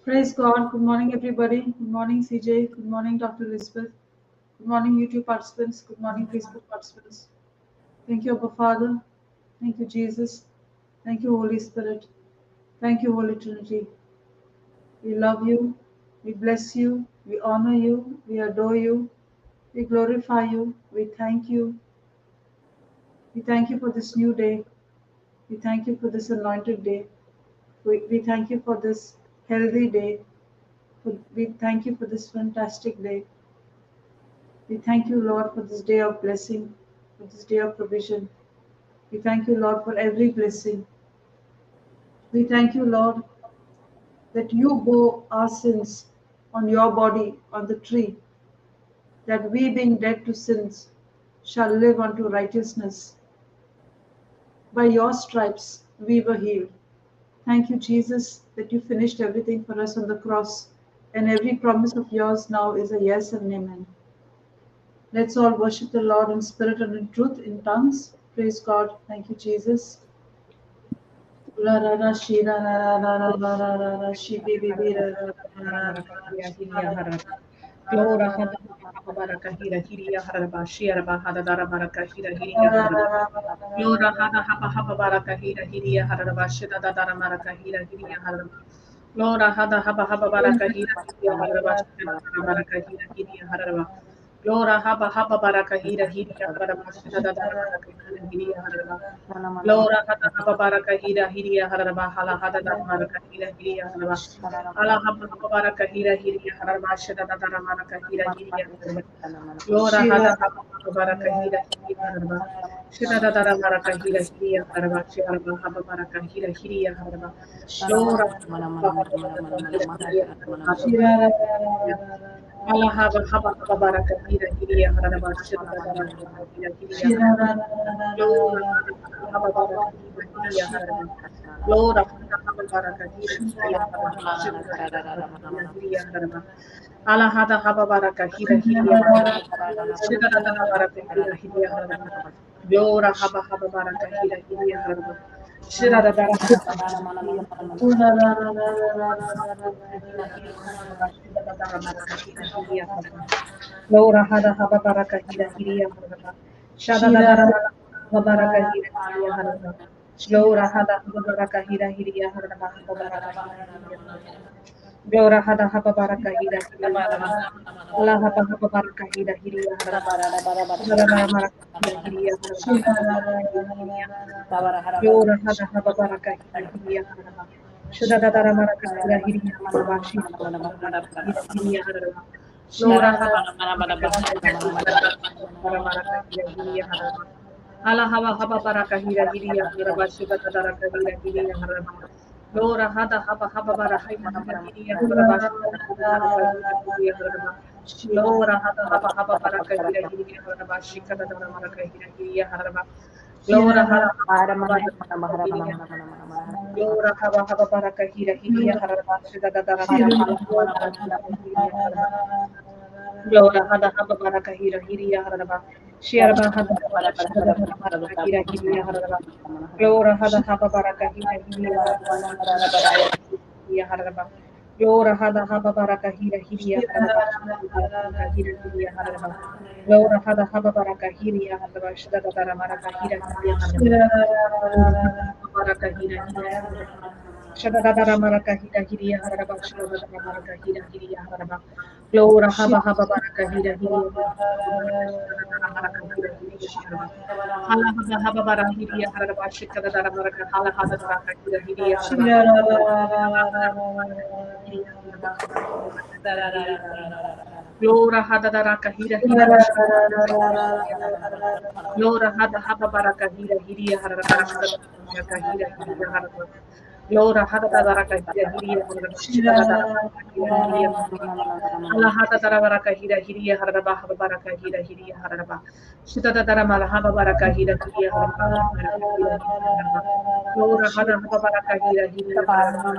Praise God. Good morning, everybody. Good morning, CJ. Good morning, Dr. Elizabeth. Good morning, YouTube participants. Good morning, Facebook participants. Thank you, Abba Father. Thank you, Jesus. Thank you, Holy Spirit. Thank you, Holy Trinity. We love you. We bless you. We honor you. We adore you. We glorify you. We thank you. We thank you for this new day. We thank you for this anointed day. We thank you for this healthy day. We thank you for this fantastic day. We thank you, Lord, for this day of blessing, for this day of provision. We thank you, Lord, for every blessing. We thank you, Lord, that you bore our sins on your body on the tree, that we, being dead to sins, shall live unto righteousness. By your stripes we were healed. Thank you, Jesus, that you finished everything for us on the cross, and every promise of yours now is a yes and amen. Let's all worship the Lord in spirit and in truth, in tongues. Praise God. Thank you, Jesus. La ra ra shi ra ra ra ra ra ra ra ra ra shi bi bi bi ra ra ra ra ra ra shi ra ra ra ra. Glora hada baraka hira hiria haraba shira bahada dara baraka hira hiria haraba. Glora hada haba baraka hira hiria haraba shida dara baraka hira hiria haraba. Glora hada haba baraka hira hiria haraba shida dara baraka hira hiria haraba. Glora haba baraka hira hiria haraba shida dara baraka hira hiria haraba. Glora hada baraka hira hiria haraba hala hada dara baraka hira hiria haraba. Allah haba baraka hira hiria haraba shida dara baraka hira hiria haraba. Glora hada haba baraka hira hiria haraba. Shida dara baraka hira hiria haraba shida haba baraka hira hiria haraba. Glora Shi ra ra ra ra ra ra ra. Allah haba baraka hira hiria haraba shida dara baraka hira hiria Shi ra haraba. ra ra ra ra ra Glora ra haba baraka hira hiria haraba. Glora haba baraka hira hiria haraba shida dara baraka hira hiria haraba. Allah haba baraka hira hiria haraba. Shida dara baraka hira hiria haraba. Glora haba baraka hira hiria haraba. Shida dara baraka hira haraba. ra ra ra ra ra ra ra. Laura hada haba baraka hira hiria haraba. Shada Shi ra dara ra haba baraka hira hiria haraba. Laura hada haba baraka hira hiria haraba haba baraka hira hiria haraba. Laura hada haba baraka hira hiria haraba. Allah haba baraka hira hiria haraba. Shada dara baraka hira hiria haraba shi ra haba ra baraka ra hira ra hiria ra haraba. ra ra. Laura hada haba baraka hira hiria haraba. Shada dara baraka hira hiria haraba. Shida dara baraka hira hiria haraba. Shi Lora ra ra haba ra baraka hira hira haraba bara baraka hira hiriya haraba ala haba baraka hira hiriya haraba shiba baraka hira hiriya haraba Lora haba baraka hira hiriya haraba shiba baraka hira hiriya haraba Lora haba baraka hira hiriya haraba shika baraka hira hiriya haraba Lora haba baraka hira hiriya Lora haba baraka hira hiriya haraba shiba baraka hira hiriya haraba Glora hada haba baraka hira hiriya haraba. Shiaraba hada haba shada baraka hira hiriya haraba. Glora hada haba baraka hira hiriya hiriya haraba. Glora hada haba baraka hira hiriya haraba. Baraka hira hiriya haraba. Glora hada haba baraka hiriya haraba. Shada baraka hira hiriya haraba. Baraka hira hiriya haraba. Shadadara maraka hira hiriya haraba. Shadadara maraka hira hiriya haraba. Glora haba baraka hira hiriya maraka hira hiriya haraba. Hala haba bara hiriya haraba. Shikadara maraka hala hada baraka hira hiriya haraba. Glora hada baraka hira hiriya Glora haba baraka hira hiriya haraba. Shadadara maraka hira hiriya haraba. Glora hada baraka hira hiriya haraba. Shadadara maraka hira hiriya haraba. Allah hada dara baraka hira hiriya haraba haba baraka hira hiriya haraba. Shita dara mala haba baraka hira hiriya haraba haba baraka hira hiriya haraba. Glora hada haba baraka hira hiriya haraba.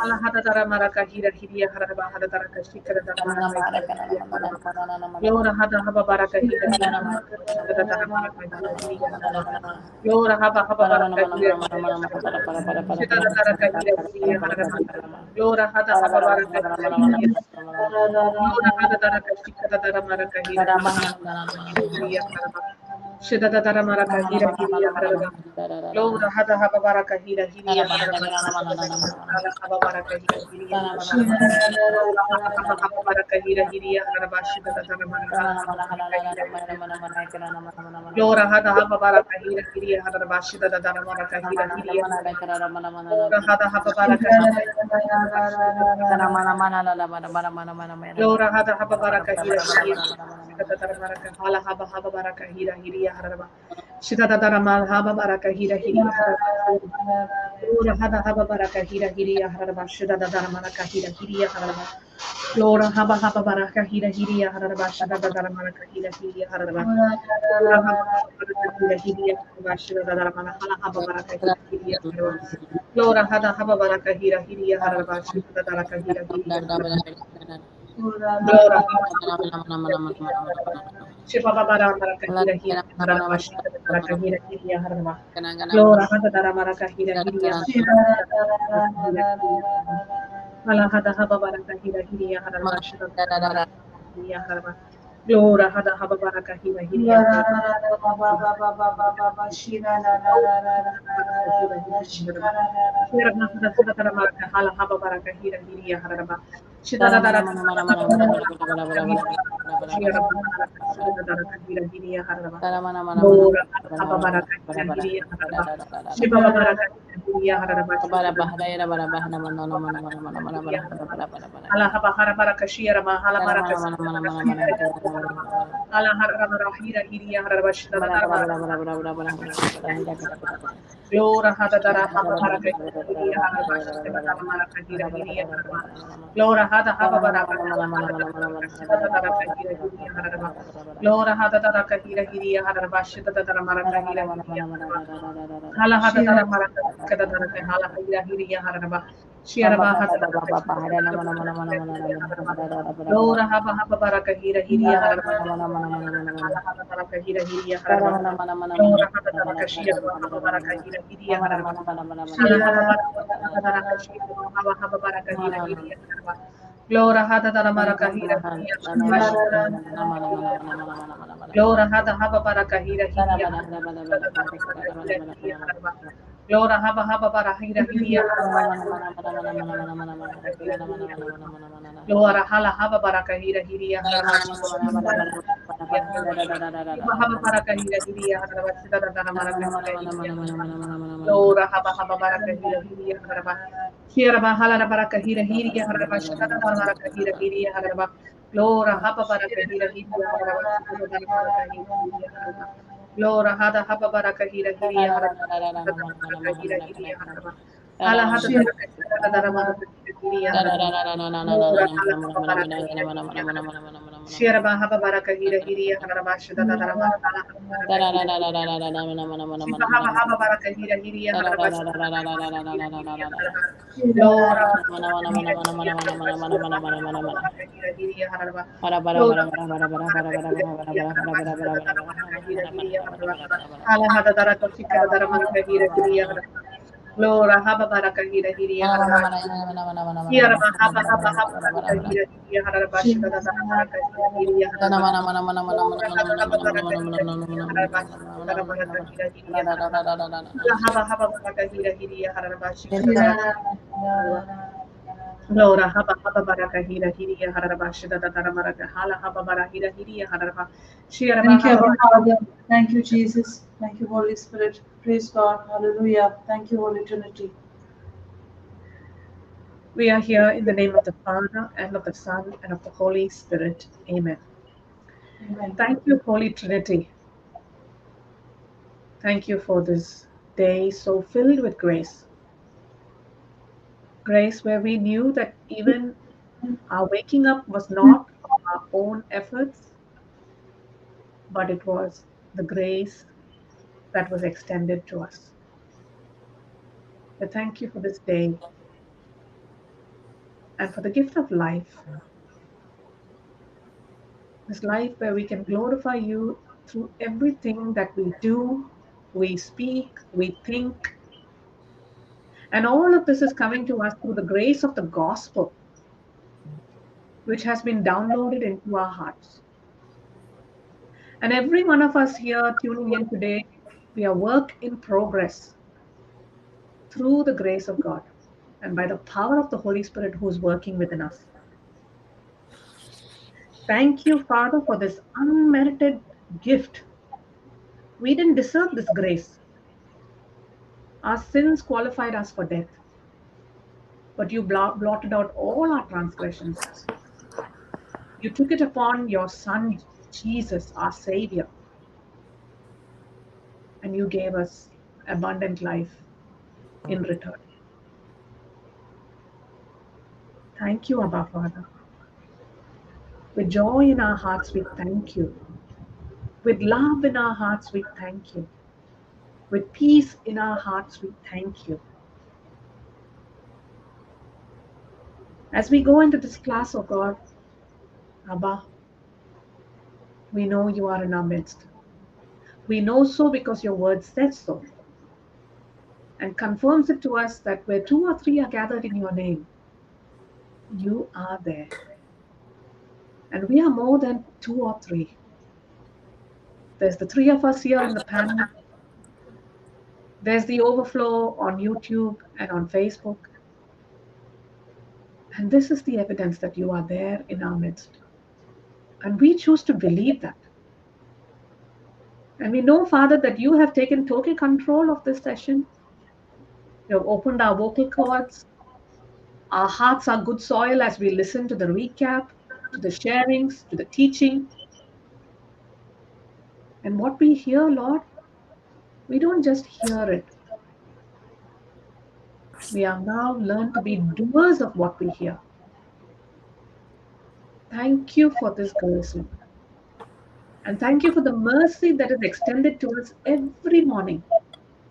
Allah hada dara maraka hira hiriya haraba hada dara kashika dara maraka hira hiriya haraba. Glora hada haba baraka hira hiriya haraba. Shita dara maraka hira hiriya haraba. Glora haba baraka hira hiriya haraba. Shita dara baraka hira hiriya haraba. Lora hada haba baraka hira hiriya. Lora hada daraka shikada dara maraka hira hiriya haraba. Shida dara maraka hira hiriya haraba. Lora hada haba baraka hira hiriya haraba. Hala haba baraka hira hiriya haraba. Lora haba haba baraka hira hiriya haraba. Shida dara maraka hala haba baraka hira hiriya. Lora hada haba baraka hira hiriya haraba. Shida dara maraka hira hiriya. Lora hada haba baraka hira Lora hada haba baraka hira hiriya. Shida dara maraka hala haba baraka hira hiriya haraba. Shida dara maraka haba baraka hira hiriya haraba. Lora hada haba baraka hira hiriya haraba. Shida dara maraka hira hiriya haraba. Lora haba baraka hira hiriya haraba. Shida dara maraka hira hiriya haraba. Lora haba baraka hira hiriya haraba. Shida dara maraka hala haba baraka hira hiriya haraba. Lora hada haba baraka hira hiriya haraba. Shida dara maraka hira hiriya haraba. Lora Shiva Baba Maraka Hira Hira Harabashita Maraka Hira Hira Haraba. Lora Hada Dara Maraka Hira Hira Hala Hada Haba Baraka Hira Hira Harabashita Hira Haraba. Lora Hada Haba Baraka Hira Hira Hala Haba Baraka Hira Hira Haraba. Shida Dara Lora hada dara haba baraka hiriya hada bashita dara maraka hira hiriya hada Lora hada haba baraka hada dara kahira hiriya hada Lora hada dara kahira hiriya hada bashita dara maraka hira hiriya hada hala hada dara maraka kada dara hala hira hiriya hada Shiara ba hada dara Lora haba haba baraka hira hiriya hada hala hada dara kahira hiriya hada Lora hada dara kashia haba baraka hira hiriya hada Lora hada dara maraka hira Lora hada haba baraka hira hiriya Lora haba baraka hira hiriya Lora hala haba baraka hira hiriya haba baraka hira hiriya Lora haba baraka hira hiriya Shira bahala baraka hira hiriya haraba shada baraka hira hiriya haraba Lora haba baraka hira hiriya haraba shada baraka hira hiriya haraba Lora hada haba baraka hira hiriya haraba baraka hira hiriya haraba Hala hada baraka shada baraka hira hiriya haraba Lora hala haba baraka hira hiriya haraba Shira bahaba baraka hira hiriya haraba shada baraka hala haba baraka hira haba baraka hira hiriya haraba Lora Ala hada daraka fikra dara maraka hira hiriya Lora haba baraka hira hiriya Hira haba baraka hira hiriya haraba shida dara maraka hira hiriya Lora haba baraka dara maraka hira hiriya haba baraka hira hiriya haraba shida dara Lora haba baraka hira hiriya haraba shida dara maraka hala haba baraka hira hiriya haraba Shira Thank you, Abba Father. Thank you, Jesus. Thank you, Holy Spirit. Praise God. Hallelujah. Thank you, Holy Trinity. We are here in the name of the Father, and of the Son, and of the Holy Spirit. Amen. Amen. Thank you, Holy Trinity. Thank you for this day so filled with grace. Grace where we knew that even our waking up was not of our own efforts, but it was the grace that was extended to us. So thank you for this day and for the gift of life. This life where we can glorify you through everything that we do, we speak, we think, And all of this is coming to us through the grace of the gospel, which has been downloaded into our hearts. And every one of us here tuning in today, we are work in progress through the grace of God and by the power of the Holy Spirit who is working within us. Thank you, Father, for this unmerited gift. We didn't deserve this grace. Our sins qualified us for death, but you blotted out all our transgressions. You took it upon your Son, Jesus, our Savior, and you gave us abundant life in return. Thank you, Abba Father. With joy in our hearts, we thank you. With love in our hearts, we thank you. With peace in our hearts, we thank you. As we go into this class, oh God, Abba, we know you are in our midst. We know so because your word says so and confirms it to us that where 2 or 3 are gathered in your name, you are there. And we are more than 2 or 3. There's the 3 of us here in the panel. There's the overflow on YouTube and on Facebook. And this is the evidence that you are there in our midst. And we choose to believe that. And we know, Father, that you have taken total control of this session. You have opened our vocal cords. Our hearts are good soil as we listen to the recap, to the sharings, to the teaching. And what we hear, Lord, we don't just hear it. We have now learned to be doers of what we hear. Thank you for this grace, Lord. And thank you for the mercy that is extended to us every morning.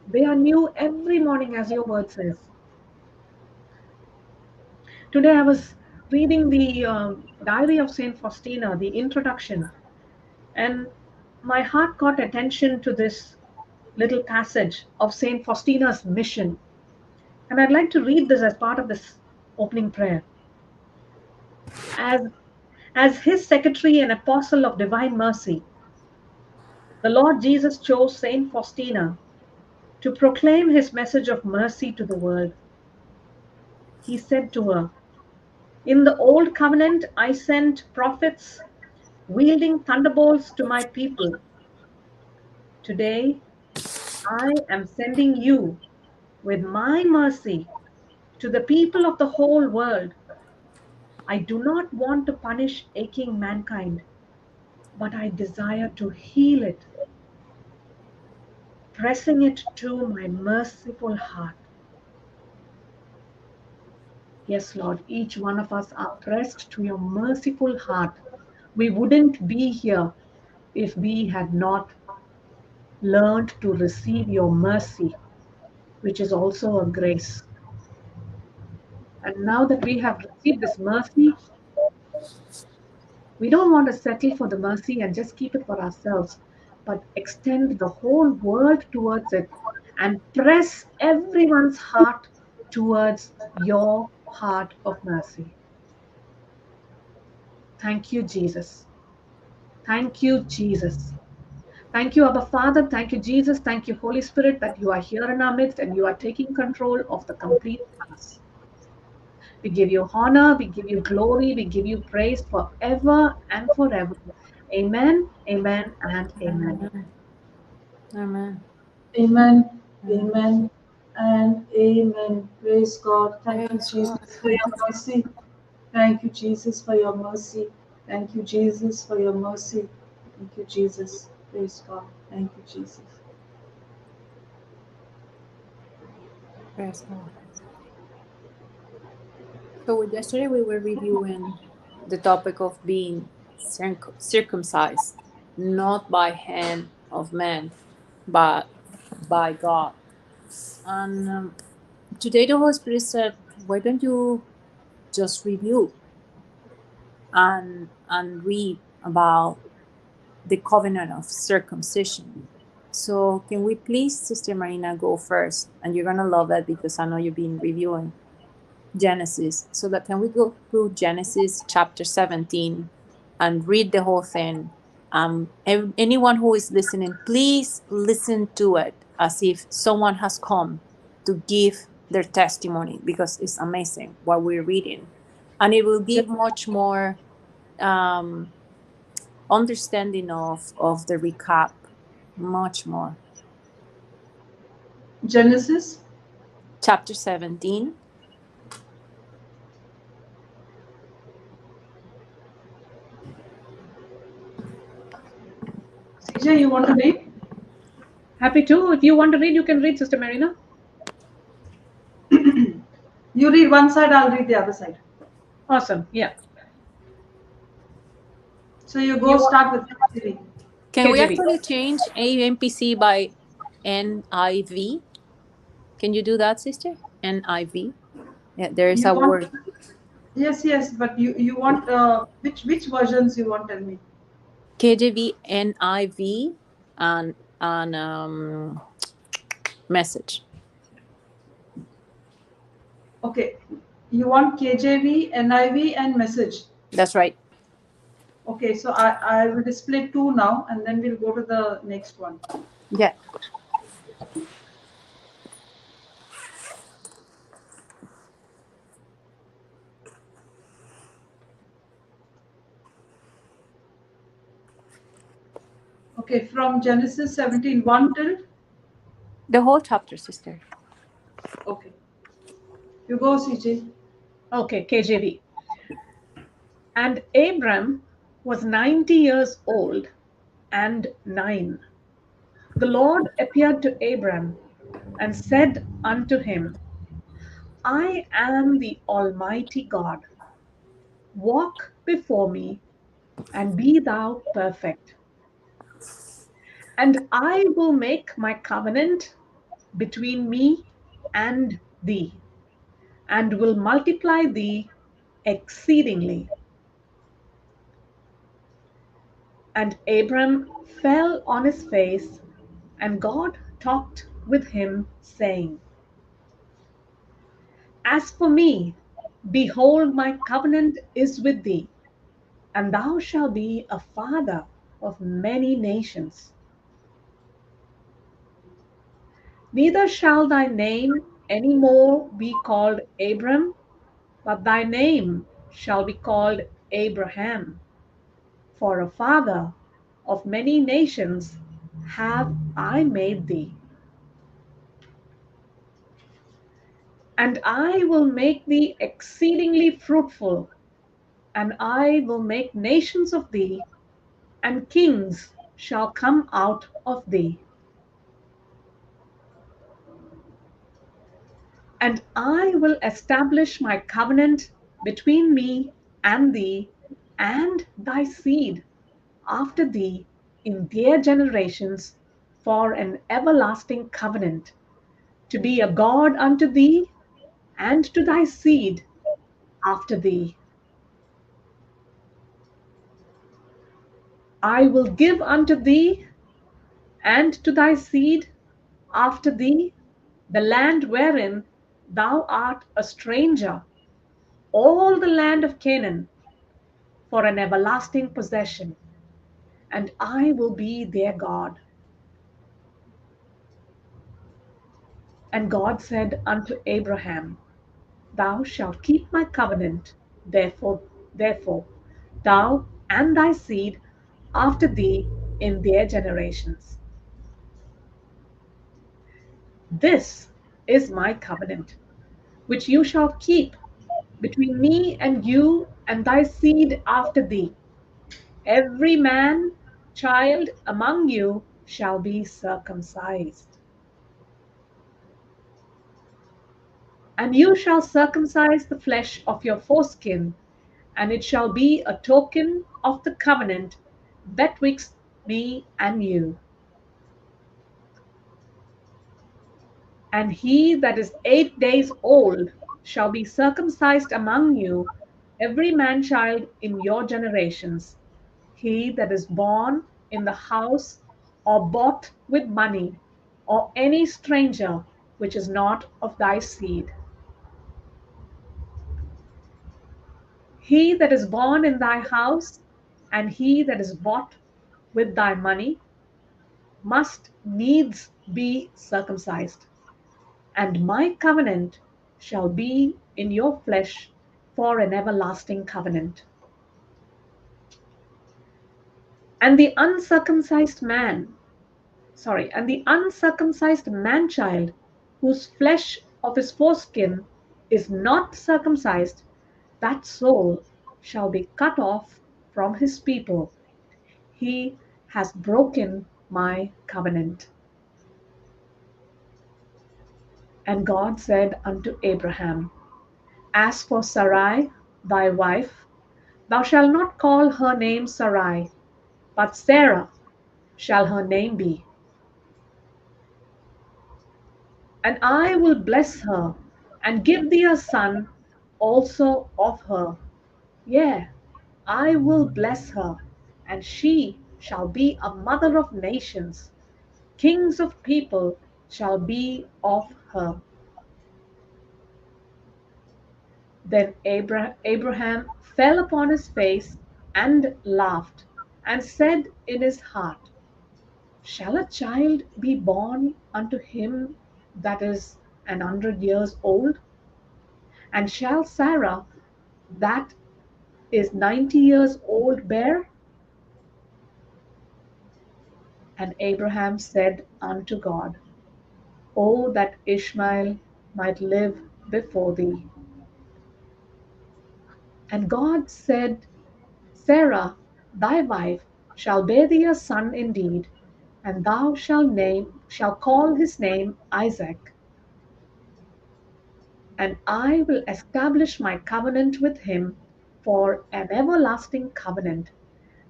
They are new every morning, as your word says. Today I was reading the diary of Saint Faustina, the introduction, and my heart caught attention to this little passage of Saint Faustina's mission. And I'd like to read this as part of this opening prayer. As his secretary and apostle of divine mercy, the Lord Jesus chose Saint Faustina to proclaim his message of mercy to the world. He said to her, "In the old covenant, I sent prophets wielding thunderbolts to my people. Today, I am sending you with my mercy to the people of the whole world. I do not want to punish aching mankind, but I desire to heal it, pressing it to my merciful heart." Yes, Lord, each one of us are pressed to your merciful heart. We wouldn't be here if we had not learned to receive your mercy, which is also a grace. And now that we have received this mercy, we don't want to settle for the mercy and just keep it for ourselves, but extend the whole world towards it and press everyone's heart towards your heart of mercy. Thank you, Jesus. Thank you, Jesus. Thank you, Abba Father. Thank you, Jesus. Thank you, Holy Spirit, that you are here in our midst and you are taking control of the complete class. We give you honor, we give you glory, we give you praise forever and forever. Amen, amen, and amen. Amen. Amen, amen, and amen. Praise God. Thank you, Praise Jesus, God. for your mercy. Thank you, Jesus, for your mercy. Thank you, Jesus, for your mercy. Thank you, Jesus. Praise God. Thank you, Jesus. Praise God. So yesterday we were reviewing the topic of being circumcised, not by hand of man, but by God. And today the Holy Spirit said, "Why don't you just review and read about the covenant of circumcision?" So can we please, Sister Marina, go first? And you're going to love that because I know you've been reviewing Genesis. So that can we go through Genesis chapter 17 and read the whole thing? Anyone who is listening, please listen to it as if someone has come to give their testimony, because it's amazing what we're reading. And it will give much more understanding of the recap, much more. Genesis Chapter 17. CJ, you want to read? Happy to. If you want to read, you can read, Sister Marina. You read one side, I'll read the other side. Awesome. Yeah. So you go start with KJV. Can we KJV. actually change AMPC by NIV? Can you do that, sister? NIV? Yeah, there is You a want- word. Yes, but you want which versions you want? Tell me. KJV, NIV, and Message. Okay, you want KJV, NIV, and Message. That's right. Okay, so I will display two now, and then we'll go to the next one. Yeah. Okay, from Genesis 17, 1 till? The whole chapter, sister. Okay. You go, CJ. Okay, KJV. And Abram was 90 years old and 9. The Lord appeared to Abram and said unto him, I am the Almighty God. Walk before me and be thou perfect. And I will make my covenant between me and thee, and will multiply thee exceedingly. And Abram fell on his face, and God talked with him, saying, As for me, behold, my covenant is with thee, and thou shalt be a father of many nations. Neither shall thy name any more be called Abram, but thy name shall be called Abraham. For a father of many nations have I made thee. And I will make thee exceedingly fruitful, and I will make nations of thee, and kings shall come out of thee. And I will establish my covenant between me and thee and thy seed after thee in their generations for an everlasting covenant, to be a God unto thee and to thy seed after thee. I will give unto thee and to thy seed after thee the land wherein thou art a stranger, all the land of Canaan, for an everlasting possession, and I will be their God. And God said unto Abraham, Thou shalt keep my covenant, therefore, thou and thy seed after thee in their generations. This is my covenant, which you shall keep between me and you and thy seed after thee. Every man, child among you shall be circumcised. And you shall circumcise the flesh of your foreskin, and it shall be a token of the covenant betwixt me and you. And he that is 8 days old shall be circumcised among you, every man child in your generations, he that is born in the house or bought with money, or any stranger which is not of thy seed. He that is born in thy house, and he that is bought with thy money, must needs be circumcised. And my covenant shall be in your flesh for an everlasting covenant. And the uncircumcised man child, whose flesh of his foreskin is not circumcised, that soul shall be cut off from his people. He has broken my covenant. And God said unto Abraham, As for Sarai, thy wife, thou shalt not call her name Sarai, but Sarah shall her name be. And I will bless her, and give thee a son also of her. Yea, I will bless her, and she shall be a mother of nations. Kings of people shall be of her. Then Abraham fell upon his face and laughed, and said in his heart, Shall a child be born unto him that is 100 years old? And shall Sarah that is 90 years old bear? And Abraham said unto God, Oh, that Ishmael might live before thee. And God said, Sarah, thy wife, shall bear thee a son indeed, and thou shalt call his name Isaac. And I will establish my covenant with him for an everlasting covenant,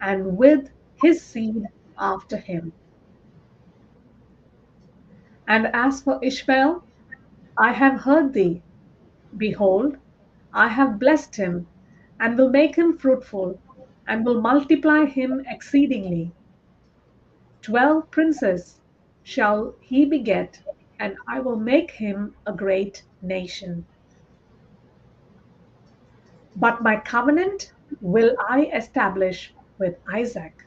and with his seed after him. And as for Ishmael, I have heard thee. Behold, I have blessed him, and will make him fruitful, and will multiply him exceedingly. 12 princes shall he beget, and I will make him a great nation. But my covenant will I establish with Isaac,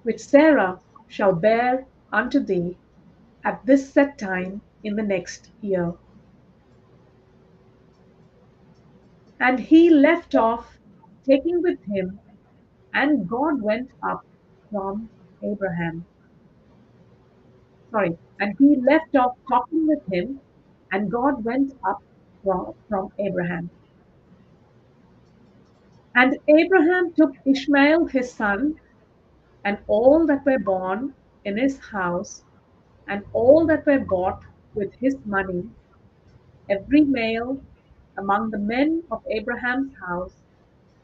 which Sarah shall bear unto thee at this set time in the next year. And he left off taking with him, and God went up from Abraham. And he left off talking with him, and God went up from Abraham. And Abraham took Ishmael his son, and all that were born in his house, and all that were bought with his money, every male among the men of Abraham's house,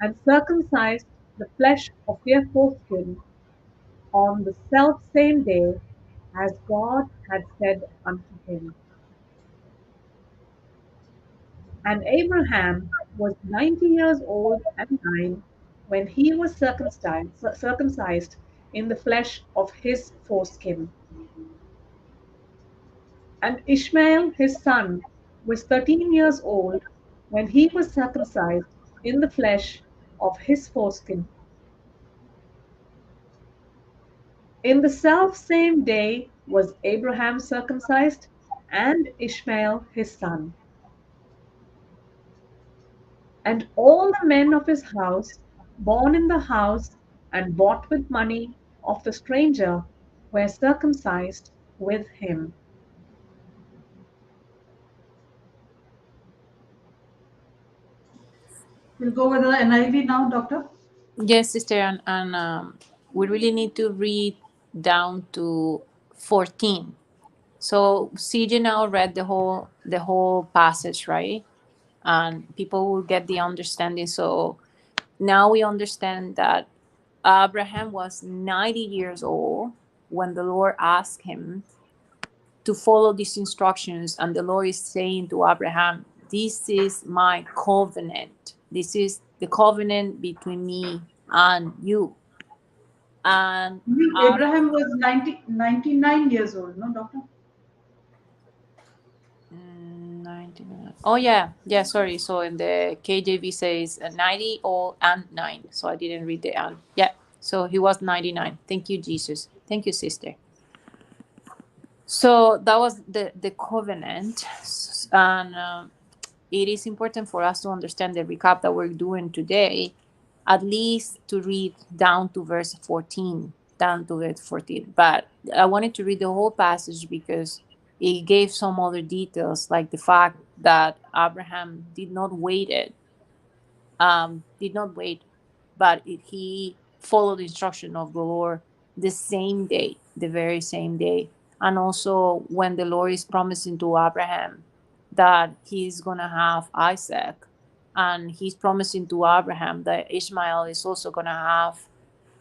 and circumcised the flesh of their foreskin on the selfsame day, as God had said unto him. And Abraham was 90 years old and 9 when he was circumcised in the flesh of his foreskin. And Ishmael his son was 13 years old when he was circumcised in the flesh of his foreskin. In the selfsame day was Abraham circumcised, and Ishmael his son. And all the men of his house, born in the house and bought with money of the stranger, were circumcised with him. We'll go with the NIV now, Doctor. Yes, sister, and we really need to read down to 14. So CJ now read the whole passage, right? And people will get the understanding. So now we understand that Abraham was 90 years old when the Lord asked him to follow these instructions, and the Lord is saying to Abraham, this is my covenant. This is the covenant between me and you. And Abraham was 99 years old, no, doctor? 99. Oh yeah, sorry. So in the KJV says 90 or and 9. So I didn't read the and. Yeah. So he was 99. Thank you, Jesus. Thank you, sister. So that was the covenant, and it is important for us to understand the recap that we're doing today, at least to read down to verse 14, But I wanted to read the whole passage because it gave some other details, like the fact that Abraham did not wait, but he followed the instruction of the Lord the same day, the very same day. And also when the Lord is promising to Abraham that he's going to have Isaac, and he's promising to Abraham that Ishmael is also going to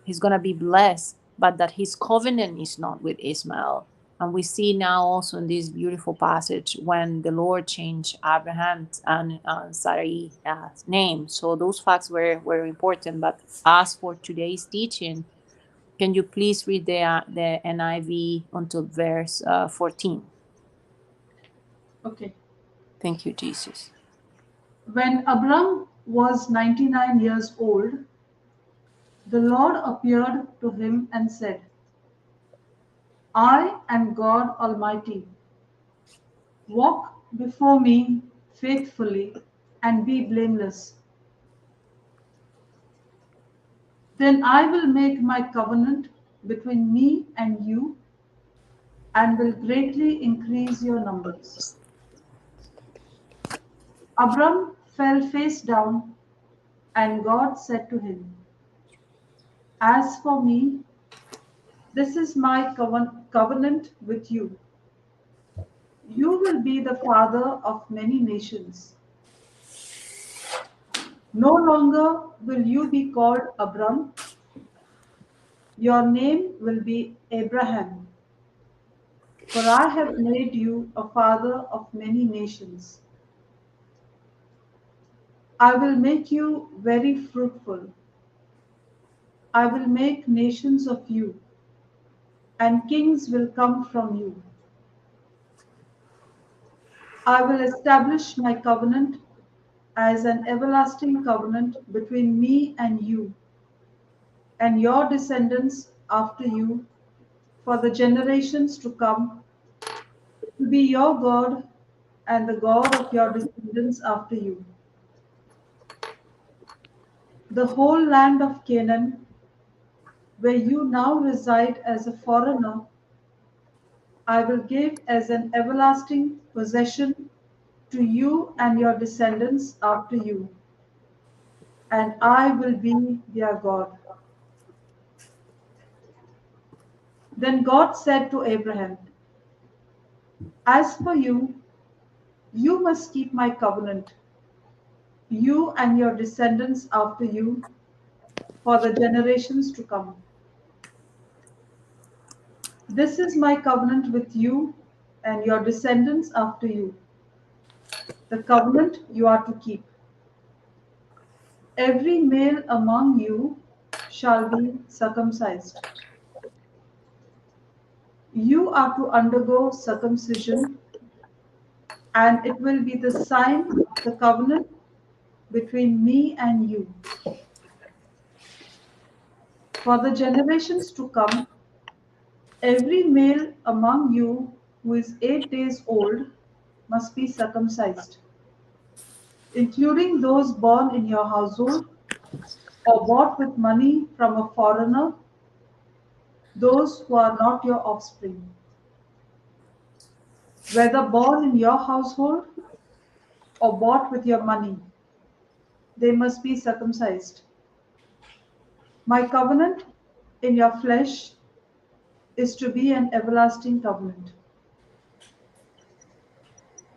he's going to be blessed, but that his covenant is not with Ishmael. And we see now also in this beautiful passage when the Lord changed Abraham's and Sarai's name. So those facts were important. But as for today's teaching, can you please read the NIV until verse 14? Okay. Thank you, Jesus. When Abram was 99 years old, the Lord appeared to him and said, I am God Almighty. Walk before me faithfully and be blameless. Then I will make my covenant between me and you and will greatly increase your numbers. Abram fell face down, and God said to him, As for me, this is my covenant with you. You will be the father of many nations. No longer will you be called Abram. Your name will be Abraham, for I have made you a father of many nations. I will make you very fruitful. I will make nations of you, and kings will come from you. I will establish my covenant as an everlasting covenant between me and you and your descendants after you for the generations to come, to be your God and the God of your descendants after you. The whole land of Canaan, where you now reside as a foreigner, I will give as an everlasting possession to you and your descendants after you, and I will be their God. Then God said to Abraham, As for you, you must keep my covenant, you and your descendants after you, for the generations to come. This is my covenant with you and your descendants after you, the covenant you are to keep. Every male among you shall be circumcised. You are to undergo circumcision, and it will be the sign of the covenant between me and you. For the generations to come, every male among you who is 8 days old must be circumcised, including those born in your household or bought with money from a foreigner, those who are not your offspring. Whether born in your household or bought with your money, they must be circumcised. My covenant in your flesh is to be an everlasting covenant.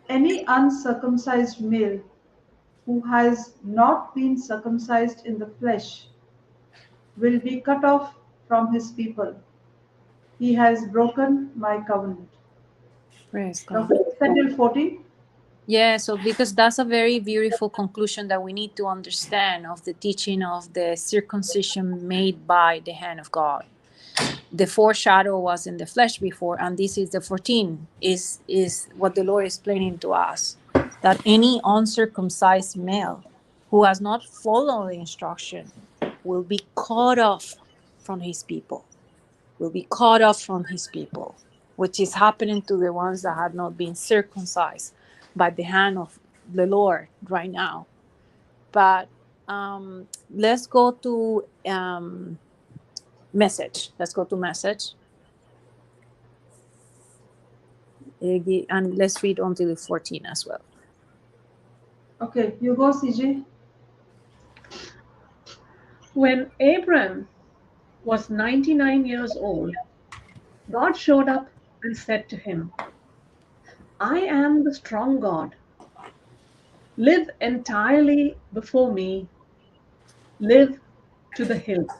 Any uncircumcised male who has not been circumcised in the flesh will be cut off from his people. He has broken my covenant. Praise God. Until 14. Yeah, so because that's a very beautiful conclusion that we need to understand of the teaching of the circumcision made by the hand of God. the foreshadow was in the flesh before, and this is the 14, is what the Lord is explaining to us, that any uncircumcised male who has not followed the instruction will be cut off from his people, which is happening to the ones that had not been circumcised by the hand of the Lord right now. But let's go to message. And let's read until the 14 as well. Okay, you go, CJ. When Abram was 99 years old, God showed up and said to him, I am the strong God. Live entirely before me. Live to the hilt.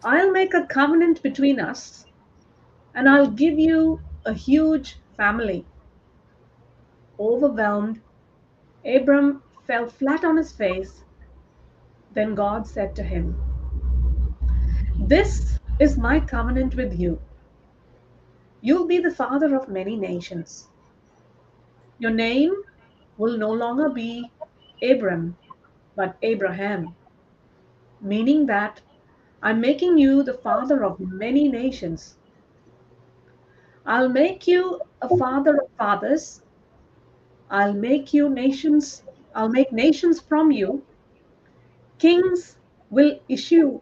I'll make a covenant between us, and I'll give you a huge family. Overwhelmed, Abram fell flat on his face. Then God said to him, This is my covenant with you. You'll be the father of many nations. Your name will no longer be Abram, but Abraham, meaning that I'm making you the father of many nations. I'll make you a father of fathers. I'll make nations from you. Kings will issue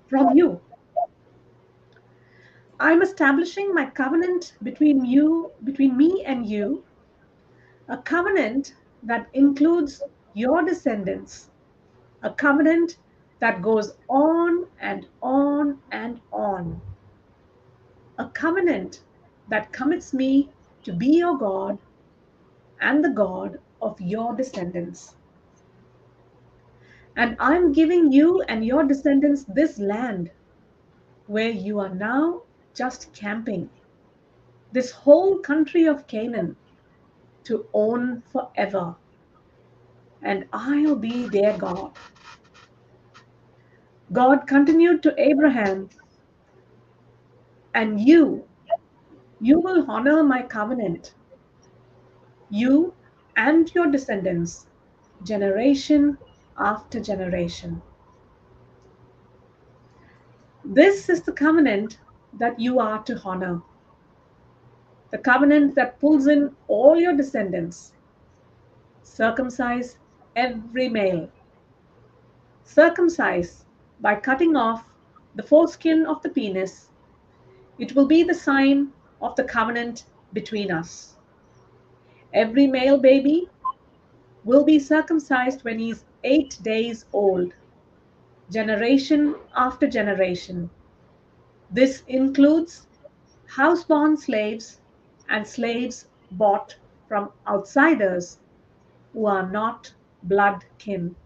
from you. I'm establishing my covenant between me and you, a covenant that includes your descendants, a covenant that goes on and on and on, a covenant that commits me to be your God and the God of your descendants. And I'm giving you and your descendants this land where you are now just camping, this whole country of Canaan to own forever. And I'll be their God. God continued to Abraham, and you will honor my covenant, you and your descendants, generation after generation. This is the covenant that you are to honor, the covenant that pulls in all your descendants. Circumcise every male. Circumcise by cutting off the foreskin of the penis. It will be the sign of the covenant between us. Every male baby will be circumcised when he's 8 days old, generation after generation. This includes house-born slaves and slaves bought from outsiders who are not blood kin.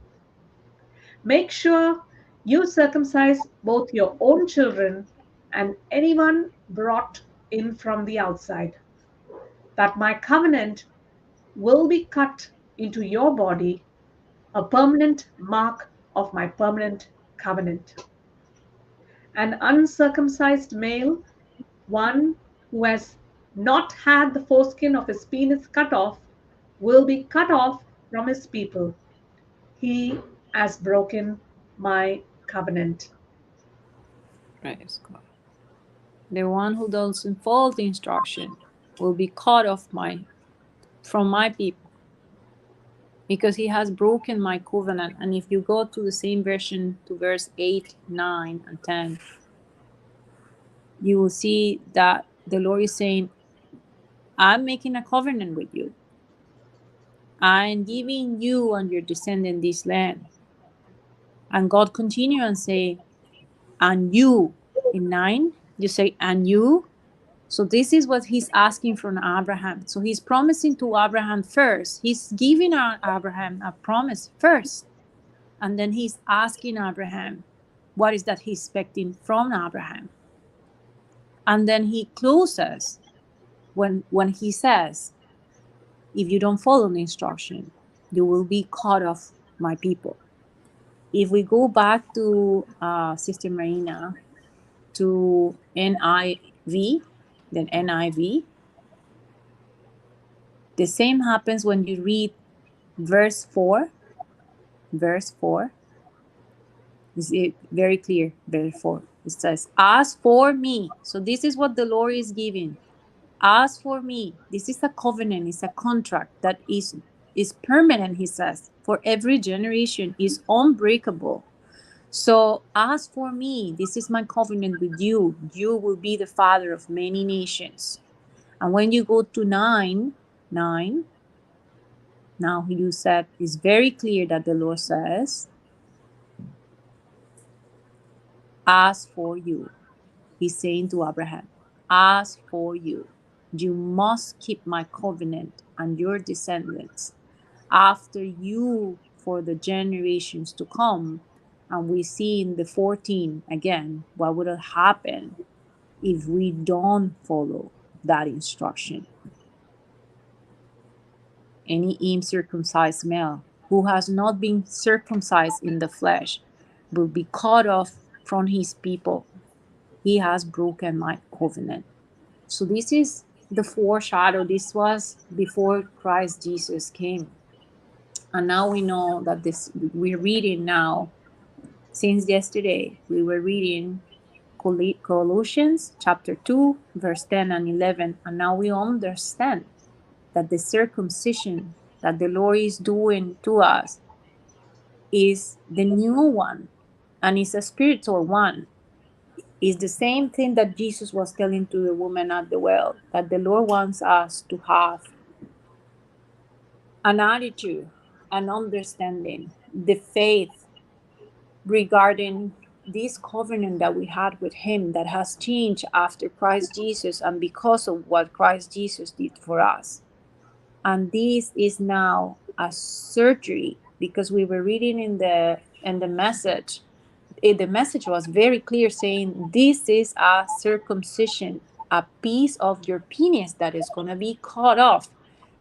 Make sure you circumcise both your own children and anyone brought in from the outside, that my covenant will be cut into your body, a permanent mark of my permanent covenant. An uncircumcised male, one who has not had the foreskin of his penis cut off, will be cut off from his people. He has broken my covenant. Praise God. The one who doesn't follow the instruction will be cut off from my people, because he has broken my covenant. And if you go to the same version, to verse 8, 9, and 10, you will see that the Lord is saying, I'm making a covenant with you. I'm giving you and your descendant this land. And God continue and say, and you, in 9, you say, and you. So this is what he's asking from Abraham. So he's promising to Abraham first. He's giving Abraham a promise first. And then he's asking Abraham, what is that he's expecting from Abraham? And then he closes when he says, if you don't follow the instruction, you will be cut off my people. If we go back to Sister Marina, to NIV, then NIV. The same happens when you read verse 4. Verse 4 is very clear. Verse 4. It says, as for me. So this is what the Lord is giving. As for me, this is a covenant, it's a contract that is permanent, he says, for every generation, is unbreakable. So as for me, this is my covenant with you. You will be the father of many nations. And when you go to 9, now you said, it's very clear that the Lord says, as for you, he's saying to Abraham, as for you, you must keep my covenant and your descendants after you for the generations to come. And we see in the 14 again, what would have happened if we don't follow that instruction. Any uncircumcised male who has not been circumcised in the flesh will be cut off from his people. He has broken my covenant. So this is the foreshadow. This was before Christ Jesus came. And now we know that we're reading now, since yesterday, we were reading Colossians chapter 2, verse 10 and 11. And now we understand that the circumcision that the Lord is doing to us is the new one, and it's a spiritual one. It's the same thing that Jesus was telling to the woman at the well, that the Lord wants us to have an attitude, an understanding, the faith regarding this covenant that we had with him that has changed after Christ Jesus and because of what Christ Jesus did for us. And this is now a surgery, because we were reading in the message. The message was very clear, saying this is a circumcision, a piece of your penis that is going to be cut off.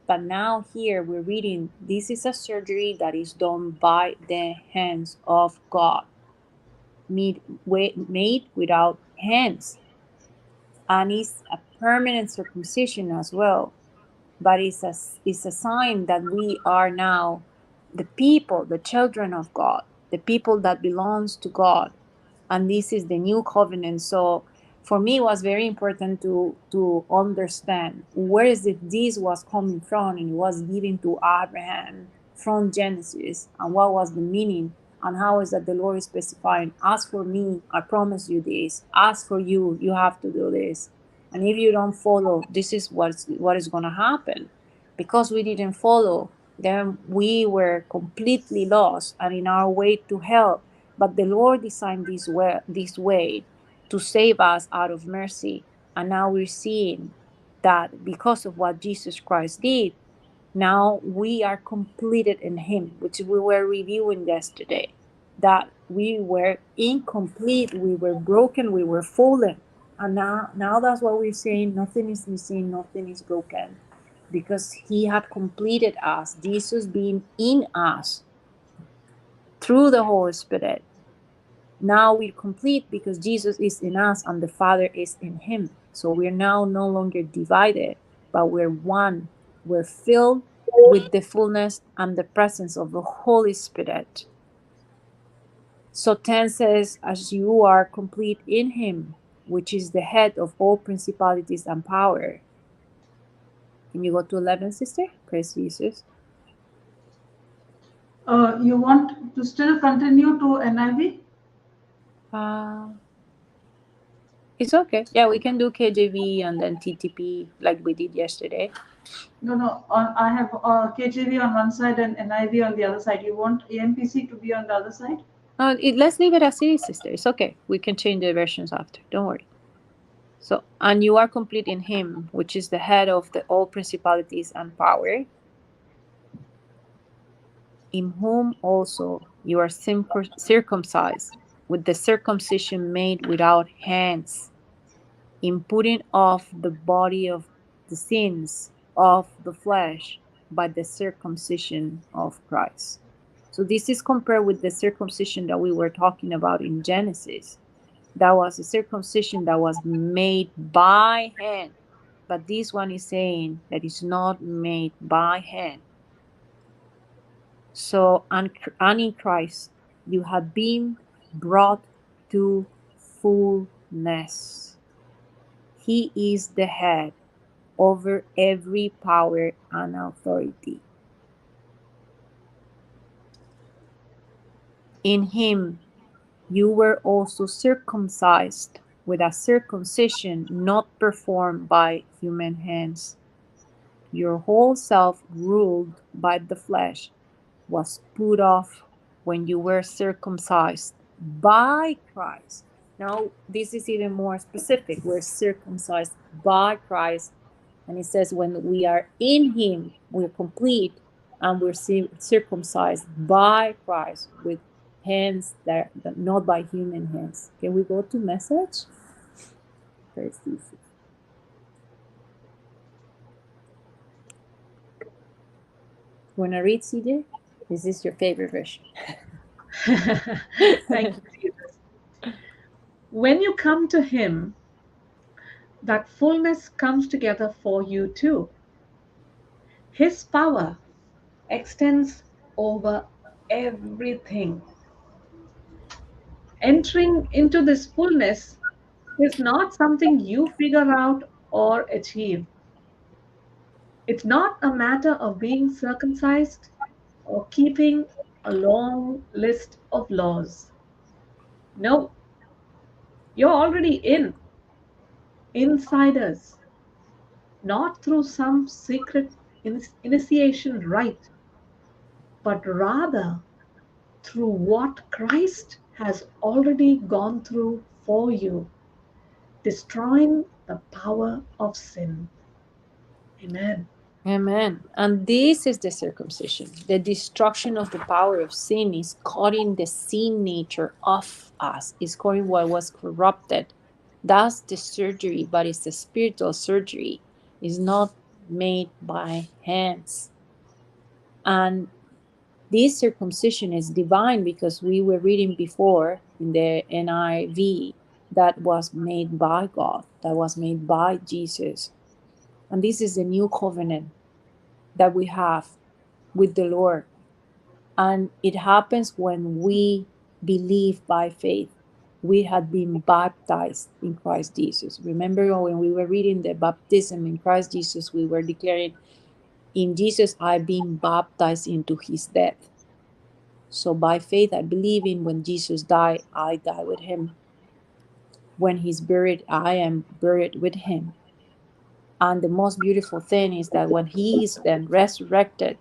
But now here we're reading, this is a surgery that is done by the hands of God, made without hands. And it's a permanent circumcision as well. But it's a sign that we are now the people, the children of God, the people that belongs to God. And this is the new covenant. So for me, it was very important to understand where is it this was coming from, and it was given to Abraham from Genesis, and what was the meaning, and how is that the Lord is specifying, as for me, I promise you this, as for you, you have to do this. And if you don't follow, this is what is going to happen. Because we didn't follow, then we were completely lost and in our way to hell. But the Lord designed this way to save us out of mercy. And now we're seeing that because of what Jesus Christ did, now we are completed in him, which we were reviewing yesterday. That we were incomplete, we were broken, we were fallen. And now that's what we're saying. Nothing is missing, nothing is broken. Because he had completed us, Jesus being in us through the Holy Spirit. Now we're complete because Jesus is in us and the Father is in him. So we're now no longer divided, but we're one. We're filled with the fullness and the presence of the Holy Spirit. So 10 says, as you are complete in him, which is the head of all principalities and power. Can you go to 11, sister? Praise Jesus. You want to still continue to NIV? It's okay. Yeah, we can do KJV and then TTP like we did yesterday. No. I have KJV on one side and NIV on the other side. You want AMPC to be on the other side? Let's leave it as it is, sister. It's okay. We can change the versions after. Don't worry. So, and you are complete in him, which is the head of all principalities and power, in whom also you are circumcised with the circumcision made without hands, in putting off the body of the sins of the flesh by the circumcision of Christ. So this is compared with the circumcision that we were talking about in Genesis, That was a circumcision that was made by hand. But this one is saying that it's not made by hand. So, and in Christ, you have been brought to fullness. He is the head over every power and authority. In him, you were also circumcised with a circumcision not performed by human hands. Your whole self, ruled by the flesh, was put off when you were circumcised by Christ. Now, this is even more specific. We're circumcised by Christ. And it says, when we are in him, we're complete, and we're circumcised by Christ with hands that not by human hands. Can we go to message? Very easy. Want to read, CJ? This is your favorite version. Thank you, Jesus. When you come to him, that fullness comes together for you too. His power extends over everything. Entering into this fullness is not something you figure out or achieve. It's not a matter of being circumcised or keeping a long list of laws. No, you're already inside us, not through some secret initiation rite, but rather through what Christ has already gone through for you, destroying the power of sin. Amen. Amen. And this is the circumcision. The destruction of the power of sin is cutting the sin nature off us, is cutting what was corrupted. That's the surgery, but it's the spiritual surgery. It's not made by hands. And this circumcision is divine, because we were reading before in the NIV that was made by God, that was made by Jesus. And this is the new covenant that we have with the Lord. And it happens when we believe by faith. We had been baptized in Christ Jesus. Remember when we were reading the baptism in Christ Jesus, we were declaring, in Jesus I've been baptized into his death. So by faith I believe in, when Jesus died, I die with him. When he's buried, I am buried with him. And the most beautiful thing is that when he is then resurrected,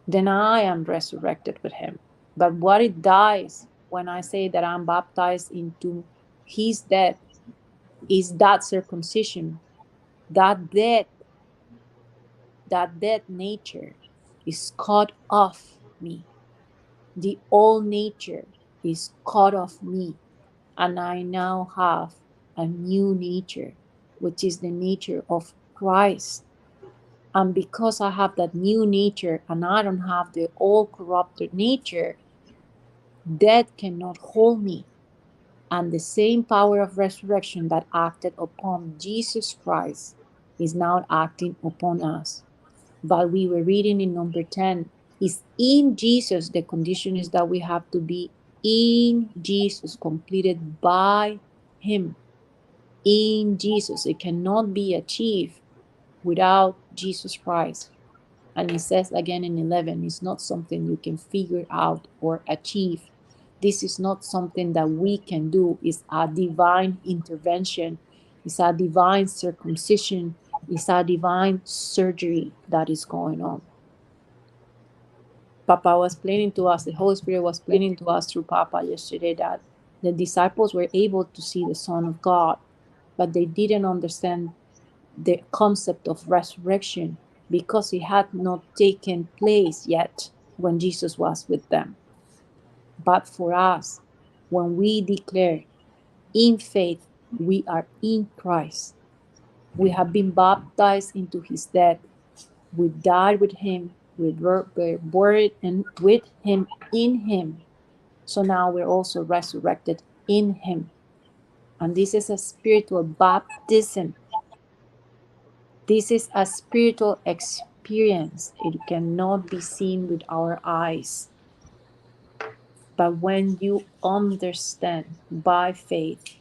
then I am resurrected with him. But what it dies when I say that I'm baptized into his death is that circumcision, that death nature is cut off me. The old nature is cut off me. And I now have a new nature, which is the nature of Christ. And because I have that new nature and I don't have the old corrupted nature, death cannot hold me. And the same power of resurrection that acted upon Jesus Christ is now acting upon us. But we were reading in number 10, is in Jesus. The condition is that we have to be in Jesus, completed by him. In Jesus. It cannot be achieved without Jesus Christ. And it says again in 11, it's not something you can figure out or achieve. This is not something that we can do. It's a divine intervention. It's a divine circumcision. It's a divine surgery that is going on. Papa was explaining to us, the Holy Spirit was explaining to us through Papa yesterday, that the disciples were able to see the Son of God, but they didn't understand the concept of resurrection because it had not taken place yet when Jesus was with them. But for us, when we declare in faith, we are in Christ. We have been baptized into his death. We died with him. We were buried with him in him. So now we're also resurrected in him. And this is a spiritual baptism. This is a spiritual experience. It cannot be seen with our eyes. But when you understand by faith,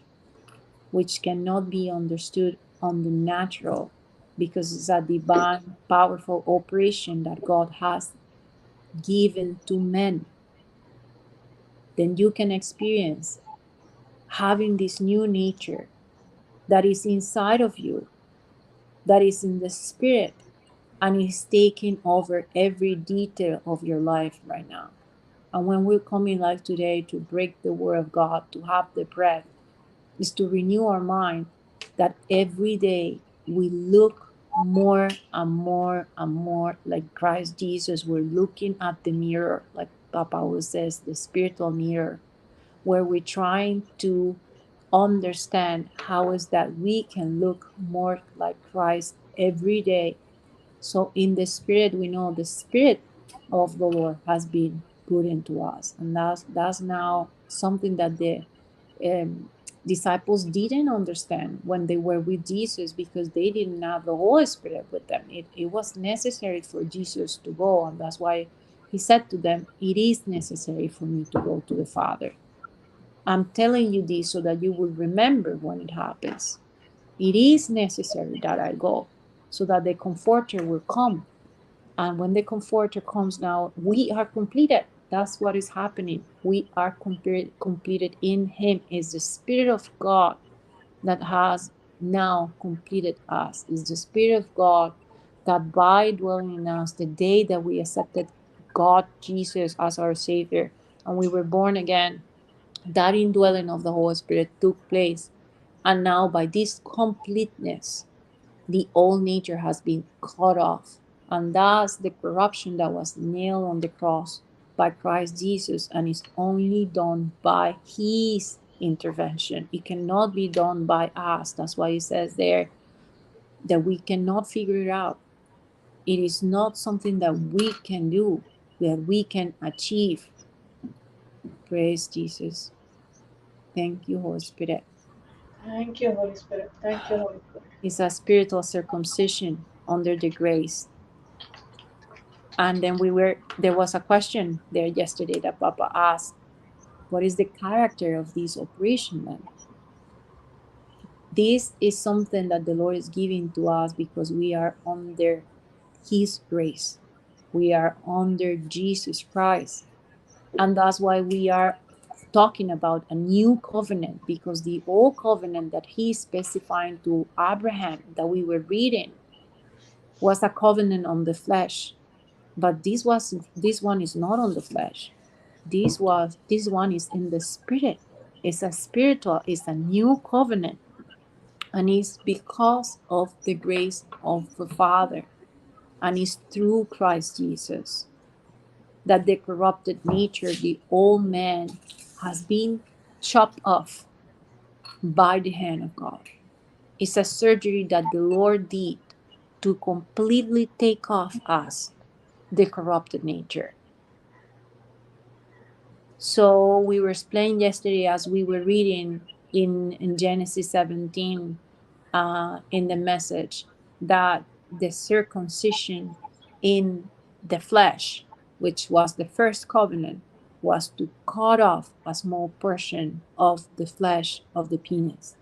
which cannot be understood on the natural, because it's a divine, powerful operation that God has given to men, then you can experience having this new nature that is inside of you, that is in the spirit, and is taking over every detail of your life right now. And when we come in life today to break the word of God, to have the breath, is to renew our mind, that every day we look more and more and more like Christ Jesus. We're looking at the mirror, like Papa always says, the spiritual mirror, where we're trying to understand how is that we can look more like Christ every day. So in the spirit, we know the spirit of the Lord has been put into us, and that's now something that the um, disciples didn't understand when they were with Jesus, because they didn't have the Holy Spirit with them. It was necessary for Jesus to go, and that's why he said to them, it is necessary for me to go to the Father. I'm telling you this so that you will remember when it happens. It is necessary that I go so that the Comforter will come. And when the Comforter comes now, we are completed. That's what is happening. We are completed in Him. It's the Spirit of God that has now completed us. It's the Spirit of God that by dwelling in us, the day that we accepted God, Jesus, as our Savior, and we were born again, that indwelling of the Holy Spirit took place. And now, by this completeness, the old nature has been cut off. And that's the corruption that was nailed on the cross by Christ Jesus, and is only done by His intervention. It cannot be done by us. That's why it says there that we cannot figure it out. It is not something that we can do, that we can achieve. Praise Jesus. Thank you, Holy Spirit. Thank you, Holy Spirit. Thank you, Holy Spirit. It's a spiritual circumcision under the grace. And then there was a question there yesterday that Papa asked, what is the character of this operation then? This is something that the Lord is giving to us because we are under His grace. We are under Jesus Christ. And that's why we are talking about a new covenant, because the old covenant that He specifying to Abraham that we were reading was a covenant on the flesh. But this one is not on the flesh. This one is in the spirit. It's a spiritual, it's a new covenant. And it's because of the grace of the Father. And it's through Christ Jesus that the corrupted nature, the old man, has been chopped off by the hand of God. It's a surgery that the Lord did to completely take off us the corrupted nature. So we were explaining yesterday as we were reading in Genesis 17 in the message that the circumcision in the flesh, which was the first covenant, was to cut off a small portion of the flesh of the penis.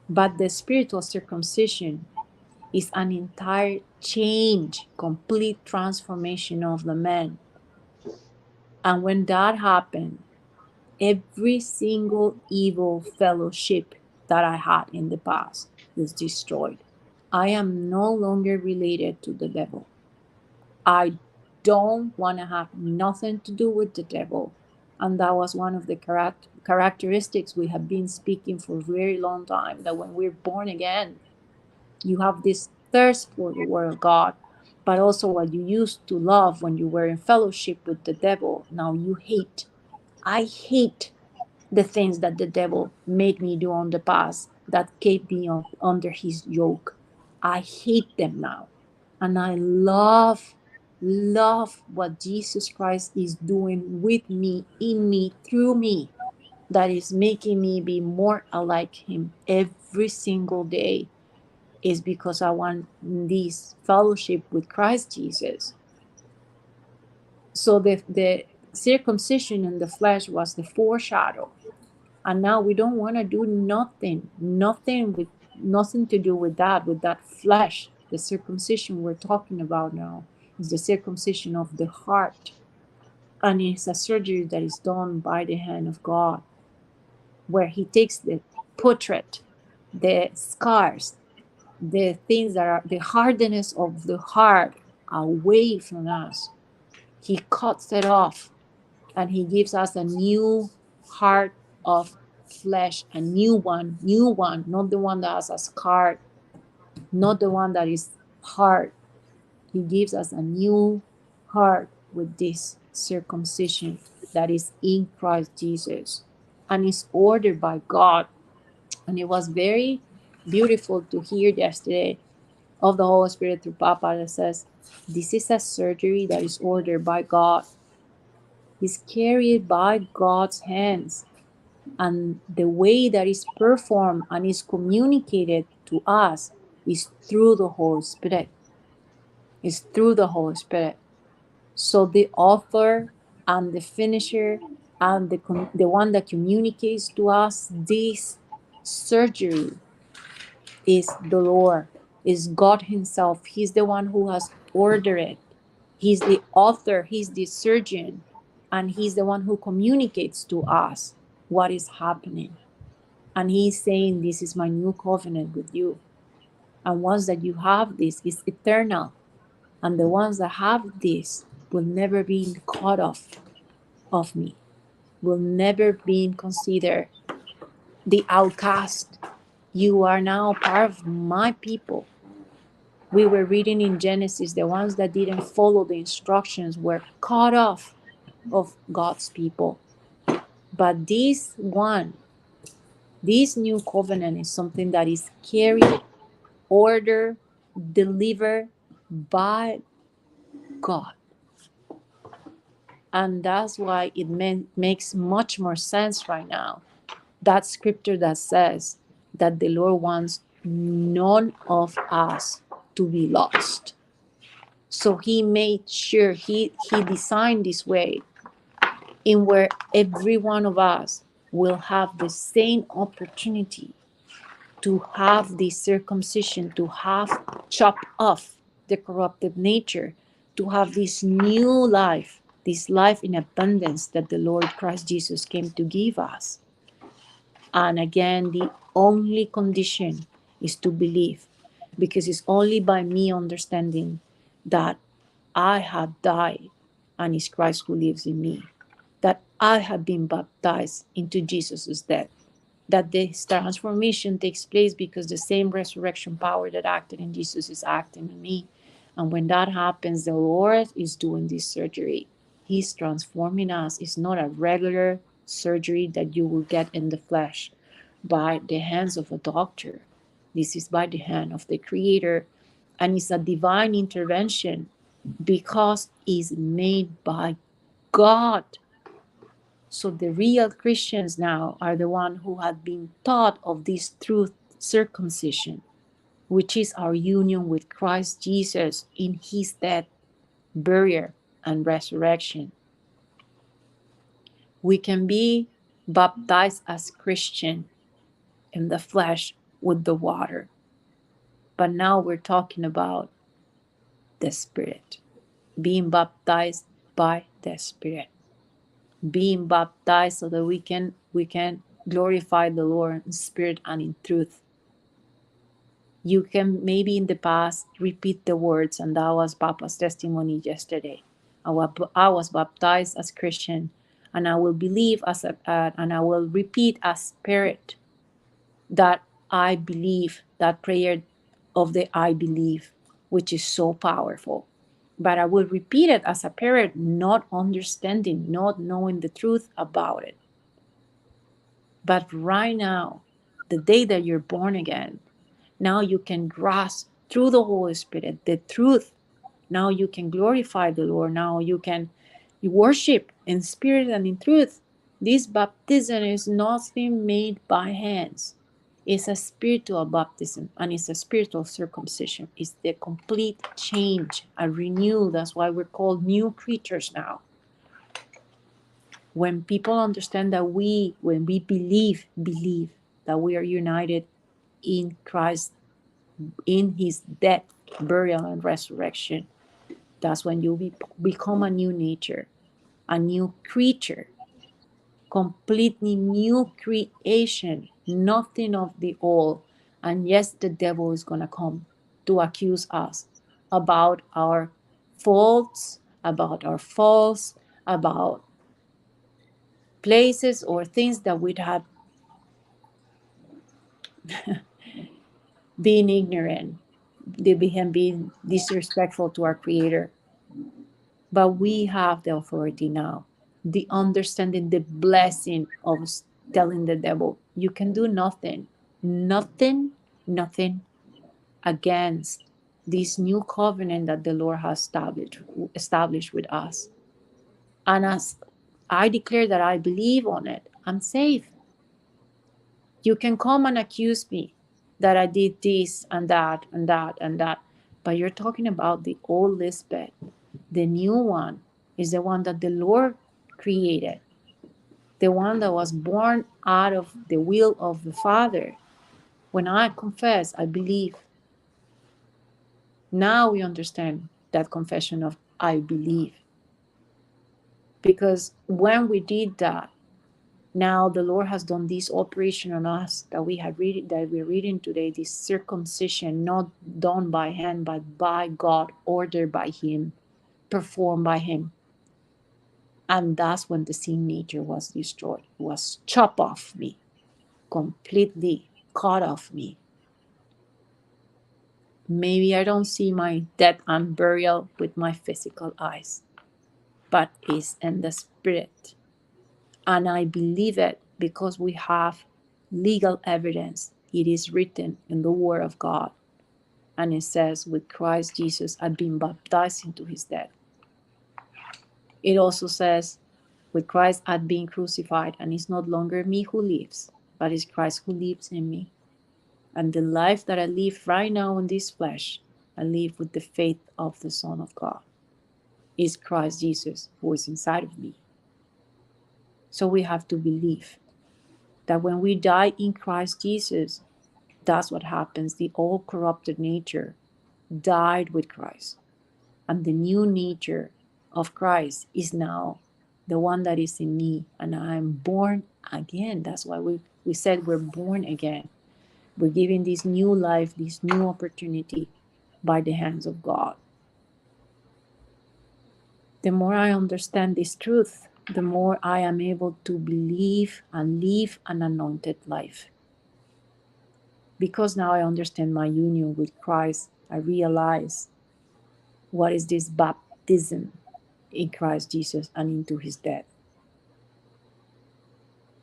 But the spiritual circumcision is an entire change, complete transformation of the man. And when that happened, every single evil fellowship that I had in the past is destroyed. I am no longer related to the devil. I don't want to have nothing to do with the devil. And that was one of the characteristics we have been speaking for a very long time, that when we're born again, you have this thirst for the word of God, but also what you used to love when you were in fellowship with the devil, now you hate. I hate the things that the devil made me do on the past that kept me under his yoke. I hate them now. And I love what Jesus Christ is doing with me, in me, through me. that is making me be more like him every single day is because I want this fellowship with Christ Jesus. So the circumcision in the flesh was the foreshadow. And now we don't want to do nothing to do with that flesh. The circumcision we're talking about now is the circumcision of the heart. And it's a surgery that is done by the hand of God, where he takes the portrait, the scars, the things that are the hardness of the heart away from us. He cuts it off and he gives us a new heart of flesh, a new one, not the one that has a scar, not the one that is hard. He gives us a new heart with this circumcision that is in Christ Jesus and is ordered by God. And it was very beautiful to hear yesterday of the Holy Spirit through Papa that says, this is a surgery that is ordered by God. It's carried by God's hands. And the way that is performed and is communicated to us is through the Holy Spirit. It's through the Holy Spirit. So the author and the finisher and the one that communicates to us this surgery is the Lord, is God himself. He's the one who has ordered it. He's the author, he's the surgeon, and he's the one who communicates to us what is happening. And he's saying, this is my new covenant with you. And once that you have this, it's eternal. And the ones that have this will never be cut off of me, will never be considered the outcast. You are now part of my people. We were reading in Genesis, the ones that didn't follow the instructions were cut off of God's people. But this new covenant is something that is carried, ordered, delivered by God. And that's why it makes much more sense right now. That scripture that says that the Lord wants none of us to be lost. So he made sure he designed this way in where every one of us will have the same opportunity to have this circumcision, to have chopped off the corruptive nature, to have this new life, this life in abundance that the Lord Christ Jesus came to give us. And again, the only condition is to believe, because it's only by me understanding that I have died and it's Christ who lives in me, that I have been baptized into Jesus' death, that this transformation takes place because the same resurrection power that acted in Jesus is acting in me. And when that happens, the Lord is doing this surgery. He's transforming us. It's not a regular surgery that you will get in the flesh by the hands of a doctor. This is by the hand of the Creator, and it's a divine intervention because it's made by God. So the real Christians now are the ones who have been taught of this truth, circumcision, which is our union with Christ Jesus in his death, burial, and resurrection. We can be baptized as Christian in the flesh with the water. But now we're talking about the Spirit, being baptized by the Spirit, being baptized so that we can glorify the Lord in spirit and in truth. You can maybe in the past repeat the words, and that was Papa's testimony yesterday. I was baptized as Christian, and I will believe and I will repeat as Spirit that I believe, that prayer of the I believe, which is so powerful. But I will repeat it as a parent, not understanding, not knowing the truth about it. But right now, the day that you're born again, now you can grasp through the Holy Spirit the truth. Now you can glorify the Lord. Now you worship in spirit and in truth. This baptism is nothing made by hands. It's a spiritual baptism, and it's a spiritual circumcision. It's the complete change, a renew. That's why we're called new creatures now. When people understand that when we believe that we are united in Christ, in his death, burial, and resurrection, that's when you become a new nature, a new creature, completely new creation, nothing of the old. And yes, the devil is going to come to accuse us about our faults, about our faults, about places or things that we have been ignorant, they have been disrespectful to our Creator. But we have the authority now, the understanding, the blessing of telling the devil, you can do nothing, nothing, nothing against this new covenant that the Lord has established with us. And as I declare that I believe on it, I'm safe. You can come and accuse me that I did this and that and that and that. But you're talking about the old Lisbeth. The new one is the one that the Lord created, the one that was born out of the will of the Father. When I confess, I believe. Now we understand that confession of I believe. Because when we did that, now the Lord has done this operation on us that we're reading today, this circumcision, not done by hand, but by God, ordered by him, performed by him. And that's when the sin nature was destroyed, was chopped off me, completely cut off me. Maybe I don't see my death and burial with my physical eyes, but it's in the spirit. And I believe it because we have legal evidence. It is written in the Word of God. And it says, with Christ Jesus, I've been baptized into his death. It also says, with Christ, I've been crucified, and it's no longer me who lives, but it's Christ who lives in me. And the life that I live right now in this flesh, I live with the faith of the Son of God. It's Christ Jesus who is inside of me. So we have to believe that when we die in Christ Jesus, that's what happens. The old corrupted nature died with Christ. And the new nature of Christ is now the one that is in me. And I'm born again. That's why we said we're born again. We're given this new life, this new opportunity by the hands of God. The more I understand this truth, the more I am able to believe and live an anointed life. Because now I understand my union with Christ, I realize what is this baptism in Christ Jesus and into his death.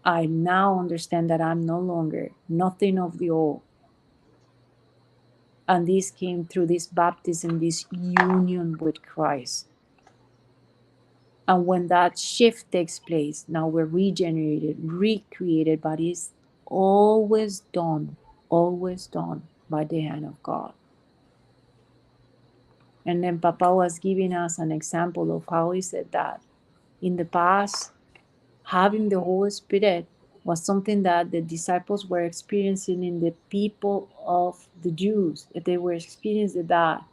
I now understand that I'm no longer nothing of the old. And this came through this baptism, this union with Christ. And when that shift takes place, now we're regenerated, recreated, but it's always done by the hand of God. And then Papa was giving us an example of how he said that in the past, having the Holy Spirit was something that the disciples were experiencing in the people of the Jews. They were experiencing that.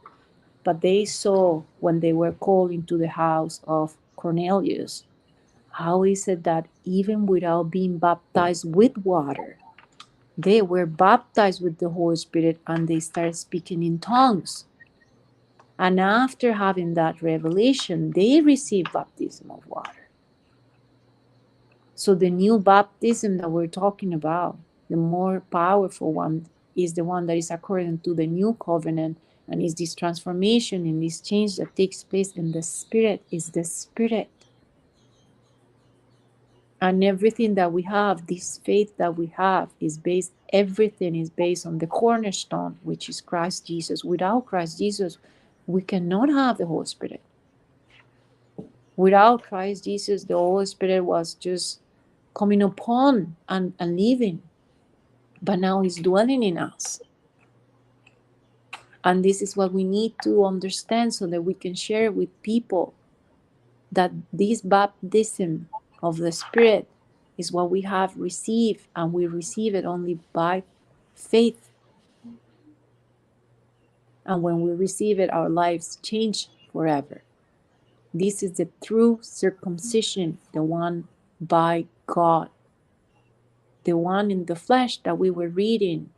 But they saw when they were called into the house of Cornelius, how he said that even without being baptized with water, they were baptized with the Holy Spirit and they started speaking in tongues. And after having that revelation, they received baptism of water. So the new baptism that we're talking about, the more powerful one, is the one that is according to the new covenant, and is this transformation and this change that takes place in the spirit, is the spirit. And everything that we have, this faith that we have, everything is based on the cornerstone, which is Christ Jesus. Without Christ Jesus, we cannot have the Holy Spirit. Without Christ Jesus, the Holy Spirit was just coming upon and living, but now he's dwelling in us. And this is what we need to understand so that we can share with people that this baptism of the Spirit is what we have received, and we receive it only by faith. And when we receive it, our lives change forever. This is the true circumcision, the one by God. The one in the flesh that we were reading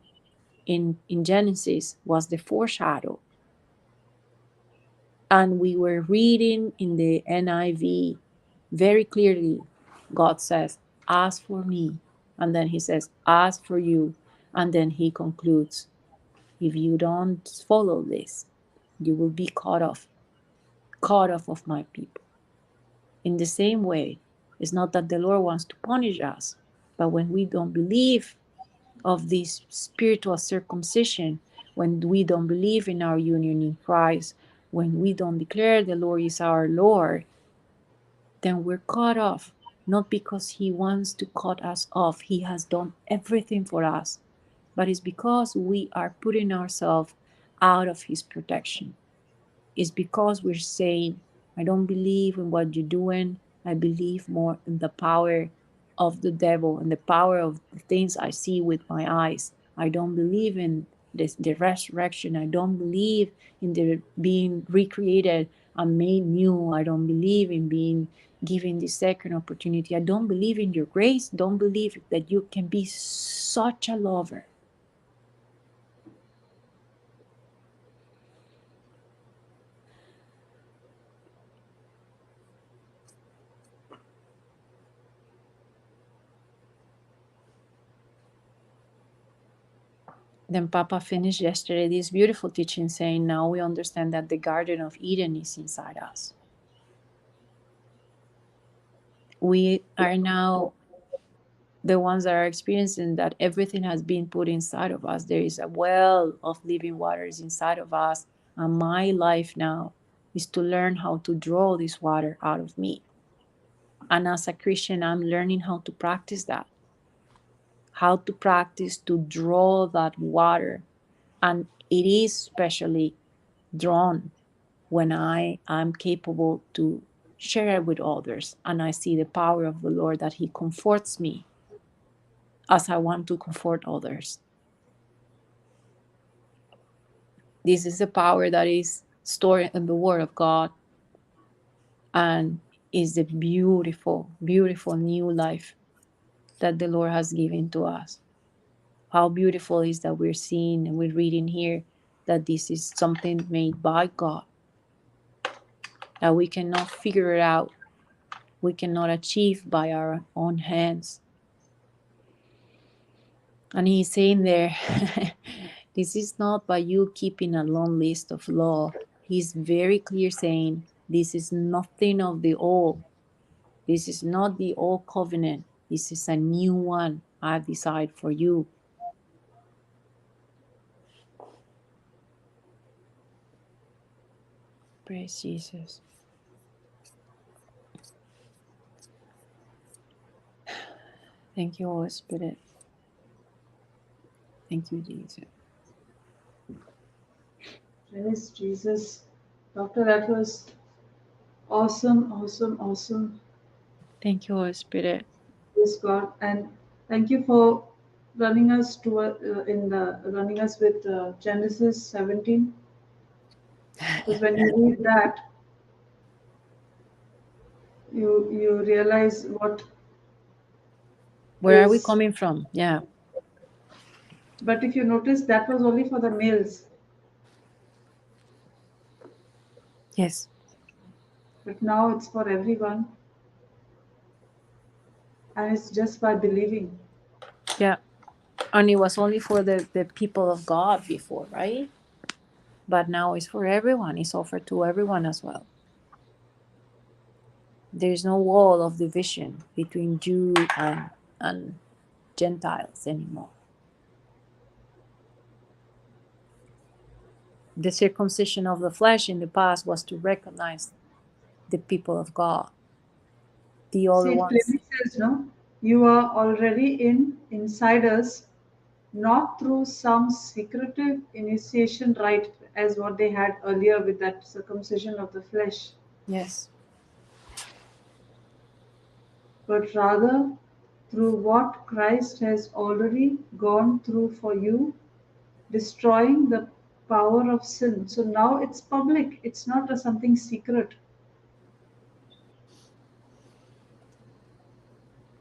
in Genesis was the foreshadow. And we were reading in the NIV very clearly. God says, "As for me." And then he says, "As for you." And then he concludes, "If you don't follow this, you will be cut off of my people." In the same way, it's not that the Lord wants to punish us, but when we don't believe of this spiritual circumcision, when we don't believe in our union in Christ, when we don't declare the Lord is our Lord, then we're cut off. Not because he wants to cut us off. He has done everything for us. But it's because we are putting ourselves out of his protection. It's because we're saying, "I don't believe in what you're doing. I believe more in the power of the devil and the power of the things I see with my eyes. I don't believe in the resurrection. I don't believe in the being recreated and made new. I don't believe in being given the second opportunity. I don't believe in your grace. Don't believe that you can be such a lover." Then Papa finished yesterday this beautiful teaching saying, now we understand that the Garden of Eden is inside us. We are now the ones that are experiencing that everything has been put inside of us. There is a well of living waters inside of us. And my life now is to learn how to draw this water out of me. And as a Christian, I'm learning how to practice that. How to practice to draw that water. And it is specially drawn when I am capable to share it with others and I see the power of the Lord, that he comforts me as I want to comfort others. This is the power that is stored in the Word of God and is the beautiful, beautiful new life that the Lord has given to us. How beautiful is that we're seeing and we're reading here that this is something made by God, that we cannot figure it out. We cannot achieve by our own hands. And he's saying there, this is not by you keeping a long list of law. He's very clear saying, this is nothing of the old. This is not the old covenant. This is a new one I've decided for you. Praise Jesus. Thank you, Holy Spirit. Thank you, Jesus. Praise Jesus. Doctor, that was awesome, awesome, awesome. Thank you, Holy Spirit. Praise God. And thank you for running us to running us with Genesis 17. Because when you read that, you realize what. Where are we coming from? Yeah. But if you notice, that was only for the males. Yes. But now it's for everyone. And it's just by believing. Yeah. And it was only for the people of God before, right? But now it's for everyone. It's offered to everyone as well. There is no wall of division between Jew and Gentiles anymore. The circumcision of the flesh in the past was to recognize the people of God. The other See, it ones. clearly says, no? you are already inside us, not through some secretive initiation rite as what they had earlier with that circumcision of the flesh, Yes. but rather through what Christ has already gone through for you, destroying the power of sin. So now it's public, it's not something secret.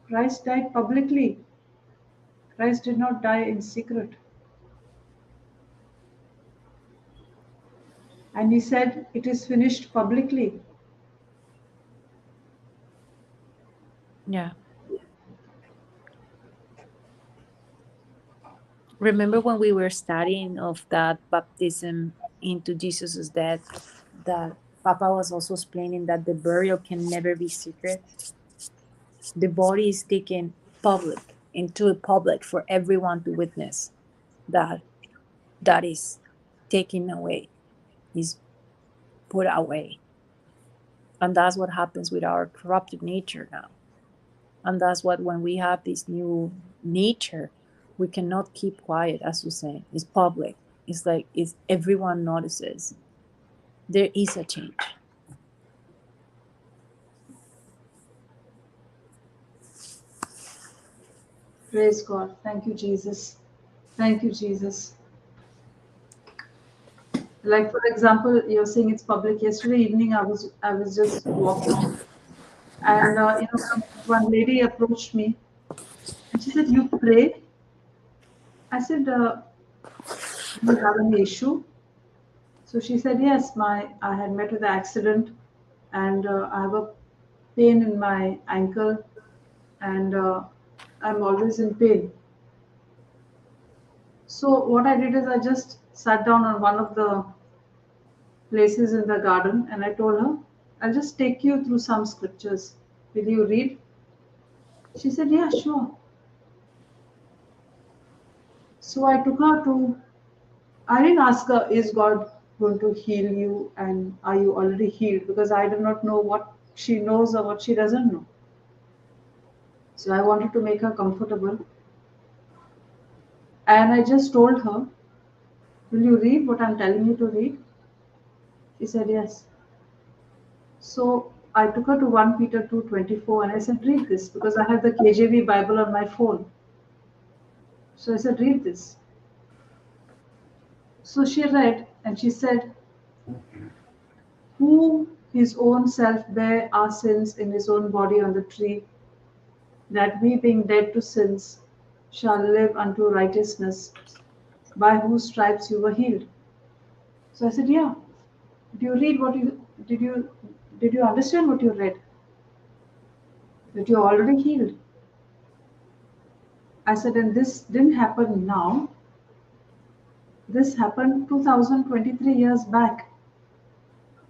Christ died publicly. Christ did not die in secret. And he said, it is finished publicly. Yeah. Remember when we were studying of that baptism into Jesus' death, that Papa was also explaining that the burial can never be secret. The body is taken public, into a public for everyone to witness that that is taken away, is put away. And that's what happens with our corrupted nature now. And that's what, when we have this new nature, we cannot keep quiet, as you say. It's public. It's like everyone notices. There is a change. Praise God. Thank you, Jesus. Thank you, Jesus. Like, for example, you're saying it's public. Yesterday evening, I was just walking, and one lady approached me, and she said, "You pray?" I said, "Do you have any issue?" So she said, "Yes, I had met with an accident, and I have a pain in my ankle, and I'm always in pain." So what I did is I just sat down on one of the places in the garden, and I told her, "I'll just take you through some scriptures. Will you read?" She said, "Yeah, sure." So I took her to, I didn't ask her, "Is God going to heal you and are you already healed?" Because I do not know what she knows or what she doesn't know. So I wanted to make her comfortable. And I just told her, "Will you read what I'm telling you to read?" She said, "Yes." So I took her to 1 Peter 2:24 and I said, "Read this," because I had the KJV Bible on my phone. So I said, "Read this." So she read and she said, "Who his own self bare our sins in his own body on the tree, that we being dead to sins shall live unto righteousness, by whose stripes you were healed." So I said, "Yeah." Did you read what you did you understand what you read? That you're already healed. I said, and this didn't happen now. This happened 2023 years back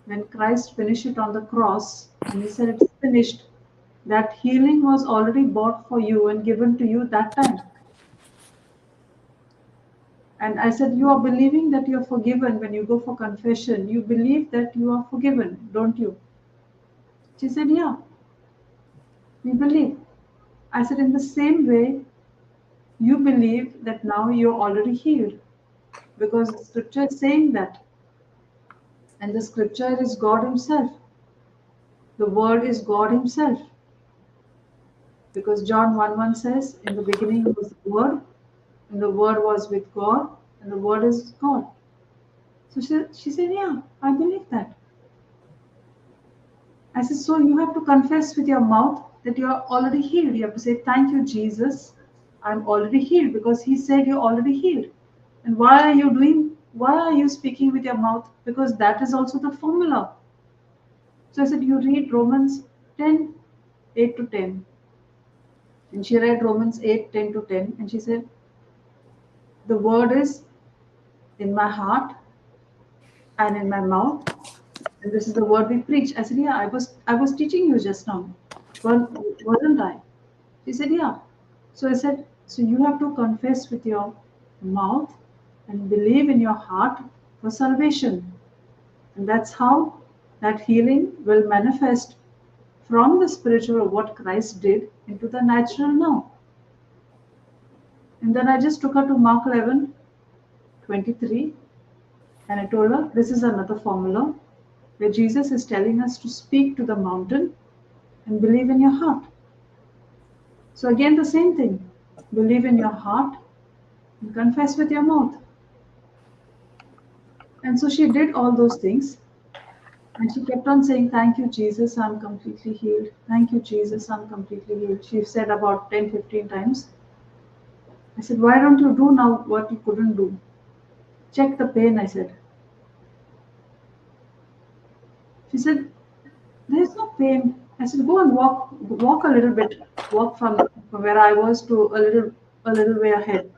when Christ finished it on the cross and he said, "It's finished." That healing was already bought for you and given to you that time. And I said, "You are believing that you are forgiven when you go for confession. You believe that you are forgiven, don't you?" She said, "Yeah, we believe." I said, "In the same way, you believe that now you're already healed because the scripture is saying that. And the scripture is God Himself. The word is God Himself. Because John 1:1 says, "In the beginning was the Word, and the Word was with God, and the Word is God." So she said, "Yeah, I believe that." I said, "So you have to confess with your mouth that you are already healed. You have to say, 'Thank you, Jesus. I'm already healed,' because He said you're already healed." And why are you speaking with your mouth? Because that is also the formula. So I said, "You read Romans 10, 8 to 10. And she read Romans 8, 10 to 10. And she said, "The word is in my heart and in my mouth. And this is the word we preach." I said, "Yeah, I was teaching you just now. Wasn't I?" She said, "Yeah." So I said, "So you have to confess with your mouth and believe in your heart for salvation. And that's how that healing will manifest from the spiritual of what Christ did into the natural now. And then I just took her to Mark 11:23, and I told her this is another formula where Jesus is telling us to speak to the mountain and believe in your heart. So again, the same thing. Believe in your heart and confess with your mouth. And so she did all those things. And she kept on saying, "Thank you, Jesus, I'm completely healed. Thank you, Jesus, I'm completely healed." She said about 10, 15 times. I said, "Why don't you do now what you couldn't do? Check the pain," I said. She said, "There's no pain." I said, "Go and walk a little bit. Walk from where I was to a little way ahead."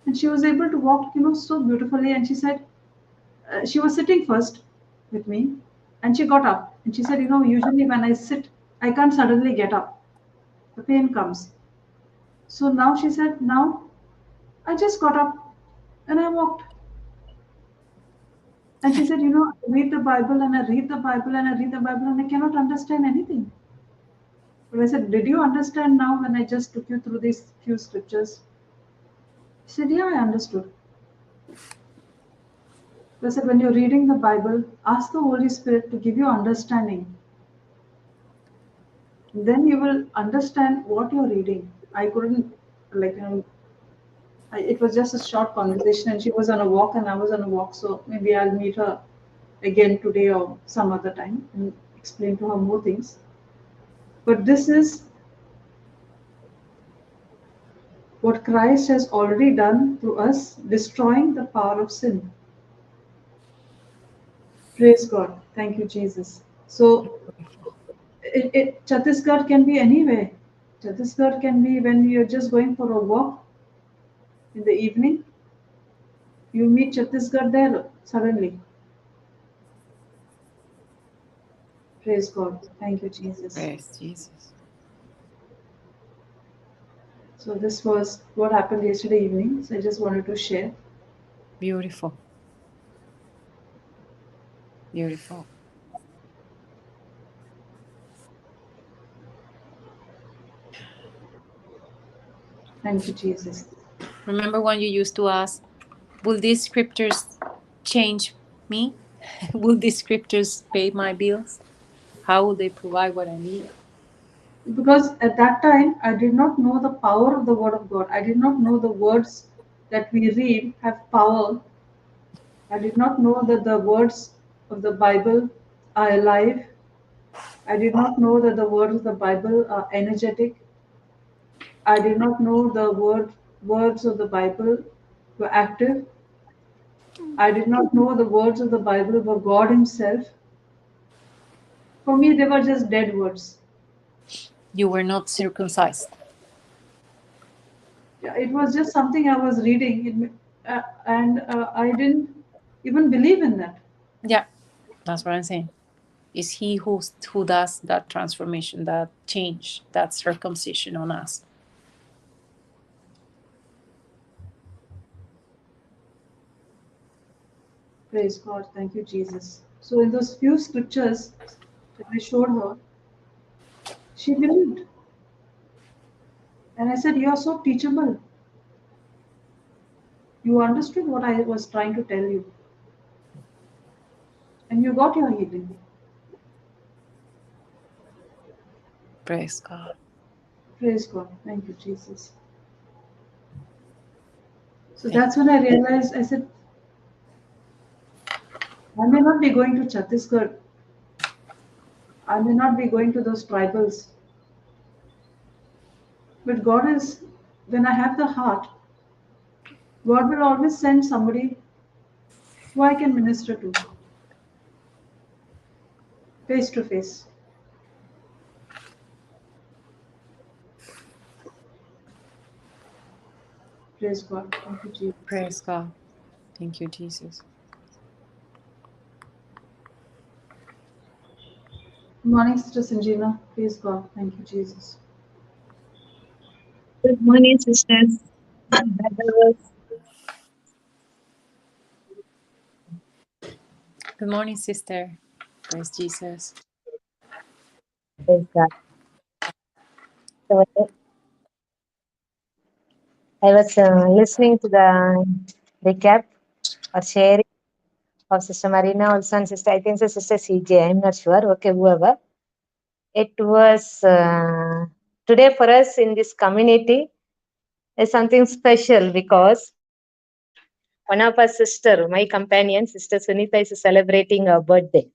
And she was able to walk, so beautifully. And she said, she was sitting first with me, and she got up. And she said, usually when I sit, I can't suddenly get up. The pain comes. So now she said, now I just got up and I walked. And she said, I read the Bible and I read the Bible and I read the Bible and I cannot understand anything. But I said, did you understand now when I just took you through these few scriptures? She said, yeah, I understood. I said, when you're reading the Bible, ask the Holy Spirit to give you understanding. Then you will understand what you're reading. I couldn't, it was just a short conversation, and she was on a walk and I was on a walk. So maybe I'll meet her again today or some other time and explain to her more things. But this is what Christ has already done through us, destroying the power of sin. Praise God. Thank you, Jesus. So Chhattisgarh can be anywhere. Chhattisgarh can be when you're just going for a walk in the evening. You meet Chhattisgarh there suddenly. Praise God. Thank you, Jesus. Praise Jesus. So this was what happened yesterday evening. So I just wanted to share. Beautiful. Beautiful. Thank you, Jesus. Remember when you used to ask, will these scriptures change me? Will these scriptures pay my bills? How will they provide what I need? Because at that time, I did not know the power of the Word of God. I did not know the words that we read have power. I did not know that the words of the Bible are alive. I did not know that the words of the Bible are energetic. I did not know the words of the Bible were active. I did not know the words of the Bible were God Himself. For me, they were just dead words. You were not circumcised. Yeah, it was just something I was reading, and I didn't even believe in that. Yeah, that's what I'm saying. It's He who does that transformation, that change, that circumcision on us. Praise God. Thank you, Jesus. So, in those few scriptures that I showed her, she believed. And I said, "You are so teachable. You understood what I was trying to tell you, and you got your healing." Praise God. Praise God. Thank you, Jesus. So that's when I realized, I said, I may not be going to Chhattisgarh. I may not be going to those tribals. But God is, when I have the heart, God will always send somebody who I can minister to face to face. Praise God. Thank you, Jesus. Praise God. Thank you, Jesus. Good morning, Sister Sanjina. Praise God. Thank you, Jesus. Good morning, sisters. Good morning, sister. Praise Jesus. Praise God. I was listening to the recap or sharing of Sister Marina also and Sister, I think so Sister CJ, I'm not sure. Okay, whoever. It was today for us in this community is something special because one of our sister, my companion, Sister Sunita, is celebrating her birthday.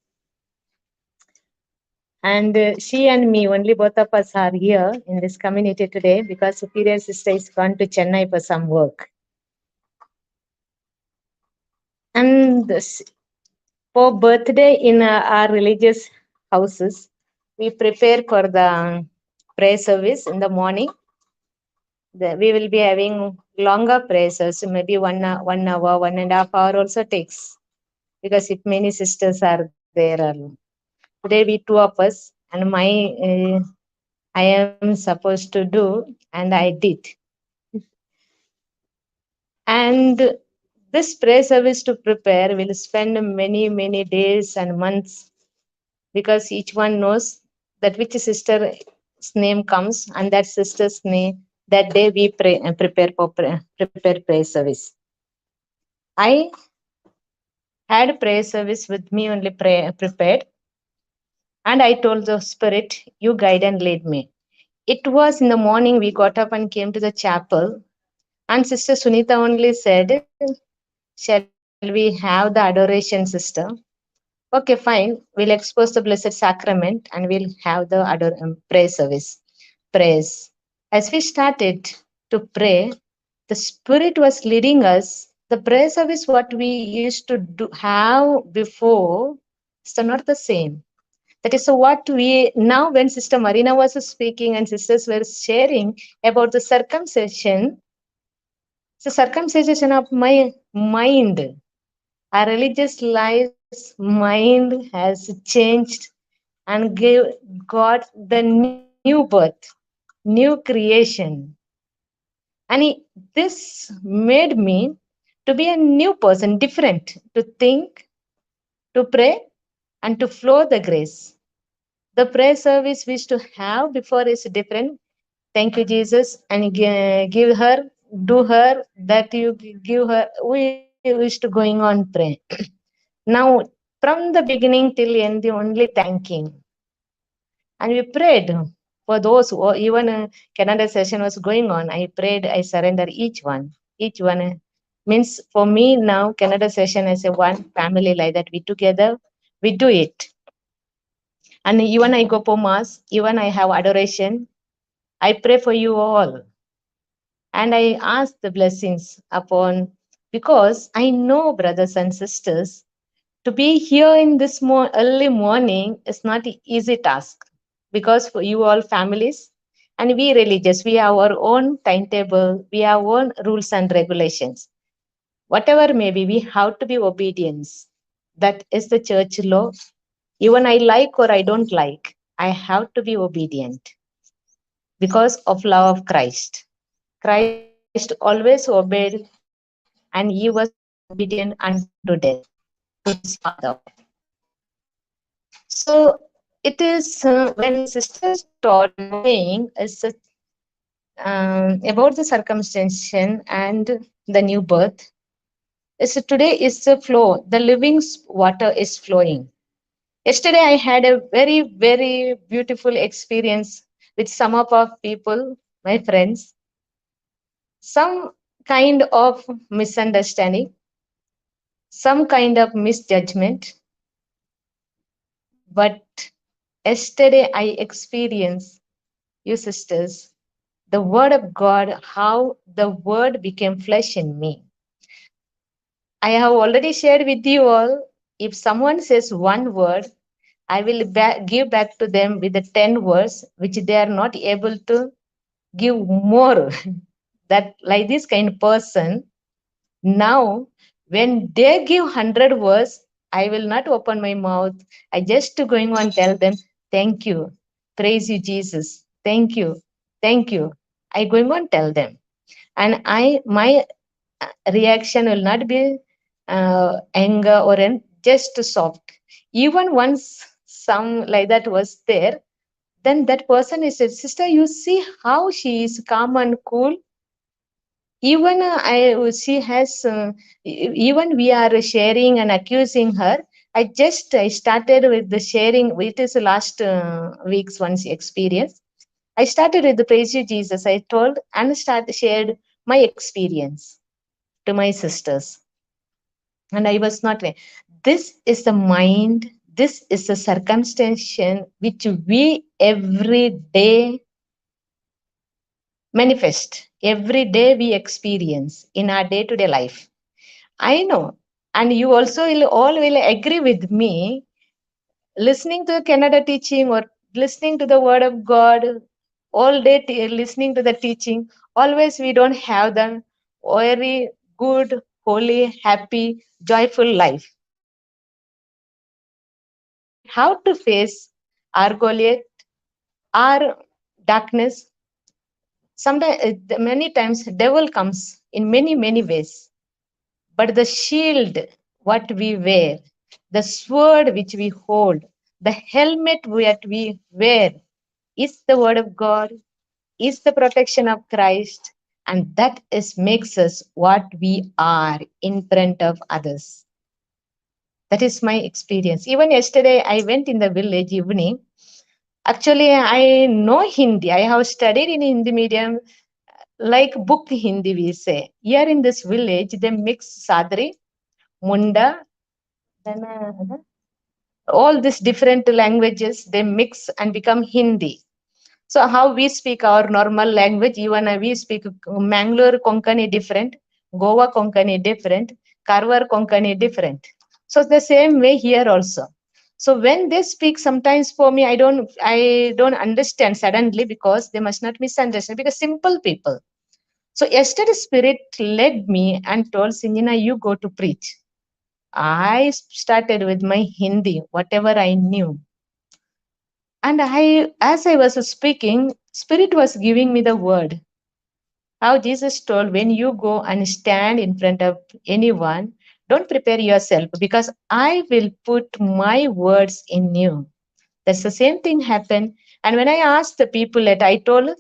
And she and me, only both of us are here in this community today because Superior Sister is gone to Chennai for some work. And for birthday in our religious houses, we prepare for the prayer service in the morning. We will be having longer prayer service, maybe 1 hour, 1.5 hours also takes. Because if many sisters are there, today we 2 of us, and I am supposed to do, and I did. And this prayer service to prepare will spend many days and months because each one knows that which sister's name comes and that sister's name. That day we prepare prayer service. I had prayer service with me only prepared, and I told the Spirit, you guide and lead me. It was in the morning we got up and came to the chapel, and Sister Sunita only said, shall we have the adoration, sister? Okay, fine. We'll expose the Blessed Sacrament and we'll have the prayer service. Prayers. As we started to pray, the Spirit was leading us. The prayer service, what we used to have before, is not the same. That is what we now, when Sister Marina was speaking and sisters were sharing about the circumcision, the circumcision of my mind, our religious lives mind has changed and got the new birth, new creation. And this made me to be a new person, different, to think, to pray, and to flow the grace. The prayer service we used to have before is different. Thank you, Jesus, and give her, do her, that you give her. We used to going on pray. Now, from the beginning till end, the only thanking. And we prayed for those who, even Canada session was going on. I prayed, I surrender each one. Each one means for me now, Canada session is a one family like that. We together, we do it. And even I go for mass, even I have adoration. I pray for you all. And I ask the blessings upon, because I know, brothers and sisters, to be here in this early morning is not an easy task, because for you all families and we religious, we have our own timetable, we have our own rules and regulations. Whatever may be, we have to be obedience. That is the church law. Even I like or I don't like, I have to be obedient because of love of Christ. Christ always obeyed, and he was obedient unto death to his Father. So it is when sisters taught knowing is about the circumcision and the new birth. Is today is the flow. The living water is flowing. Yesterday I had a very beautiful experience with some of our people, my friends. Some kind of misunderstanding, some kind of misjudgment. But yesterday I experienced, you sisters, the word of God, how the word became flesh in me. I have already shared with you all, if someone says one word, I will give back to them with the 10 words, which they are not able to give more. That like this kind of person, now when they give 100 words, I will not open my mouth. I just going on tell them, thank you, praise you, Jesus, thank you, thank you. I going on tell them, and my reaction will not be anger or just soft. Even once some like that was there, then that person is said, sister, you see how she is calm and cool. Even she has, even we are sharing and accusing her. I started with the sharing. It is the last week's one's experience. I started with the praise you, Jesus. I told and shared my experience to my sisters. And I was not. This is the mind. This is the circumstance which we every day manifest. Every day we experience in our day-to-day life. I know, and you also will all will agree with me. Listening to Canada teaching or listening to the Word of God all day, listening to the teaching. Always we don't have the very good, holy, happy, joyful life. How to face our Goliath, our darkness. Sometimes, many times, devil comes in many ways. But the shield, what we wear, the sword which we hold, the helmet that we wear, is the word of God, is the protection of Christ, and that is makes us what we are in front of others. That is my experience. Even yesterday, I went in the village evening. Actually, I know Hindi. I have studied in Hindi medium, like book Hindi, we say. Here in this village, they mix Sadri, Munda, then all these different languages, they mix and become Hindi. So how we speak our normal language, even we speak Mangalore Konkani different, Goa Konkani different, Karwar Konkani different. So the same way here also. So when they speak, sometimes for me, I don't understand suddenly because they must not misunderstand because simple people. So yesterday spirit led me and told Sinjana, you go to preach. I started with my Hindi, whatever I knew. And as I was speaking, Spirit was giving me the word. How Jesus told, when you go and stand in front of anyone, don't prepare yourself because I will put my words in you. That's the same thing happened. And when I asked the people that I told,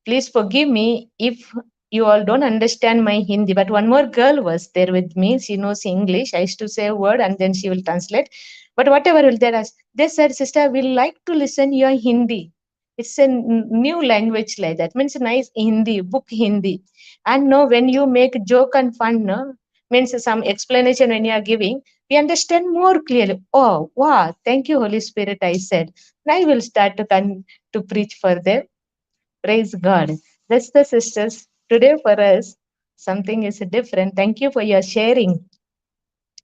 please forgive me if you all don't understand my Hindi. But one more girl was there with me. She knows English. I used to say a word and then she will translate. But whatever will they said, sister, we like to listen your Hindi. It's a new language like that. Means nice Hindi, book Hindi. And no, when you make joke and fun, no, means some explanation when you are giving, we understand more clearly. Oh, wow. Thank you, Holy Spirit, I said. I will start to preach for them. Praise God. That's the sisters. Today for us, something is different. Thank you for your sharing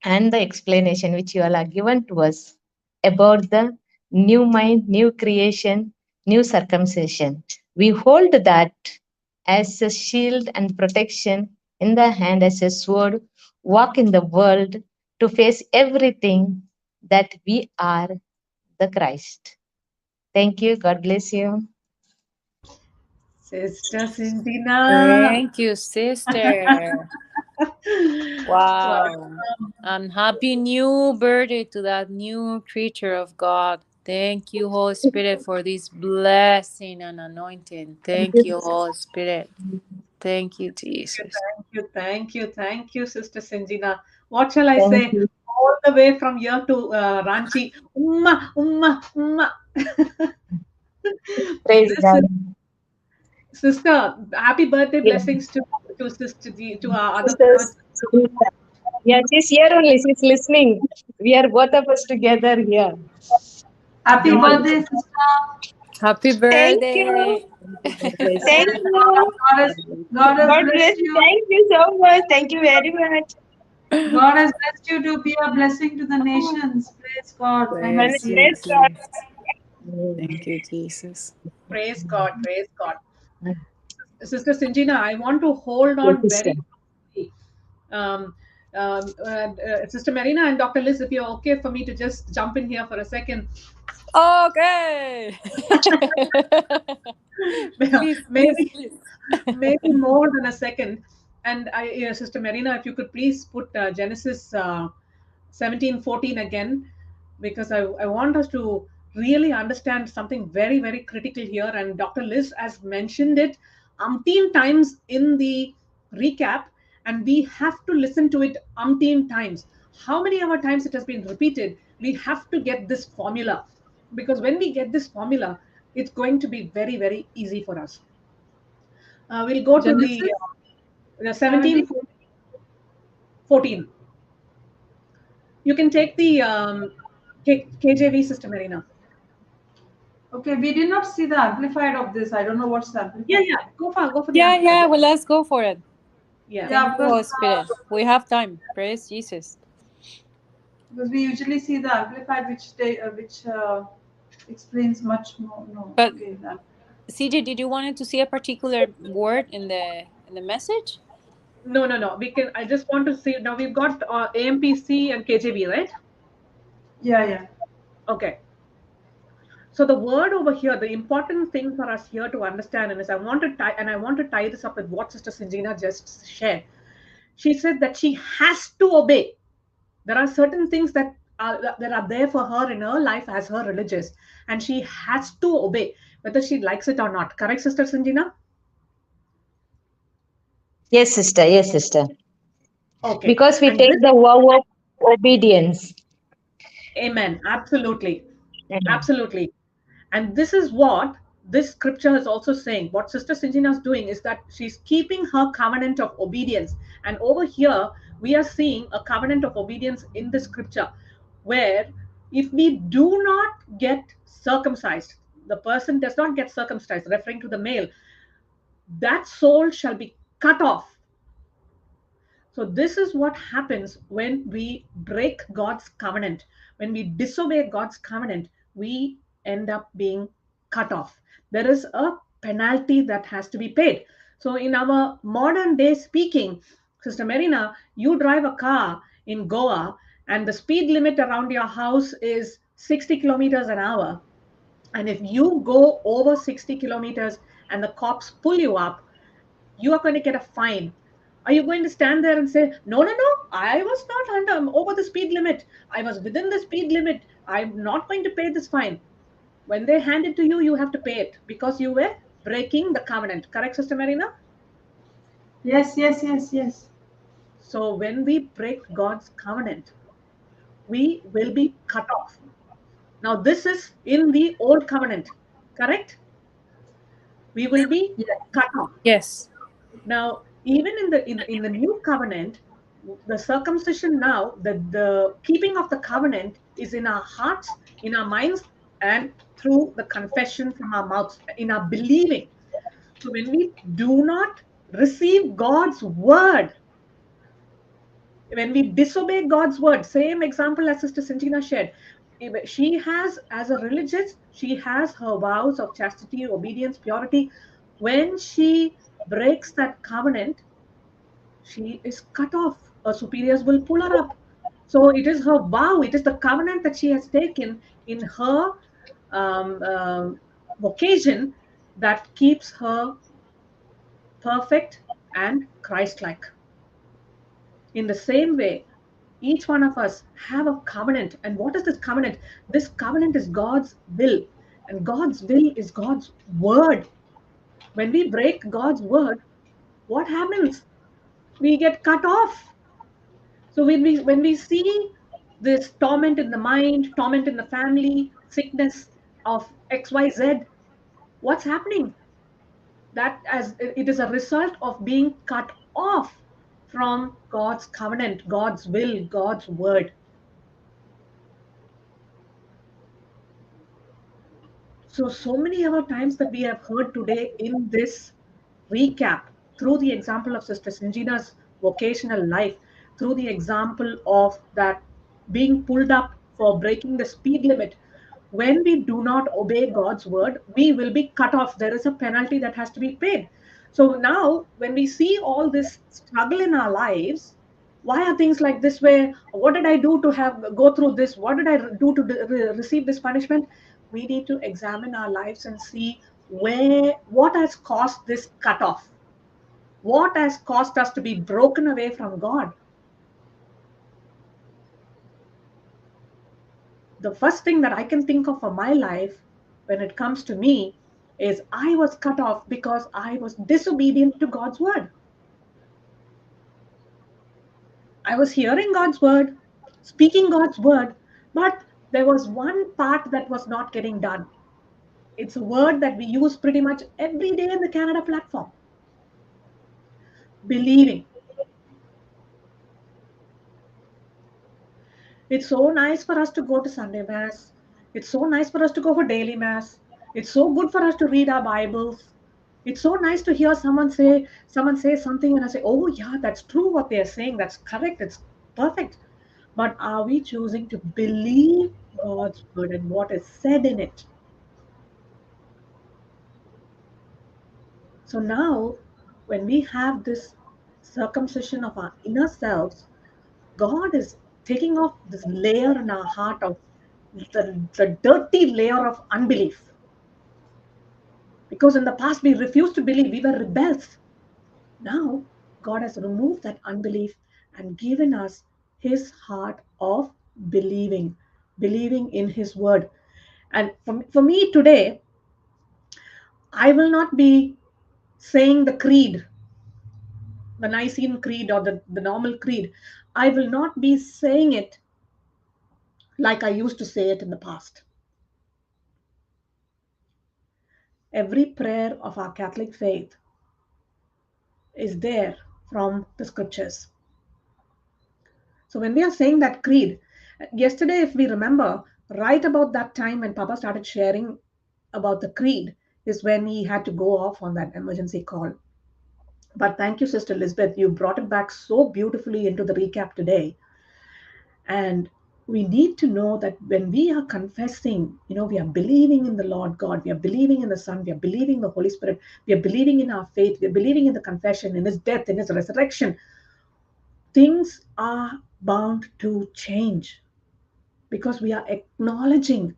and the explanation which you all are given to us about the new mind, new creation, new circumcision. We hold that as a shield and protection in the hand, as a sword, walk in the world to face everything that we are the Christ. Thank you. God bless you. Sister Sinjana. Thank you, sister. Wow. And happy new birthday to that new creature of God. Thank you, Holy Spirit, for this blessing and anointing. Thank you, Holy Spirit. Thank you, Jesus. Thank you, Sister Sinjana. What shall I Thank say? you. All the way from here to Ranchi. Umma, umma, umma. Praise This God. is, sister, happy birthday Yeah. blessings to our other Sisters, yeah, she's here only. She's listening. We are both of us together here. Happy God, birthday, sister. Happy Thank birthday. you. God bless Thank you. you. God has God bless blessed you. you. Thank you so much. Thank you very much. God has blessed you to be a blessing to the nations. Praise God. Thank you, Bless you, Praise Jesus. God. Jesus. Thank you, Jesus. praise God, praise God. Sister Sinjana, I want to hold Yes, on sister. very quickly. Sister Marina and Dr. Liz, if you're okay for me to just jump in here for a second. Okay. Please, please, maybe, please. maybe more than a second. And Sister Marina, if you could please put Genesis 17:14 again, because I want us to really understand something very, very critical here. And Dr. Liz has mentioned it umpteen times in the recap, and we have to listen to it umpteen times. How many other times it has been repeated? We have to get this formula, because when we get this formula, it's going to be very, very easy for us. We'll go to the Genesis 17, 14. You can take the KJV, Sister Marina. Okay, we did not see the amplified of this. I don't know what's the amplified. Yeah. Go for the Yeah, amplified. well, let's go for it. Yeah. Thank you, Holy because, Spirit. We have time. Praise Jesus. because we usually see the amplified, which explains much more. No, But okay, that. CJ, did you wanted to see a particular word in the message? No. We can. I just want to see. Now we've got AMPC and KJV, right? Yeah. Okay. So the word over here, the important thing for us here to understand is I want to tie this up with what Sister Sinjina just shared. She said that she has to obey. There are certain things that are there for her in her life as her religious, and she has to obey, whether she likes it or not. Correct, Sister Sinjina? Yes, sister. Yes, sister. Okay. Because we And take this, the vow of obedience. amen. Absolutely. Amen. Absolutely. And this is what this scripture is also saying. What Sister Sinjina is doing is that she's keeping her covenant of obedience. And over here, we are seeing a covenant of obedience in the scripture, where if we do not get circumcised, the person does not get circumcised, referring to the male, that soul shall be cut off. So this is what happens when we break God's covenant. When we disobey God's covenant, we end up being cut off. There is a penalty that has to be paid. So in our modern day speaking, Sister Marina, you drive a car in Goa and the speed limit around your house is 60 kilometers an hour. And if you go over 60 kilometers and the cops pull you up, you are going to get a fine. Are you going to stand there and say, no, I was not over the speed limit. I was within the speed limit. I'm not going to pay this fine. When they hand it to you, you have to pay it because you were breaking the covenant. Correct, Sister Marina? Yes. So when we break God's covenant, we will be cut off. Now, this is in the old covenant, correct? We will be cut off. Yes. Now, even in the new covenant, the circumcision now, the keeping of the covenant is in our hearts, in our minds, and through the confession from our mouths, in our believing. So when we do not receive God's word, when we disobey God's word, same example as Sister Sinjina shared, she has, as a religious, she has her vows of chastity, obedience, purity. When she breaks that covenant, she is cut off. Her superiors will pull her up. So it is her vow, it is the covenant that she has taken in her vocation that keeps her perfect and Christ-like. In the same way, each one of us have a covenant. And what is this covenant? This covenant is God's will. And God's will is God's word. When we break God's word, what happens? We get cut off. So when we see this torment in the mind, torment in the family, sickness of XYZ, what's happening? That as it is a result of being cut off from God's covenant, God's will, God's word. So many other times that we have heard today in this recap, through the example of Sister Sinjina's vocational life, through the example of that being pulled up for breaking the speed limit. When we do not obey God's word, we will be cut off. There is a penalty that has to be paid. So now, when we see all this struggle in our lives, why are things like this? Where what did I do to go through this? What did I do to receive this punishment? We need to examine our lives and see what has caused this cutoff. What has caused us to be broken away from God? the first thing that I can think of for my life when it comes to me is I was cut off because I was disobedient to God's word. I was hearing God's word, speaking God's word, but there was one part that was not getting done. It's a word that we use pretty much every day in the Canada platform. Believing. It's so nice for us to go to Sunday Mass. It's so nice for us to go for daily Mass. It's so good for us to read our Bibles. It's so nice to hear someone say something and I say, oh yeah, that's true what they're saying. That's correct. It's perfect. But are we choosing to believe God's word and what is said in it? So now, when we have this circumcision of our inner selves, God is taking off this layer in our heart of the dirty layer of unbelief. Because in the past we refused to believe, we were rebels. Now, God has removed that unbelief and given us His heart of believing in His word. And for me today, I will not be saying the creed, the Nicene Creed or the normal creed. I will not be saying it like I used to say it in the past. Every prayer of our Catholic faith is there from the scriptures. So when we are saying that creed, yesterday, if we remember, right about that time when Papa started sharing about the creed, is when he had to go off on that emergency call. But thank you, Sister Lisbeth. You brought it back so beautifully into the recap today. And we need to know that when we are confessing, we are believing in the Lord God, we are believing in the Son, we are believing in the Holy Spirit, we are believing in our faith, we are believing in the confession, in His death, in His resurrection. Things are bound to change because we are acknowledging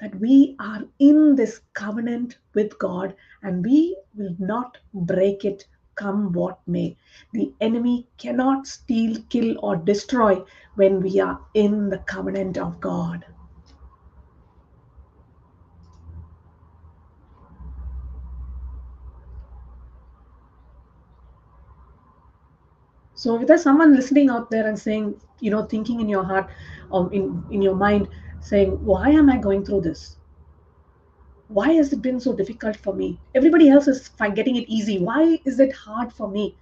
that we are in this covenant with God and we will not break it come what may. The enemy cannot steal, kill, or destroy when we are in the covenant of God. So if there's someone listening out there and saying, thinking in your heart or in your mind, saying, why am I going through this? Why has it been so difficult for me? Everybody else is getting it easy. Why is it hard for me?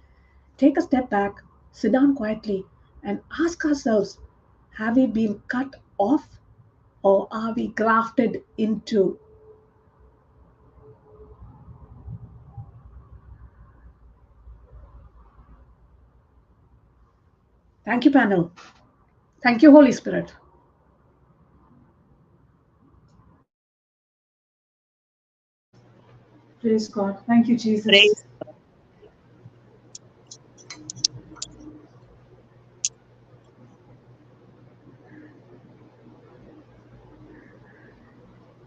Take a step back, sit down quietly, and ask ourselves, have we been cut off or are we grafted into? Thank you, panel. Thank you, Holy Spirit. Praise God. Thank you, Jesus. Praise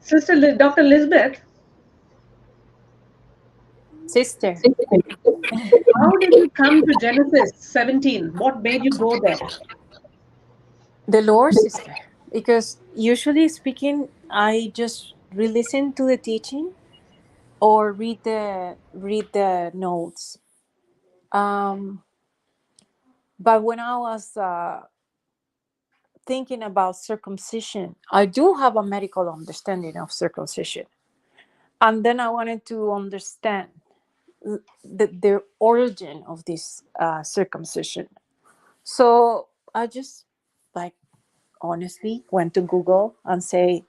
Sister Dr. Lisbeth, Sister, how did you come to Genesis 17? What made you go there? the Lord, sister, because usually speaking, I just re-listen to the teaching or read the notes. But when I was thinking about circumcision, I do have a medical understanding of circumcision, and then I wanted to understand the origin of this circumcision. So I just honestly went to Google and say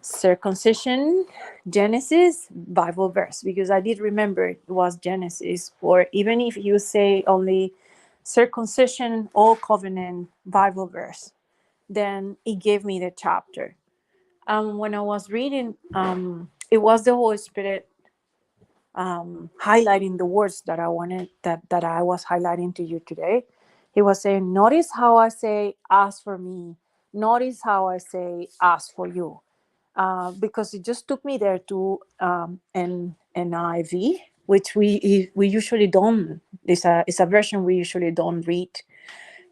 circumcision Genesis Bible verse, because I did remember it was Genesis, or even if you say only circumcision Old Covenant Bible verse, then it gave me the chapter. When I was reading, it was the Holy Spirit highlighting the words that I wanted, that I was highlighting to you today. He was saying, notice how I say ask for me, notice how I say ask for you, because it just took me there to an NIV, which we usually don't. It's a version we usually don't read,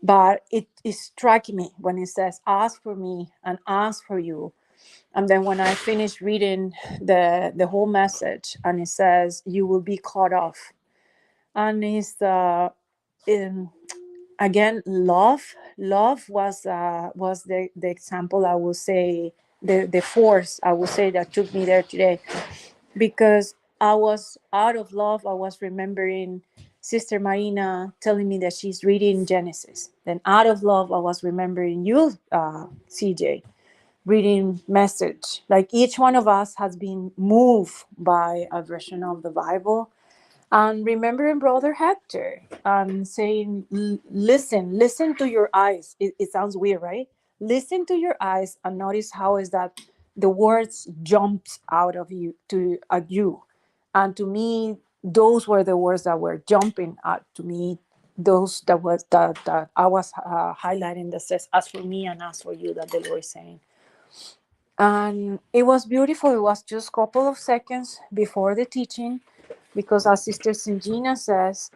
But it struck me when it says, ask for me and ask for you. And then when I finished reading the whole message, and it says, you will be cut off. And it's again, love was the example, I will say, the force, I will say, that took me there today. Because I was out of love, I was remembering Sister Marina telling me that she's reading Genesis. Then out of love, I was remembering you, CJ, reading Message. Like, each one of us has been moved by a version of the Bible. And remembering Brother Hector and saying, listen to your eyes. It sounds weird, right? Listen to your eyes and notice how is that the words jumps out of you at you. And to me, those were the words that were jumping out to me. Those that I was highlighting, that says, as for me and as for you, that the Lord is saying. And it was beautiful. It was just a couple of seconds before the teaching, because as Sister Singina says,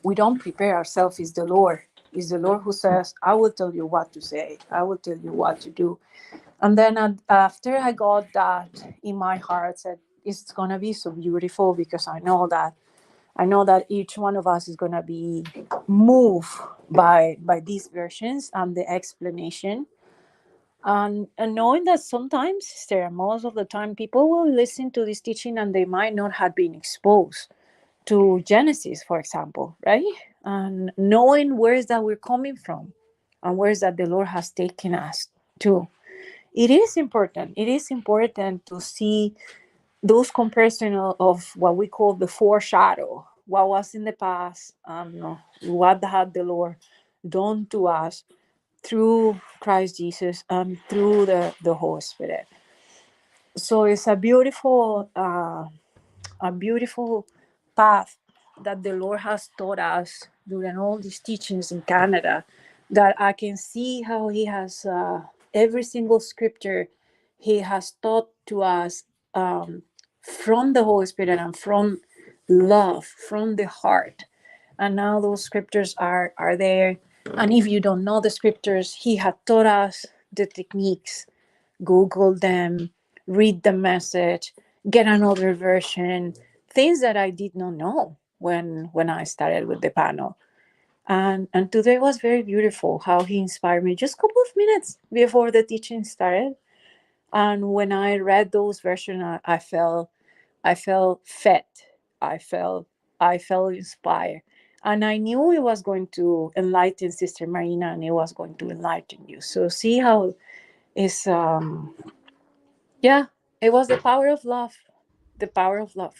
we don't prepare ourselves. It's the Lord. It's the Lord who says, I will tell you what to say. I will tell you what to do. And then after I got that in my heart, I said, it's going to be so beautiful, because I know that each one of us is going to be moved by these versions and the explanation. And knowing that sometimes, Sister, most of the time, people will listen to this teaching and they might not have been exposed to Genesis, for example, right? And knowing where is that we're coming from and where is that the Lord has taken us to. It is important. It is important to see those comparisons of what we call the foreshadow, what was in the past, what had the Lord done to us through Christ Jesus and through the Holy Spirit. So it's a beautiful path that the Lord has taught us during all these teachings in Canada, that I can see how He has every single scripture He has taught to us from the Holy Spirit and from love, from the heart. And now those scriptures are there. And if you don't know the scriptures, He had taught us the techniques. Google them, read the message, get another version, things that I did not know when I started with the panel. And today was very beautiful how He inspired me just a couple of minutes before the teaching started. And when I read those versions, I felt fed. I felt inspired. And I knew it was going to enlighten Sister Marina, and it was going to enlighten you. So see how it's it was the power of love. The power of love.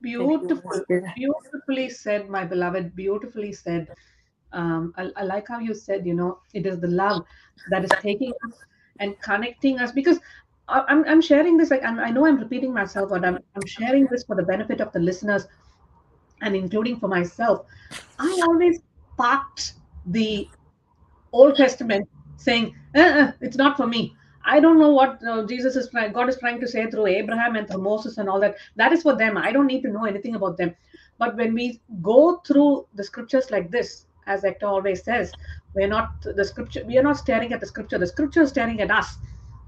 Beautifully said, my beloved. Beautifully said. I like how you said, it is the love that is taking us and connecting us. Because I'm sharing this. I know I'm repeating myself, but I'm sharing this for the benefit of the listeners, and including for myself. I always parked the Old Testament saying, it's not for me. I don't know what God is trying to say through Abraham and through Moses and all that. That is for them. I don't need to know anything about them. But when we go through the scriptures like this, as Hector always says, we are not staring at the scripture. The scripture is staring at us.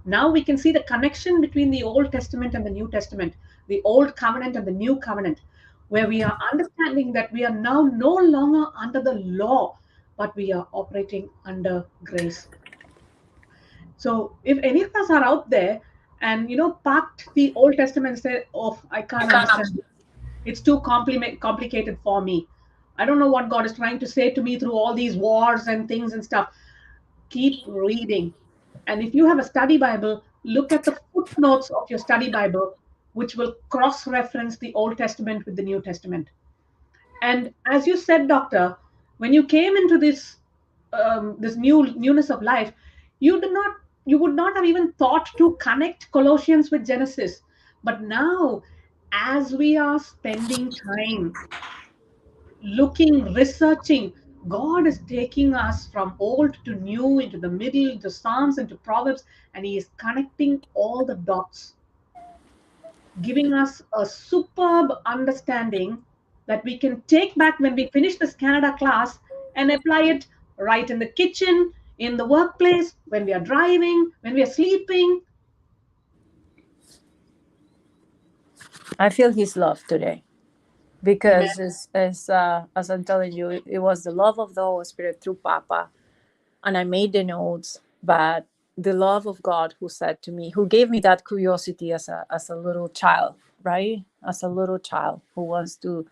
Now we can see the connection between the Old Testament and the New Testament, the Old Covenant and the New Covenant, where we are understanding that we are now no longer under the law, but we are operating under grace. So if any of us are out there and parked the Old Testament and say, oh, I can't understand, it's too complicated for me, I don't know what God is trying to say to me through all these wars and things and stuff, keep reading. And if you have a study Bible, look at the footnotes of your study Bible, which will cross-reference the Old Testament with the New Testament. And as you said, Doctor, when you came into this newness of life, you would not have even thought to connect Colossians with Genesis. But now, as we are spending time looking, researching, God is taking us from old to new, into the middle, into Psalms, into Proverbs, and He is connecting all the dots, giving us a superb understanding that we can take back when we finish this Canada class and apply it right in the kitchen, in the workplace, when we are driving, when we are sleeping. I feel his love today because Amen. as I'm telling you, it was the love of the Holy Spirit through Papa, and I made the notes, but the love of God who said to me, who gave me that curiosity as a little child, right? As a little child who wants to,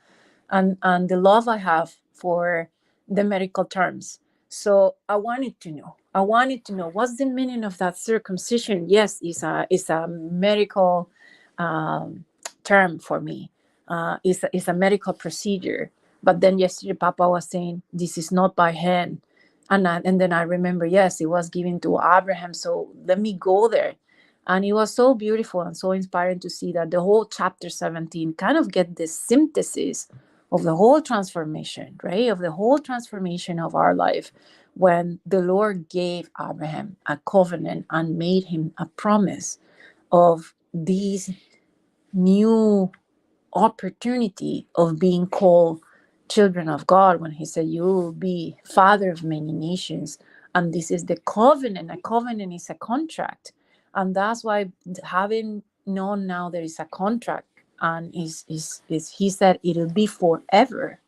and the love I have for the medical terms. So I wanted to know. I wanted to know what's the meaning of that circumcision. Yes, it's a medical term for me. It's a medical procedure. But then yesterday, Papa was saying this is not by hand, and then I remember, yes, it was given to Abraham. So let me go there. And it was so beautiful and so inspiring to see that the whole chapter 17 kind of get this synthesis of the whole transformation, right? Of the whole transformation of our life when the Lord gave Abraham a covenant and made him a promise of these new opportunity of being called children of God, when he said you will be father of many nations. And this is the covenant. A covenant is a contract, and that's why, having known now there is a contract, and is he said it'll be forever.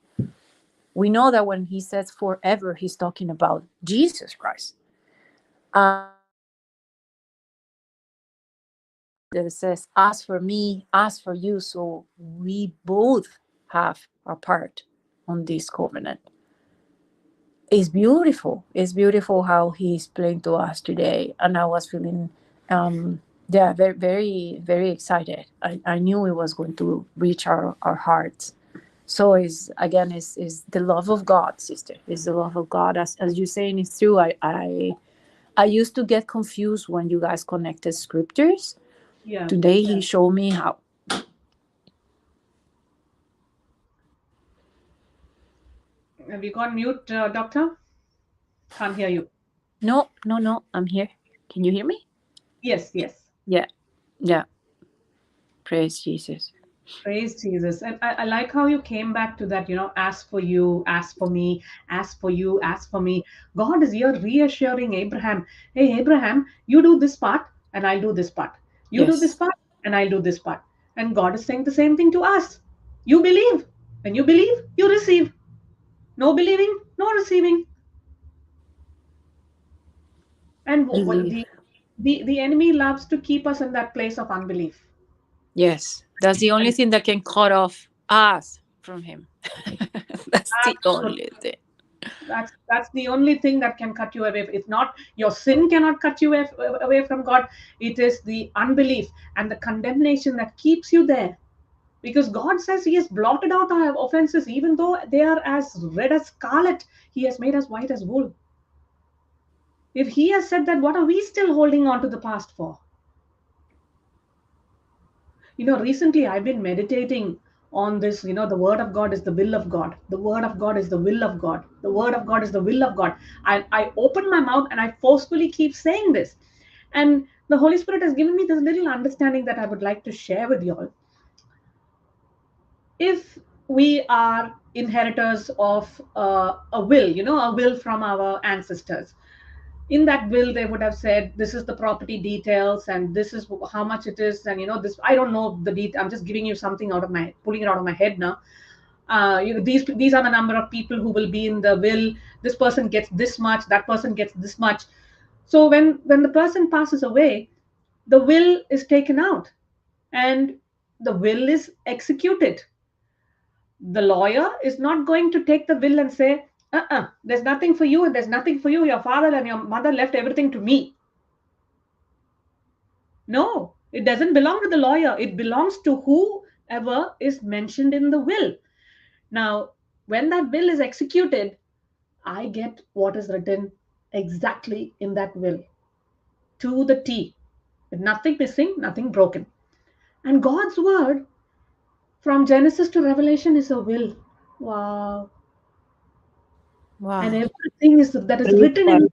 We know that when he says forever, he's talking about Jesus Christ. That it says, as for me, as for you. So we both have a part on this covenant. It's beautiful. It's beautiful how he explained to us today. And I was feeling, very, very, very excited. I knew it was going to reach our hearts. So is the love of God, sister. It's the love of God. As you're saying, it's true. I used to get confused when you guys connected scriptures. Yeah. Today he showed me how. Have you gone mute, doctor? Can't hear you. No, I'm here. Can you hear me? Yes. Yeah. Praise Jesus. Praise Jesus. And I like how you came back to that, ask for you, ask for me, ask for you, ask for me. God is here reassuring Abraham, hey, Abraham, you do this part and I'll do this part. You do this Yes. part and I'll do this part. And God is saying the same thing to us. You believe. When you believe, you receive. No believing, no receiving. And Believe. the enemy loves to keep us in that place of unbelief. Yes. That's the only And thing that can cut off us from him. That's the absolutely. only thing. That's the only thing that can cut you away. If not, your sin cannot cut you away from God. It is the unbelief and the condemnation that keeps you there. Because God says He has blotted out our offenses, even though they are as red as scarlet, He has made us white as wool. If He has said that, what are we still holding on to the past for? Recently I've been meditating on this. The word of God is the will of God. The word of God is the will of God. The word of God is the will of God. I open my mouth and I forcefully keep saying this. And the Holy Spirit has given me this little understanding that I would like to share with you all. If we are inheritors of a will from our ancestors, in that will they would have said this is the property details and this is how much it is, and this, I don't know the detail, I'm just giving you something pulling it out of my head now. These are the number of people who will be in the will. This person gets this much, that person gets this much. So when the person passes away, the will is taken out and the will is executed. The lawyer is not going to take the will and say, there's nothing for you and there's nothing for you. Your father and your mother left everything to me. No, it doesn't belong to the lawyer. It belongs to whoever is mentioned in the will. Now, when that will is executed, I get what is written exactly in that will, to the T, with nothing missing, nothing broken. And God's word from Genesis to Revelation is a will. Wow. And Wow. everything that is written in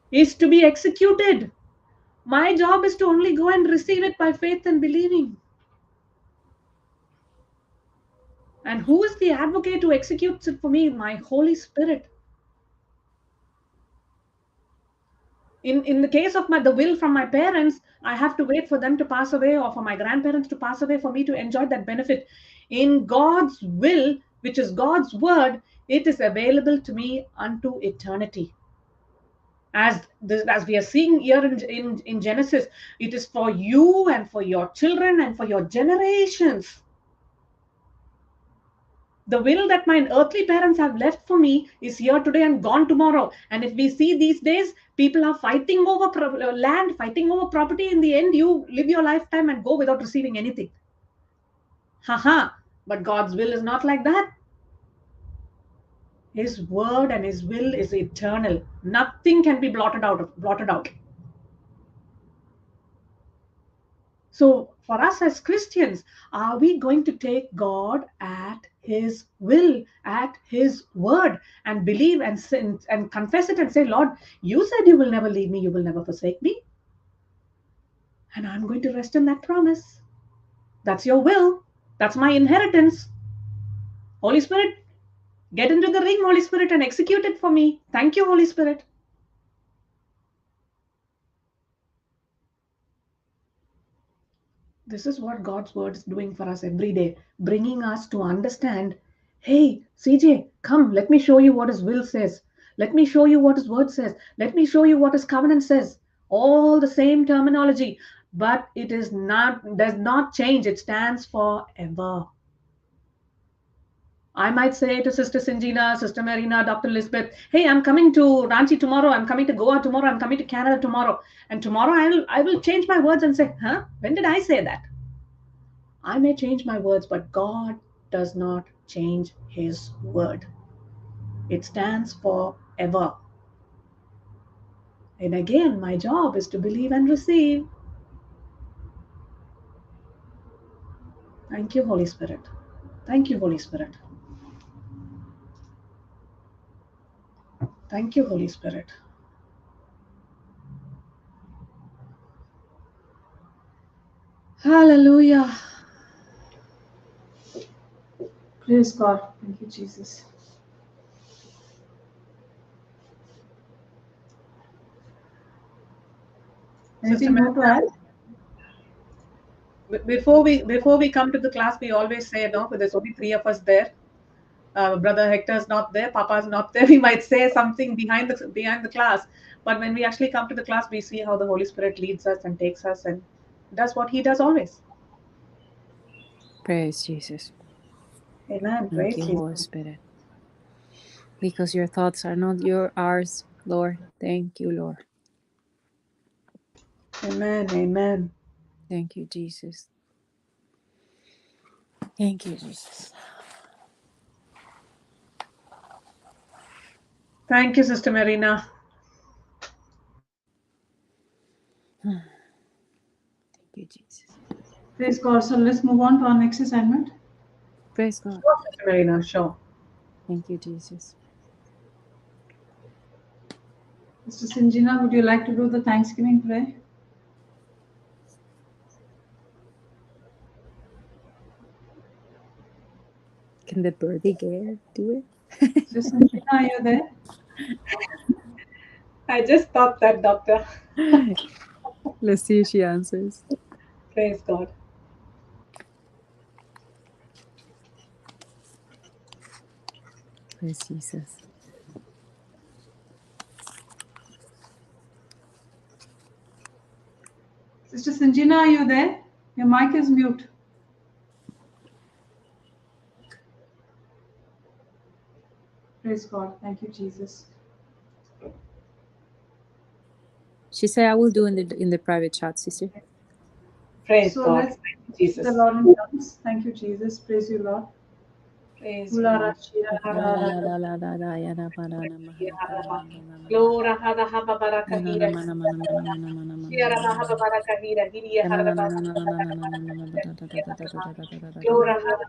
is to be executed. My job is to only go and receive it by faith and believing. And who is the advocate who executes it for me? My Holy Spirit. In the case of the will from my parents, I have to wait for them to pass away or for my grandparents to pass away for me to enjoy that benefit. In God's will, which is God's word, it is available to me unto eternity. As we are seeing here in Genesis, it is for you and for your children and for your generations. The will that my earthly parents have left for me is here today and gone tomorrow. And if we see these days, people are fighting over land, fighting over property. In the end, you live your lifetime and go without receiving anything. Haha. But God's will is not like that. His word and his will is eternal. Nothing can be blotted out. So for us as Christians, are we going to take God at his will, at his word, and believe and confess it and say, Lord, you said you will never leave me, you will never forsake me. And I'm going to rest in that promise. That's your will. That's my inheritance. Holy Spirit, get into the ring, Holy Spirit, and execute it for me. Thank you, Holy Spirit. This is what God's word is doing for us every day, bringing us to understand, hey, CJ, come, let me show you what his will says. Let me show you what his word says. Let me show you what his covenant says. All the same terminology, but it is does not change. It stands forever. I might say to Sister Sinjina, Sister Marina, Dr. Elizabeth, hey, I'm coming to Ranchi tomorrow. I'm coming to Goa tomorrow. I'm coming to Canada tomorrow. And tomorrow I will change my words and say, when did I say that? I may change my words, but God does not change his word. It stands forever. And again, my job is to believe and receive. Thank you, Holy Spirit. Thank you, Holy Spirit. Thank you, Holy Spirit. Hallelujah. Praise God. Thank you, Jesus. Anything more to add? Before we come to the class, we always say, no, there's only 3 of us there. Brother Hector's not there, Papa's not there. We might say something behind the class, but when we actually come to the class, we see how the Holy Spirit leads us and takes us and does what he does always. Praise Jesus. Amen. Praise Thank you, Holy Jesus. Spirit. Because your thoughts are not ours, Lord. Thank you, Lord. Amen. Amen. Thank you, Jesus. Thank you, Jesus. Thank you, Sister Marina. Thank you, Jesus. Praise God. So let's move on to our next assignment. Praise God. Sure, Sister Marina, sure. Thank you, Jesus. Sister Sinjina, would you like to do the Thanksgiving prayer? Can the birdie girl do Sister Sinjina, are you there? I just thought that, Doctor. it? Let's see if she answers. Praise God. Praise Jesus. Sister Sinjina, are you there? Your mic is mute. Praise God. Thank you, Jesus. She said, "I will do in the private chat, sister." Praise So God. let's Thank you, Jesus. the Lord in tongues. Thank you, Jesus. Praise you, Lord. Praise you, Lord. Glory, hada haba barakahira. Yara haba barakahira. Hiria hada barakahira. Glory, hada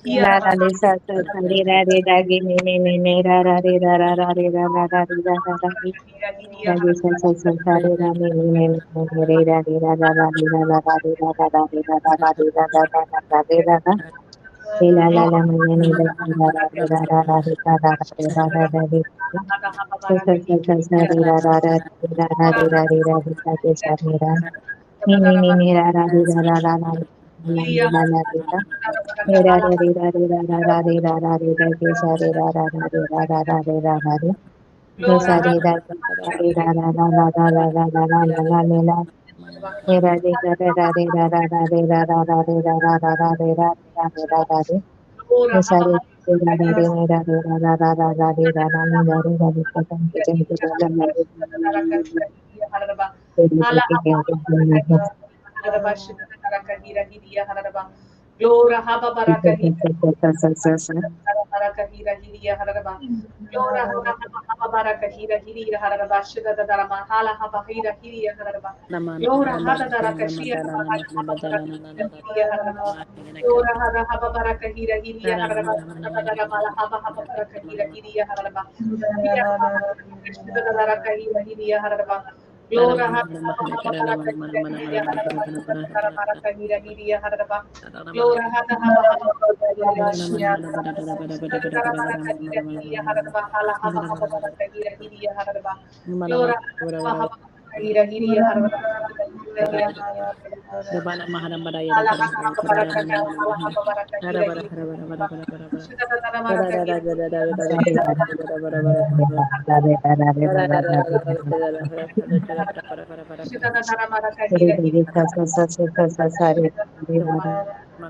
La la le sa sa sa re ra gi ne ra ra re ra ra ra re ra ra ra re ra ra ra re ra ge sa sa sa sa re ra ne re ra re ra ra ra re ra ra ra re ra ra ra re ra ra ra re ra ra ra ra re ra ra re la la la ne ra ra ra ra ra ra re ra ra ra re ra ra ra re sa sa sa sa sa re ra ra ra re ra ra re ra re ra re ra ge sa re ra ne ra ra re ra ra ra ra la la re ra re ra re re ra re ra ra ra re ra ra re ra ge sa re ra ra ra re ra ra ra re ra ra re ge sa re ra re ra ra ra ra ra ra ra ra ra la la le la re ra re ga re ra re ra ra ra re ra ra ra re ra ra ra ra re ra re ra ra re ge sa re re ra ra re me ra re ra ra ra ra ra re ra ra me ra re ra re ka tam ke chen ke la la la re re ke ke ke Glora haba barakahira sa sa sa barakahira hiria haraba. Glora haba barakahira hiria haraba shida dara mahala haba hira hiria haraba. Glora hada dara kashia haba barakahira hiria haraba. Glora haba barakahira hiria haraba shida dara mala haba barakahira hiria haraba. Hiya shida dara kahira hiria haraba. Glora haba barakahira hiria haraba shida dara barakahira hiria haraba. Glora hada haba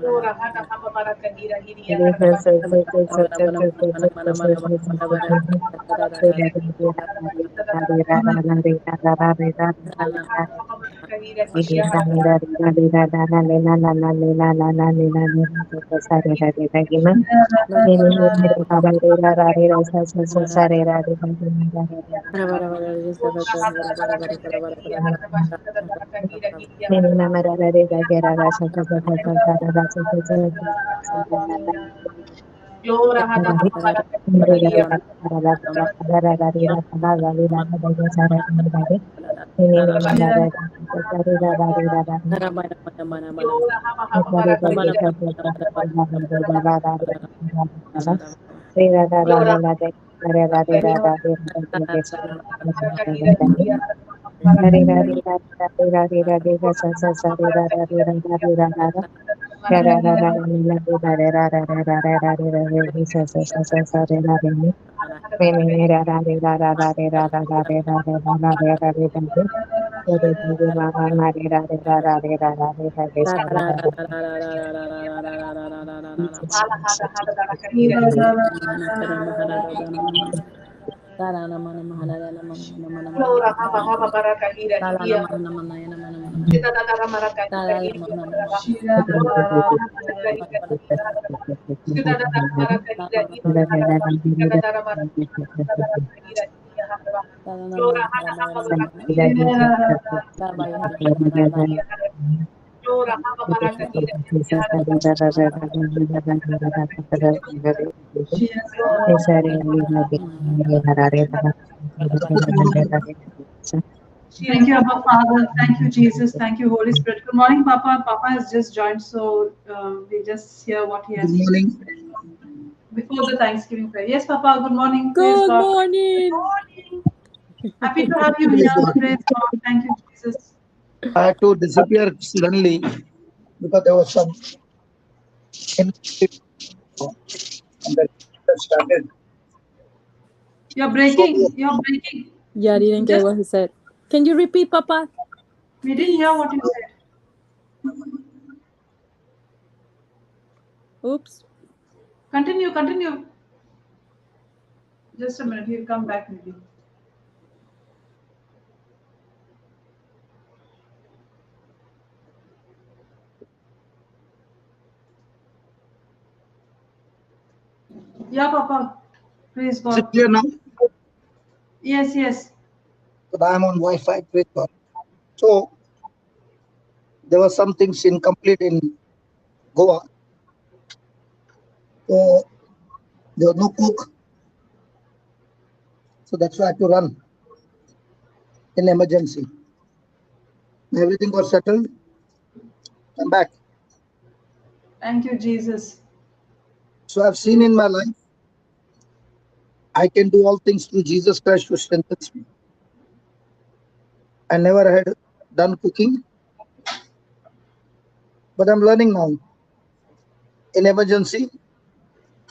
Lora hada haba baraka hira hiria hada hira hiria Lora hada haba baraka hiria Lora haba haba baraka hira Lora baraka hira hiria baraka ala hada hada baraka hira Lora haba haba baraka hira hiria Sita dara maraka hira hiria Lora baraka hira Sita dara maraka hira hiria Sita dara maraka hira hiria Lora hada haba baraka hira Lora haba baraka hira hiria Thank you, Abba Father. Thank you, Jesus. Thank you, Holy Spirit. Good morning, Papa. Papa has just joined, so we just hear what he has to say before the Thanksgiving prayer. Yes, Papa. Good morning. Praise Good God. morning. Happy to have you here. Praise God. Thank you, Jesus. I had to disappear suddenly because there was some and the started. You're breaking. You're breaking. Yeah, I didn't get Just what he said. Can you repeat, Papa? we didn't hear what you said. Oops. Continue. Continue. Just a minute. He'll come back maybe. Yeah, Papa. Praise Is it God. clear now? Yes, yes. But I am on Wi-Fi. Praise God. So there were some things incomplete in Goa. So there was no cook. So that's why I had to run in emergency. Everything got settled. I'm back. Thank you, Jesus. So I've seen in my life, I can do all things through Jesus Christ who strengthens me. I never had done cooking, but I'm learning now. In emergency,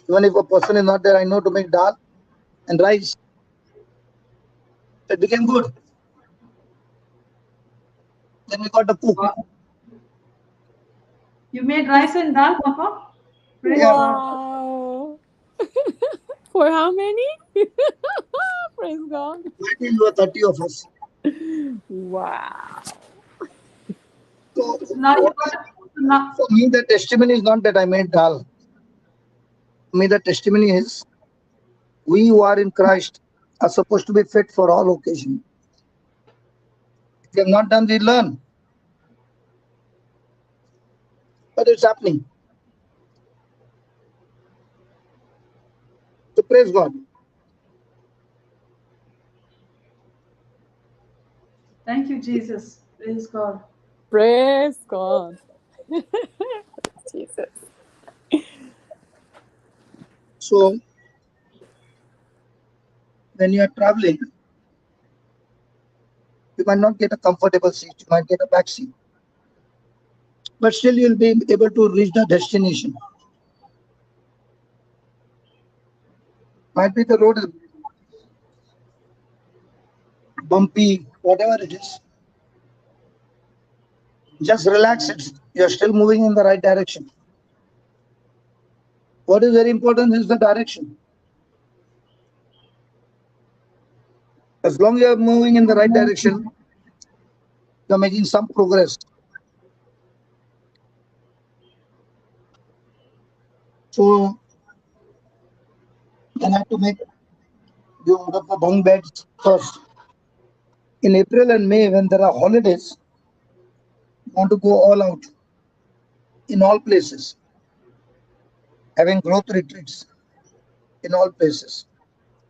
even if a person is not there, I know to make dal and rice. It became good. Then we got the cook. Wow. You made rice and dal, Papa? Praise Yeah. God. Wow. For how many? Praise God. I think there were 30 of us. Wow. So So now you got now, for me, the testimony is not that I made dal. For me, the testimony is we who are in Christ are supposed to be fit for all occasions. If we have not done, we learn. But it's happening. So praise God. thank you, Jesus. Praise God. Praise God. Jesus. So when you are traveling, you might not get a comfortable seat, you might get a back seat. But still you'll be able to reach the destination. Might be the road is bumpy, whatever it is. Just relax it. You're still moving in the right direction. What is very important is the direction. As long as you're moving in the right direction, you're making some progress. So then I have to make the order for bunk beds first. In April and May, when there are holidays, you want to go all out in all places, having growth retreats in all places,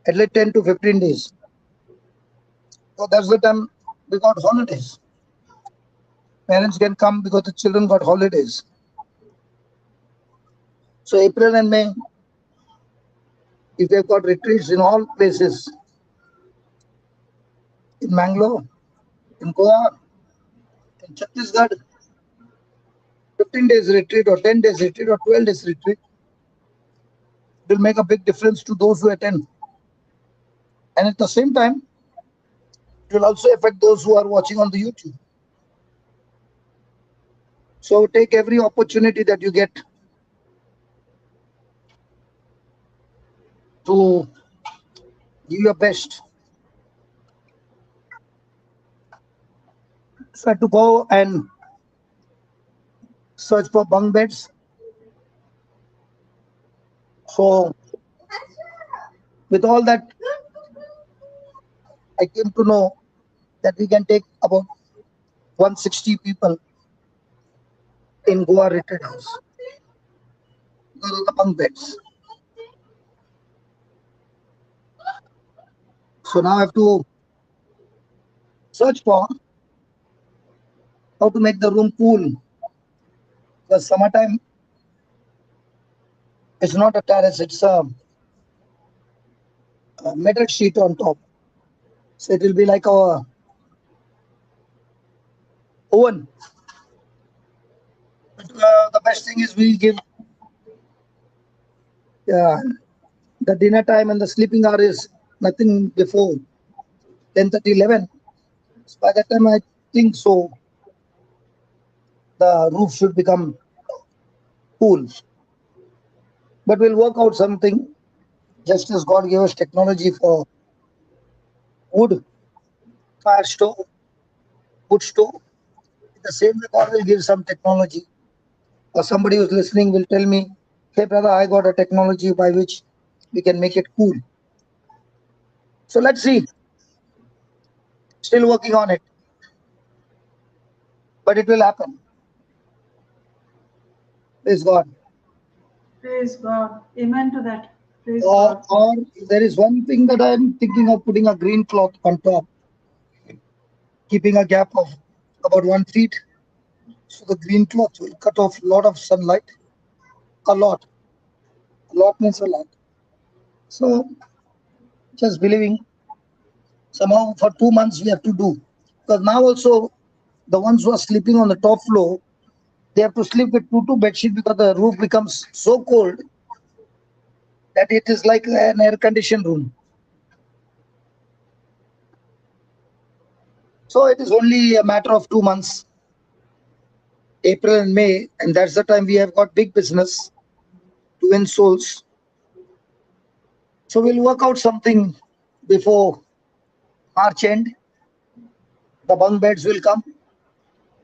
at least 10 to 15 days. So that's the time we got holidays. Parents can come because the children got holidays. So April and May, if they've got retreats in all places, in Mangalore, in Goa, in Chhattisgarh, 15 days retreat or 10 days retreat or 12 days retreat will make a big difference to those who attend. And at the same time, it will also affect those who are watching on the YouTube. So take every opportunity that you get to give your best. So I had to go and search for bunk beds. So with all that, I came to know that we can take about 160 people in Goa retreat house. Those are the bunk beds. So now I have to search for how to make the room cool. Because summertime, it's not a terrace, it's a metal sheet on top. So it will be like a oven. But, the best thing is we give the dinner time and the sleeping hour is nothing before 10:30, 11. So by that time, I think so the roof should become cool. But we'll work out something, just as God gave us technology for wood, fire stove, wood stove. In the same way, God will give some technology. Or somebody who's listening will tell me, hey brother, I got a technology by which we can make it cool. So let's see. Still working on it. But it will happen. Praise God. Praise God. Amen to that. Praise Or God. there is one thing that I am thinking of putting a green cloth on top, keeping a gap of about 1 feet. So the green cloth will cut off a lot of sunlight. A lot. A lot means a lot. So just believing somehow for 2 months we have to do. Because now also the ones who are sleeping on the top floor, they have to sleep with two bed sheets because the roof becomes so cold that it is like an air conditioned room. So it is only a matter of 2 months, April and May, and that's the time we have got big business to win souls. So we'll work out something before March end. The bunk beds will come,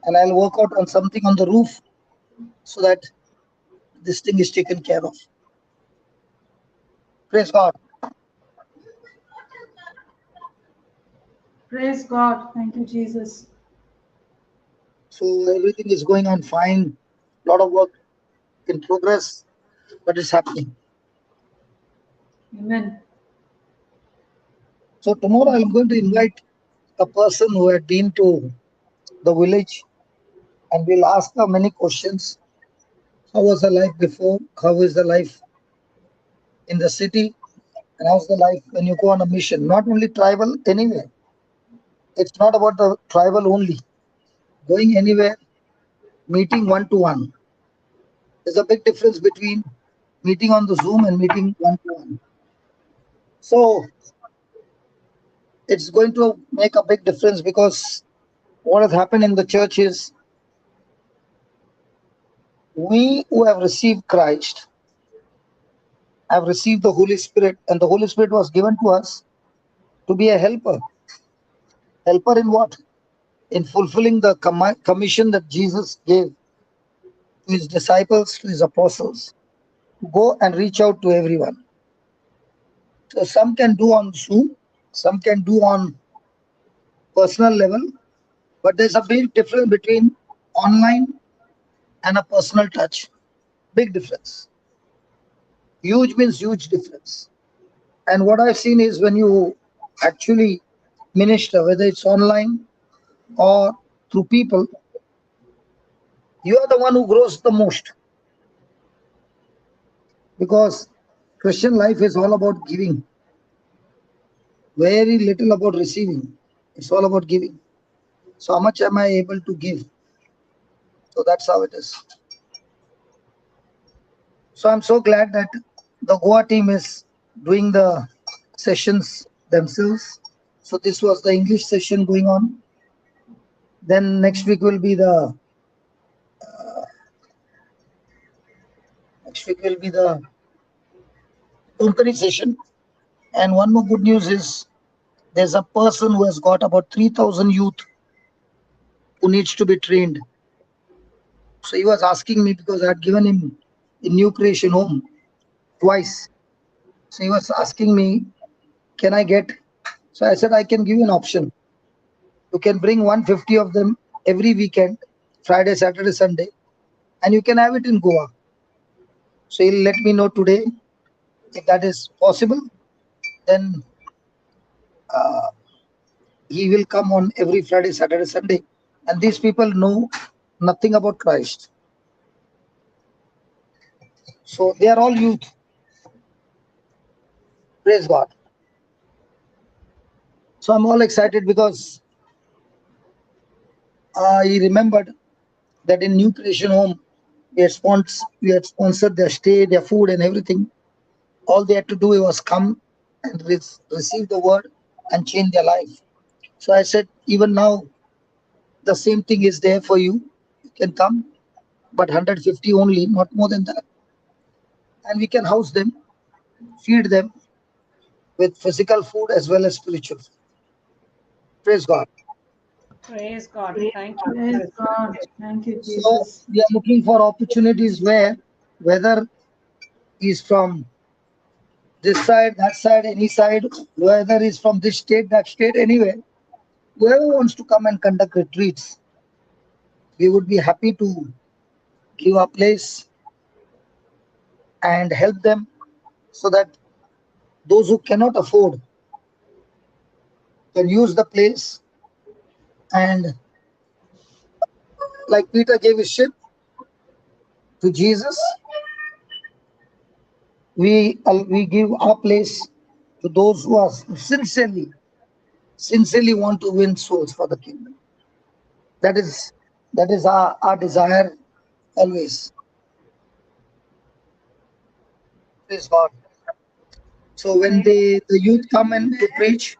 and I'll work out on something on the roof so that this thing is taken care of. Praise God. Praise God. Thank you, Jesus. So everything is going on fine. A lot of work in progress, but it's happening. Amen. So tomorrow I'm going to invite a person who had been to the village, and we'll ask her many questions. How was the life before? How is the life in the city? And how's the life when you go on a mission? Not only tribal, anywhere. It's not about the tribal only. Going anywhere, meeting one to one. There's a big difference between meeting on the Zoom and meeting one to one. So it's going to make a big difference, because what has happened in the church is we who have received Christ have received the Holy Spirit, and the Holy Spirit was given to us to be a helper. Helper in what? In fulfilling the commission that Jesus gave to his disciples, to his apostles. Go and reach out to everyone. So some can do on Zoom, some can do on personal level, but there's a big difference between online and a personal touch. Big difference. Huge means huge difference. And what I've seen is when you actually minister, whether it's online or through people, you are the one who grows the most. Because Christian life is all about giving. Very little about receiving. It's all about giving. So how much am I able to give? So that's how it is. So I'm so glad that the Goa team is doing the sessions themselves. So this was the English session going on. Then next week will be the Konkani session. And one more good news is there's a person who has got about 3,000 youth who needs to be trained. So he was asking me, because I had given him a new creation home twice. So he was asking me, can I get? So I said, I can give you an option. You can bring 150 of them every weekend, Friday, Saturday, Sunday, and you can have it in Goa. So he'll let me know today if that is possible. Then he will come on every Friday, Saturday, Sunday. And these people know nothing about Christ. So they are all youth. Praise God. So I'm all excited, because I remembered that in New Creation Home, we had sponsored their stay, their food and everything. All they had to do was come and receive the word and change their life. So I said, even now, the same thing is there for you. You can come, but 150 only, not more than that. And we can house them, feed them with physical food as well as spiritual food. Praise God. Praise God. Thank you. Praise God. Thank you, So Jesus. we are looking for opportunities where, whether he's from this side, that side, any side, whether he's from this state, that state, anywhere, whoever wants to come and conduct retreats, we would be happy to give a place and help them so that those who cannot afford can use the place. And like Peter gave his ship to Jesus, we give our place to those who are sincerely want to win souls for the kingdom. That is our desire always. Praise God. So when the youth come in to preach,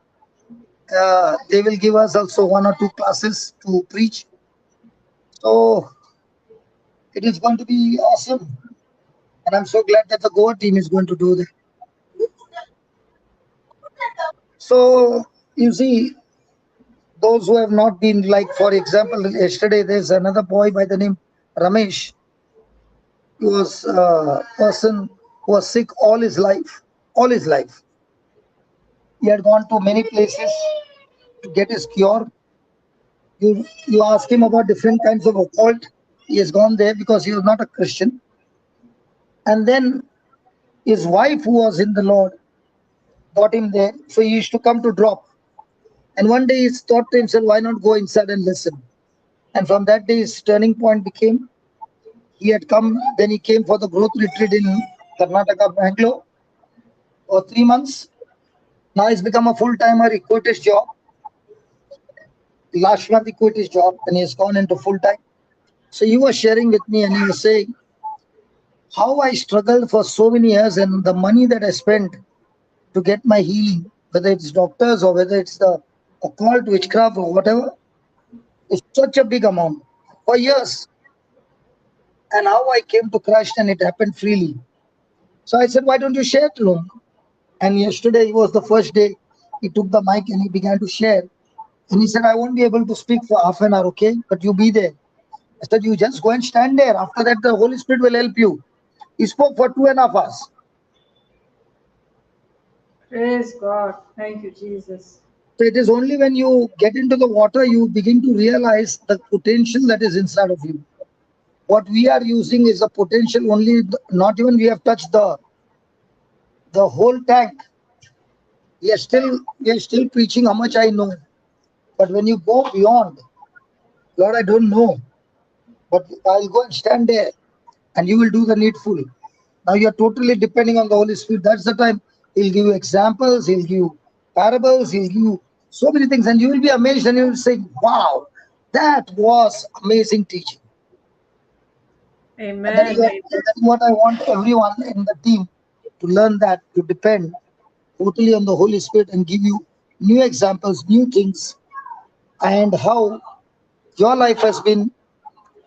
they will give us also 1 or 2 classes to preach. So it is going to be awesome. And I'm so glad that the Goa team is going to do that. So you see, those who have not been, like, for example, yesterday there's another boy by the name Ramesh. He was a person who was sick all his life. All his life. He had gone to many places to get his cure. You ask him about different kinds of occult. He has gone there because he was not a Christian. And then his wife, who was in the Lord, got him there. So he used to come to drop. And one day he thought to himself, why not go inside and listen? And from that day, his turning point became, he had come, then he came for the growth retreat in Karnataka, Bangalore for 3 months. Now he's become a full-timer. He quit his job. Last month he quit his job and he has gone into full-time. So he was sharing with me and he was saying how I struggled for so many years, and the money that I spent to get my healing, whether it's doctors or whether it's the occult, witchcraft or whatever, is such a big amount for years. And how I came to Christ and it happened freely. So I said, why don't you share to him? And yesterday was the first day he took the mic and he began to share. And he said, I won't be able to speak for half an hour, okay? But you be there. I said, you just go and stand there. After that, the Holy Spirit will help you. He spoke for 2.5 hours. Praise God. Thank you, Jesus. So it is only when you get into the water, you begin to realize the potential that is inside of you. What we are using is a potential only, not even we have touched the whole tank. We are still preaching how much I know. But when you go beyond, Lord, I don't know, but I'll go and stand there and you will do the needful. Now you are totally depending on the Holy Spirit. That's the time He'll give you examples, He'll give you parables, He'll give you so many things, and you will be amazed and you will say, wow, that was amazing teaching. Amen. And that's what I want everyone in the team to learn, that to depend totally on the Holy Spirit and give you new examples, new things, and how your life has been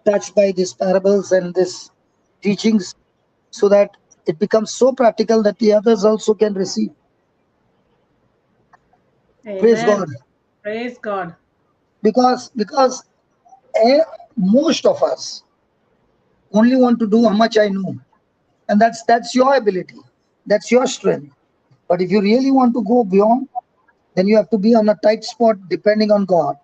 touched by these parables and these teachings, so that it becomes so practical that the others also can receive. Amen. Praise God. Praise God. Because most of us only want to do how much I know, and that's your ability, that's your strength. But if you really want to go beyond, then you have to be on a tight spot depending on God.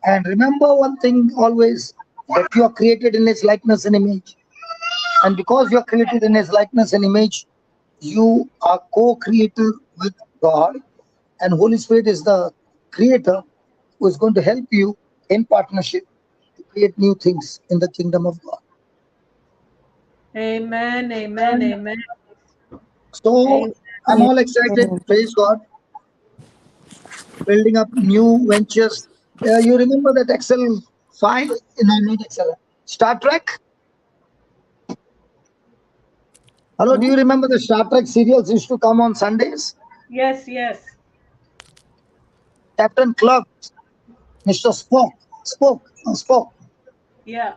And remember one thing always, that you are created in His likeness and image. And because you are created in His likeness and image, you are co-creator with God, and Holy Spirit is the creator who is going to help you in partnership to create new things in the kingdom of God. Amen. Amen. Amen. So I'm all excited. Praise God. Building up new ventures. You remember that Excel file? No, not Excel. Star Trek? Hello, do you remember the Star Trek serials used to come on Sundays? Yes, yes. Captain Kirk, Mr. Spock. Yeah.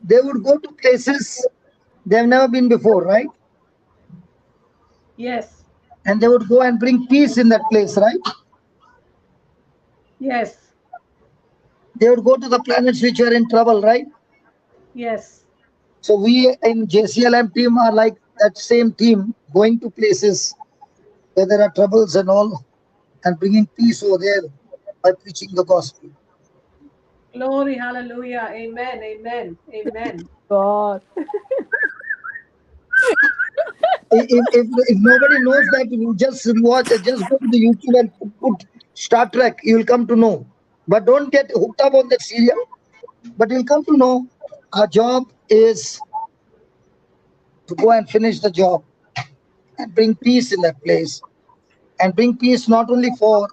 They would go to places they've never been before, right? Yes. And they would go and bring peace in that place, right? Yes. They would go to the planets which are in trouble, right? Yes. So we in JCILM team are like that same team, going to places where there are troubles and all, and bringing peace over there by preaching the gospel. Glory, hallelujah. Amen. Amen. Amen. God. If nobody knows that, you just watch, just go to the YouTube and put Star Trek, you will come to know. But don't get hooked up on that serial. But you'll come to know our job is to go and finish the job and bring peace in that place. And bring peace not only for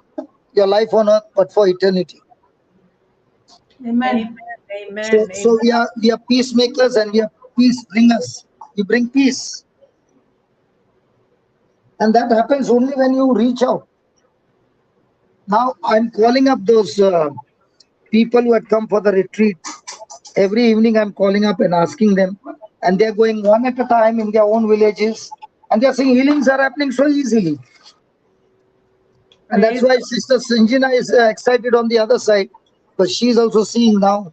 your life on earth, but for eternity. Amen. So we are peacemakers and we are peace bringers. We bring peace. And that happens only when you reach out. Now I'm calling up those people who had come for the retreat. Every evening I'm calling up and asking them, and they're going one at a time in their own villages, and they're saying healings are happening so easily. And that's why Sister Sanjana is excited on the other side, because she's also seeing now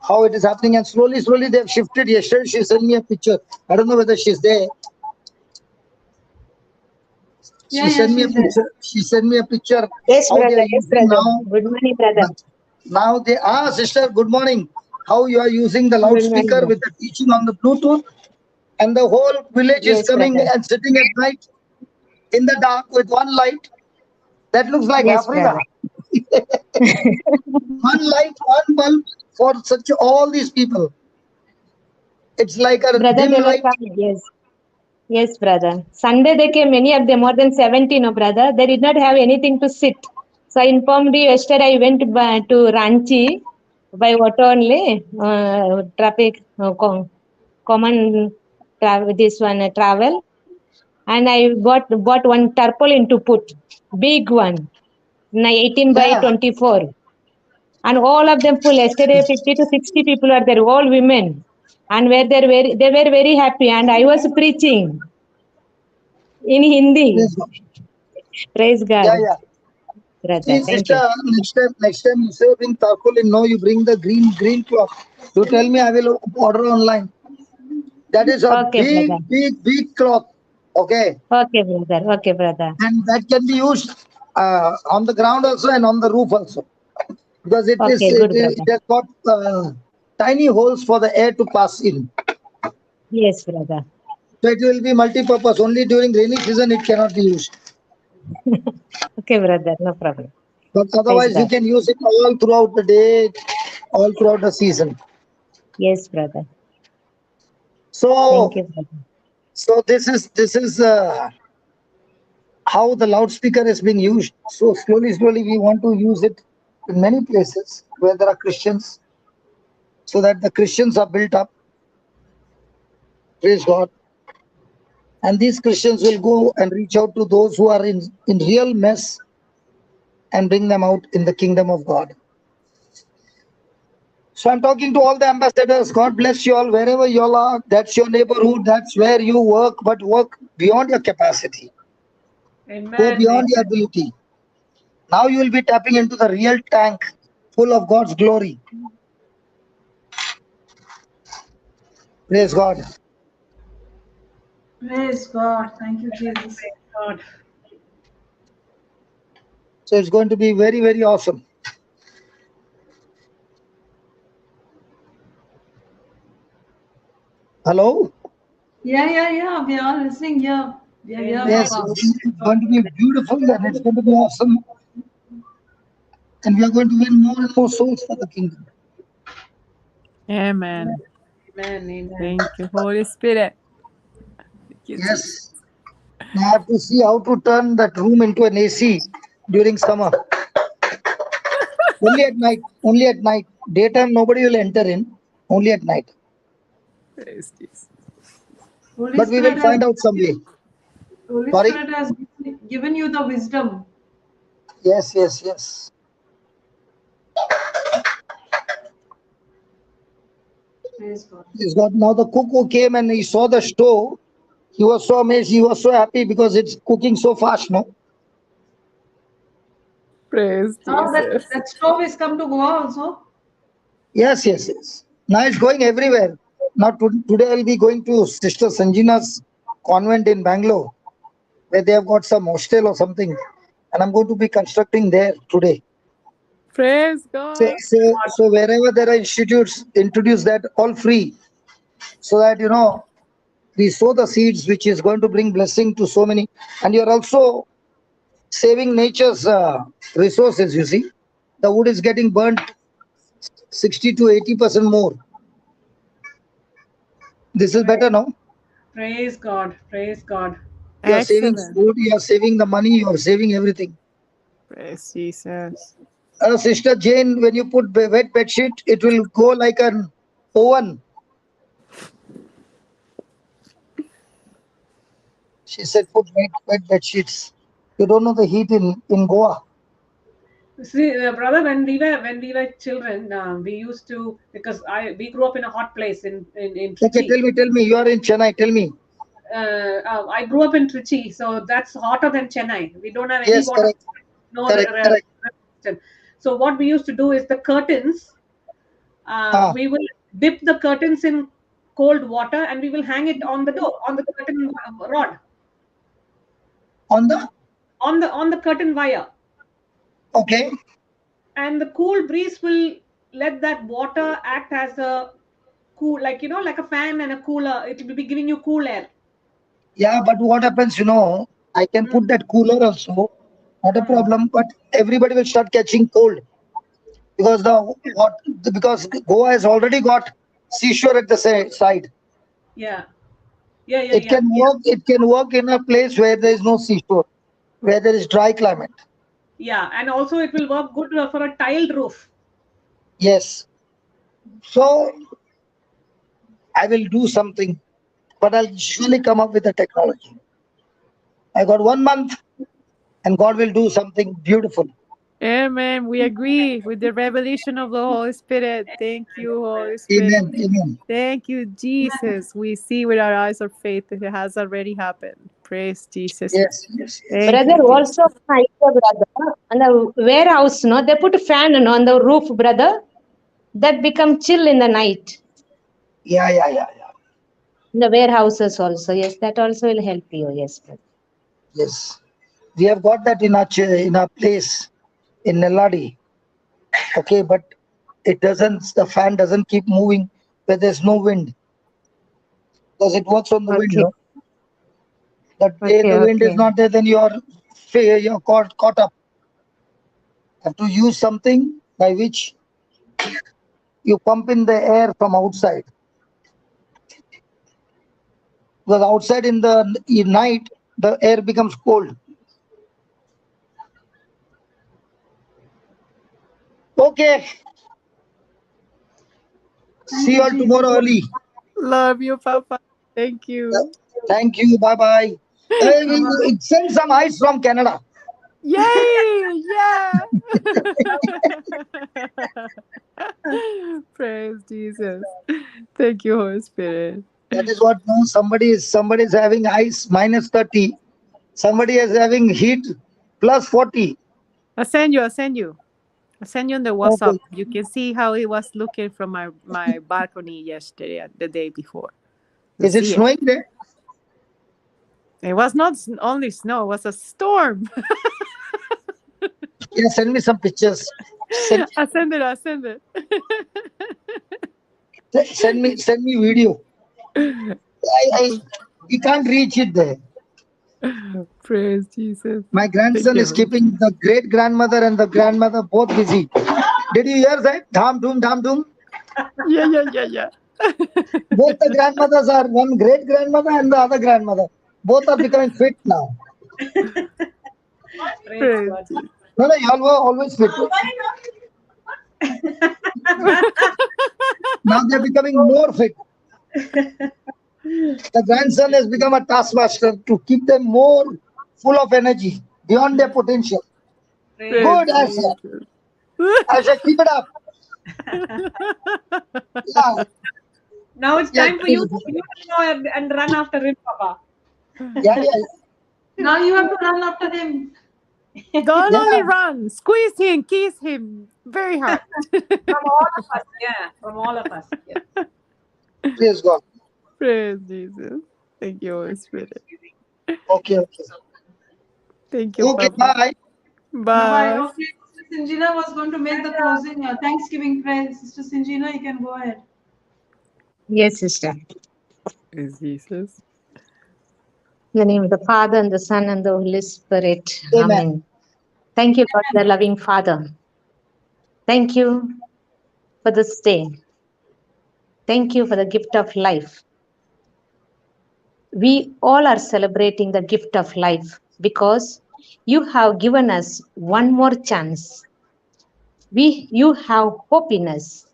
how it is happening, and slowly they've shifted. Yesterday she sent me a picture. I don't know whether she's there. She sent me a picture. She sent me a picture. Yes, how they brother. are Yes, using brother. now. Good morning, brother. Now they sister, good morning. How you are using the loudspeaker with the teaching on the Bluetooth, and the whole village is coming brother. and sitting at night in the dark with one light. That looks like Africa. One light, one bulb for such all these people. It's like a Brother, dim they were light. coming. Yes. Yes, brother. Sunday they came, many of them, more than 70, no, brother. They did not have anything to sit. So I informed you yesterday I went to Ranchi by auto only, traffic, common travel. And I bought one tarpaulin to put, big one, 18 by 24. And all of them full. Yesterday 50 to 60 people are there, all women. And they were very happy. And I was preaching in Hindi. Praise God. Yeah. Brother, See, thank sister, next time you say bring tarpaulin, no, you bring the green cloth. You tell me, I will order online. That is a big cloth. Okay. Okay, brother. Okay, brother. And that can be used on the ground also and on the roof also, because it has got tiny holes for the air to pass in. Yes, brother. So it will be multi-purpose. Only during rainy season it cannot be used. Okay, brother. No problem. But otherwise you can use it all throughout the day, all throughout the season. Yes, brother. So, thank you, brother. So this is how the loudspeaker is being used. So slowly we want to use it in many places where there are Christians, so that the Christians are built up. Praise God. And these Christians will go and reach out to those who are in real mess and bring them out in the kingdom of God. So I'm talking to all the ambassadors. God bless you all wherever you all are. That's your neighborhood. That's where you work, but work beyond your capacity. Go beyond your ability. Now you will be tapping into the real tank full of God's glory. Praise God. Praise God. Thank you, Jesus. God. So it's going to be very, very awesome. Hello? Yeah. We are listening. Yeah. Yes, it's going to be beautiful and it's going to be awesome. And we are going to win more and more souls for the kingdom. Amen. Amen. Thank you, Holy Spirit. Yes. Now I have to see how to turn that room into an AC during summer. Only at night. Daytime nobody will enter in. Only at night. Praise Jesus. But we will find out some way. Holy Spirit has given you the wisdom. Yes. Praise God. Praise God. Now the cook who came and he saw the stove, he was so amazed, he was so happy because it's cooking so fast, no? Praise Jesus. That stove is come to Goa also? Yes. Now it's going everywhere. Now today I'll be going to Sister Sanjina's convent in Bangalore, where they have got some hostel or something. And I'm going to be constructing there today. Praise God. So wherever there are institutes, introduce that all free. So that, We sow the seeds which is going to bring blessing to so many, and you're also saving nature's resources. You see, the wood is getting burnt 60 to 80% more. This is better now. Praise God. Praise God. You are saving Excellent. food, you are saving the money, you are saving everything. Praise Jesus. Sister Jane, when you put wet bed sheet, it will go like an oven. She said, put wet bed sheets. You don't know the heat in Goa. See, brother, when we were children, we used to, because we grew up in a hot place in Okay, Trichy. tell me. You are in Chennai. Tell me. I grew up in Trichy, so that's hotter than Chennai. We don't have any Yes, water, correct. no Correct. restriction. So what we used to do is the curtains. We will dip the curtains in cold water and we will hang it on the door, on the curtain rod, On the? on the curtain wire. Okay. And the cool breeze will let that water act as a cool, like like a fan and a cooler. It will be giving you cool air. Yeah, but what happens, I can put that cooler also, not a problem, but everybody will start catching cold because because Goa has already got seashore at the side. Yeah. It can work in a place where there is no seashore, where there is dry climate. Yeah, and also it will work good for a tiled roof. Yes. So I will do something, but I'll surely come up with a technology. I got 1 month and God will do something beautiful. Amen. We agree with the revelation of the Holy Spirit. Thank you, Holy Spirit. Amen. Thank you, Jesus. We see with our eyes of faith that it has already happened. Praise Jesus. Yes. Thank Brother, you, also an idea, brother. On the warehouse, no, they put a fan on the roof, brother. That become chill in the night. Yeah. In the warehouses also, yes, that also will help you. Yes, brother. Yes. We have got that in our place in Nelladi. Okay, but the fan doesn't keep moving where there's no wind. Because it works on the wind, Okay. no? That day the wind is Okay. not there, then you're caught up. Have to use something by which you pump in the air from outside. Because outside in night, the air becomes cold. Okay. See you all tomorrow early. Love you, Papa. Thank you. Thank you. Bye. Send some ice from Canada. Yay! Yeah. Praise Jesus. Thank you, Holy Spirit. That is what no, somebody is having ice minus 30. Somebody is having heat plus 40. I'll send you on the WhatsApp. Okay. You can see how it was looking from my balcony yesterday and the day before. Is it snowing there? It was not only snow, it was a storm. Yeah, send me some pictures. I'll send it. Send me video. You can't reach it there. Praise Jesus. My grandson is keeping the great grandmother and the grandmother both busy. Did you hear that? Dham dhum. Yeah. Both the grandmothers are one great grandmother and the other grandmother. Both are becoming fit now. Praise God. No, y'all were always fit. Now they're becoming more fit. The grandson has become a taskmaster to keep them more full of energy, beyond their potential. Good, Asha. Asha, keep it up. Yeah. Now it's time for you to go and run after him, Papa. Yeah. Now you have to run after him. Don't only run, squeeze him, kiss him very hard. From all of us, yeah. From all of us. Yes. Praise God. Praise Jesus. Thank you, Holy Spirit. Okay. Thank you, Okay, Papa. bye. Bye. Okay, Sister Sinjina was going to make the closing Thanksgiving prayer. Sister Sinjina, you can go ahead. Yes, sister. Praise Jesus. In the name of the Father, and the Son, and the Holy Spirit. Amen. Amen. Thank you, God, the loving Father. Thank you for this day. Thank you for the gift of life. We all are celebrating the gift of life because you have given us one more chance. You have hope in us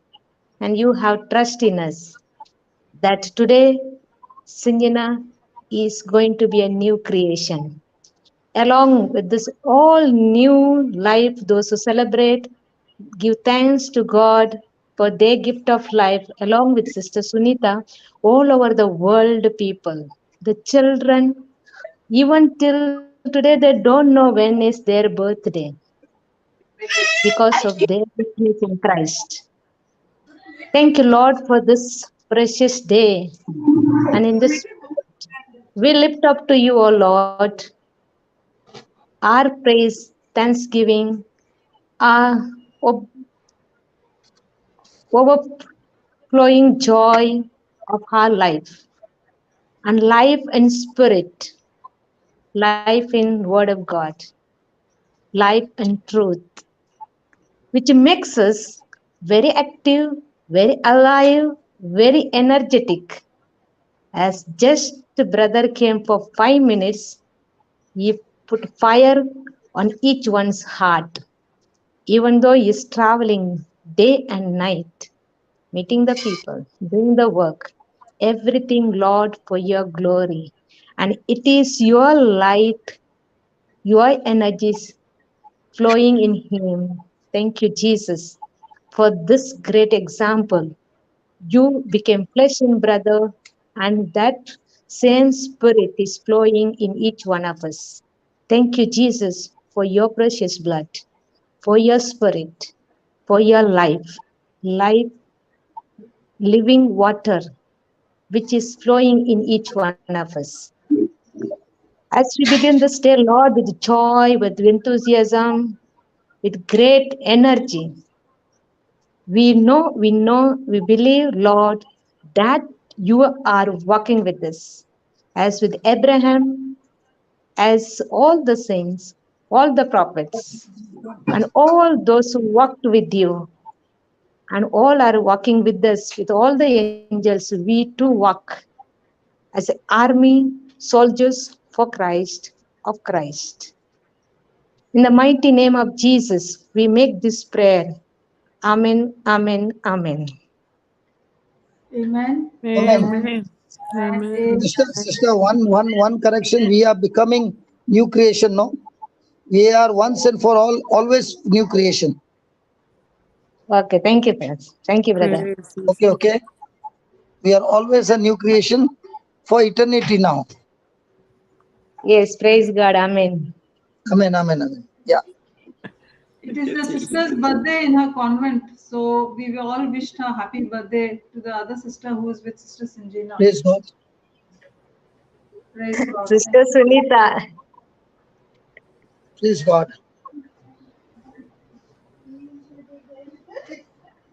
and you have trust in us that today Sinjana is going to be a new creation. Along with this all new life, those who celebrate, give thanks to God for their gift of life, along with Sister Sunita, all over the world people, the children, even till today, they don't know when is their birthday because of their faith in Christ. Thank you, Lord, for this precious day. And in this, we lift up to you, O Lord, our praise, thanksgiving, our overflowing joy of our life, and life in spirit, life in Word of God, life in truth, which makes us very active, very alive, very energetic. As just the brother came for 5 minutes, he put fire on each one's heart, even though he is traveling day and night, meeting the people, doing the work, everything, Lord, for your glory. And it is your light, your energies flowing in him. Thank you, Jesus, for this great example. You became flesh and brother, and that same spirit is flowing in each one of us. Thank you, Jesus, for your precious blood, for your spirit, for your life, living water, which is flowing in each one of us. As we begin this day, Lord, with joy, with enthusiasm, with great energy, we believe, Lord, that you are walking with us. As with Abraham, as all the saints, all the prophets, and all those who walked with you, and all are walking with us, with all the angels, we too walk as an army, soldiers for Christ, of Christ. In the mighty name of Jesus, we make this prayer. Amen, amen, amen. Amen. Amen. Amen. Amen. Sister, one correction. We are becoming new creation, no? We are once and for all, always new creation. Okay, thank you, friends. Thank you, brother. Praise Jesus. Okay. We are always a new creation for eternity now. Yes, praise God, amen. Amen. Yeah. It is the sister's birthday in her convent, so we all wished her happy birthday to the other sister who is with Sister Sinjana. Praise God. Praise God. Sister Sunita. Praise God.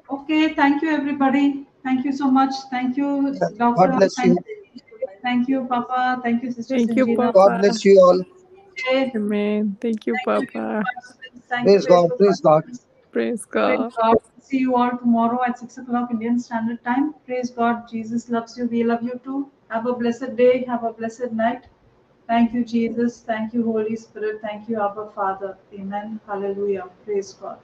Okay, thank you everybody. Thank you so much. Thank you, Yeah. Doctor. God bless you. Thank you, Papa. Thank you, Sister Thank you, Sinjana. God Papa. bless you all. Okay. Amen. Thank you, Papa. Thank you, Praise God. Facebook Praise God. participants. Praise Praise God. God. See you all tomorrow at 6 o'clock Indian Standard Time. Praise God. Jesus loves you. We love you too. Have a blessed day. Have a blessed night. Thank you, Jesus. Thank you, Holy Spirit. Thank you, Abba Father. Amen. Hallelujah. Praise God.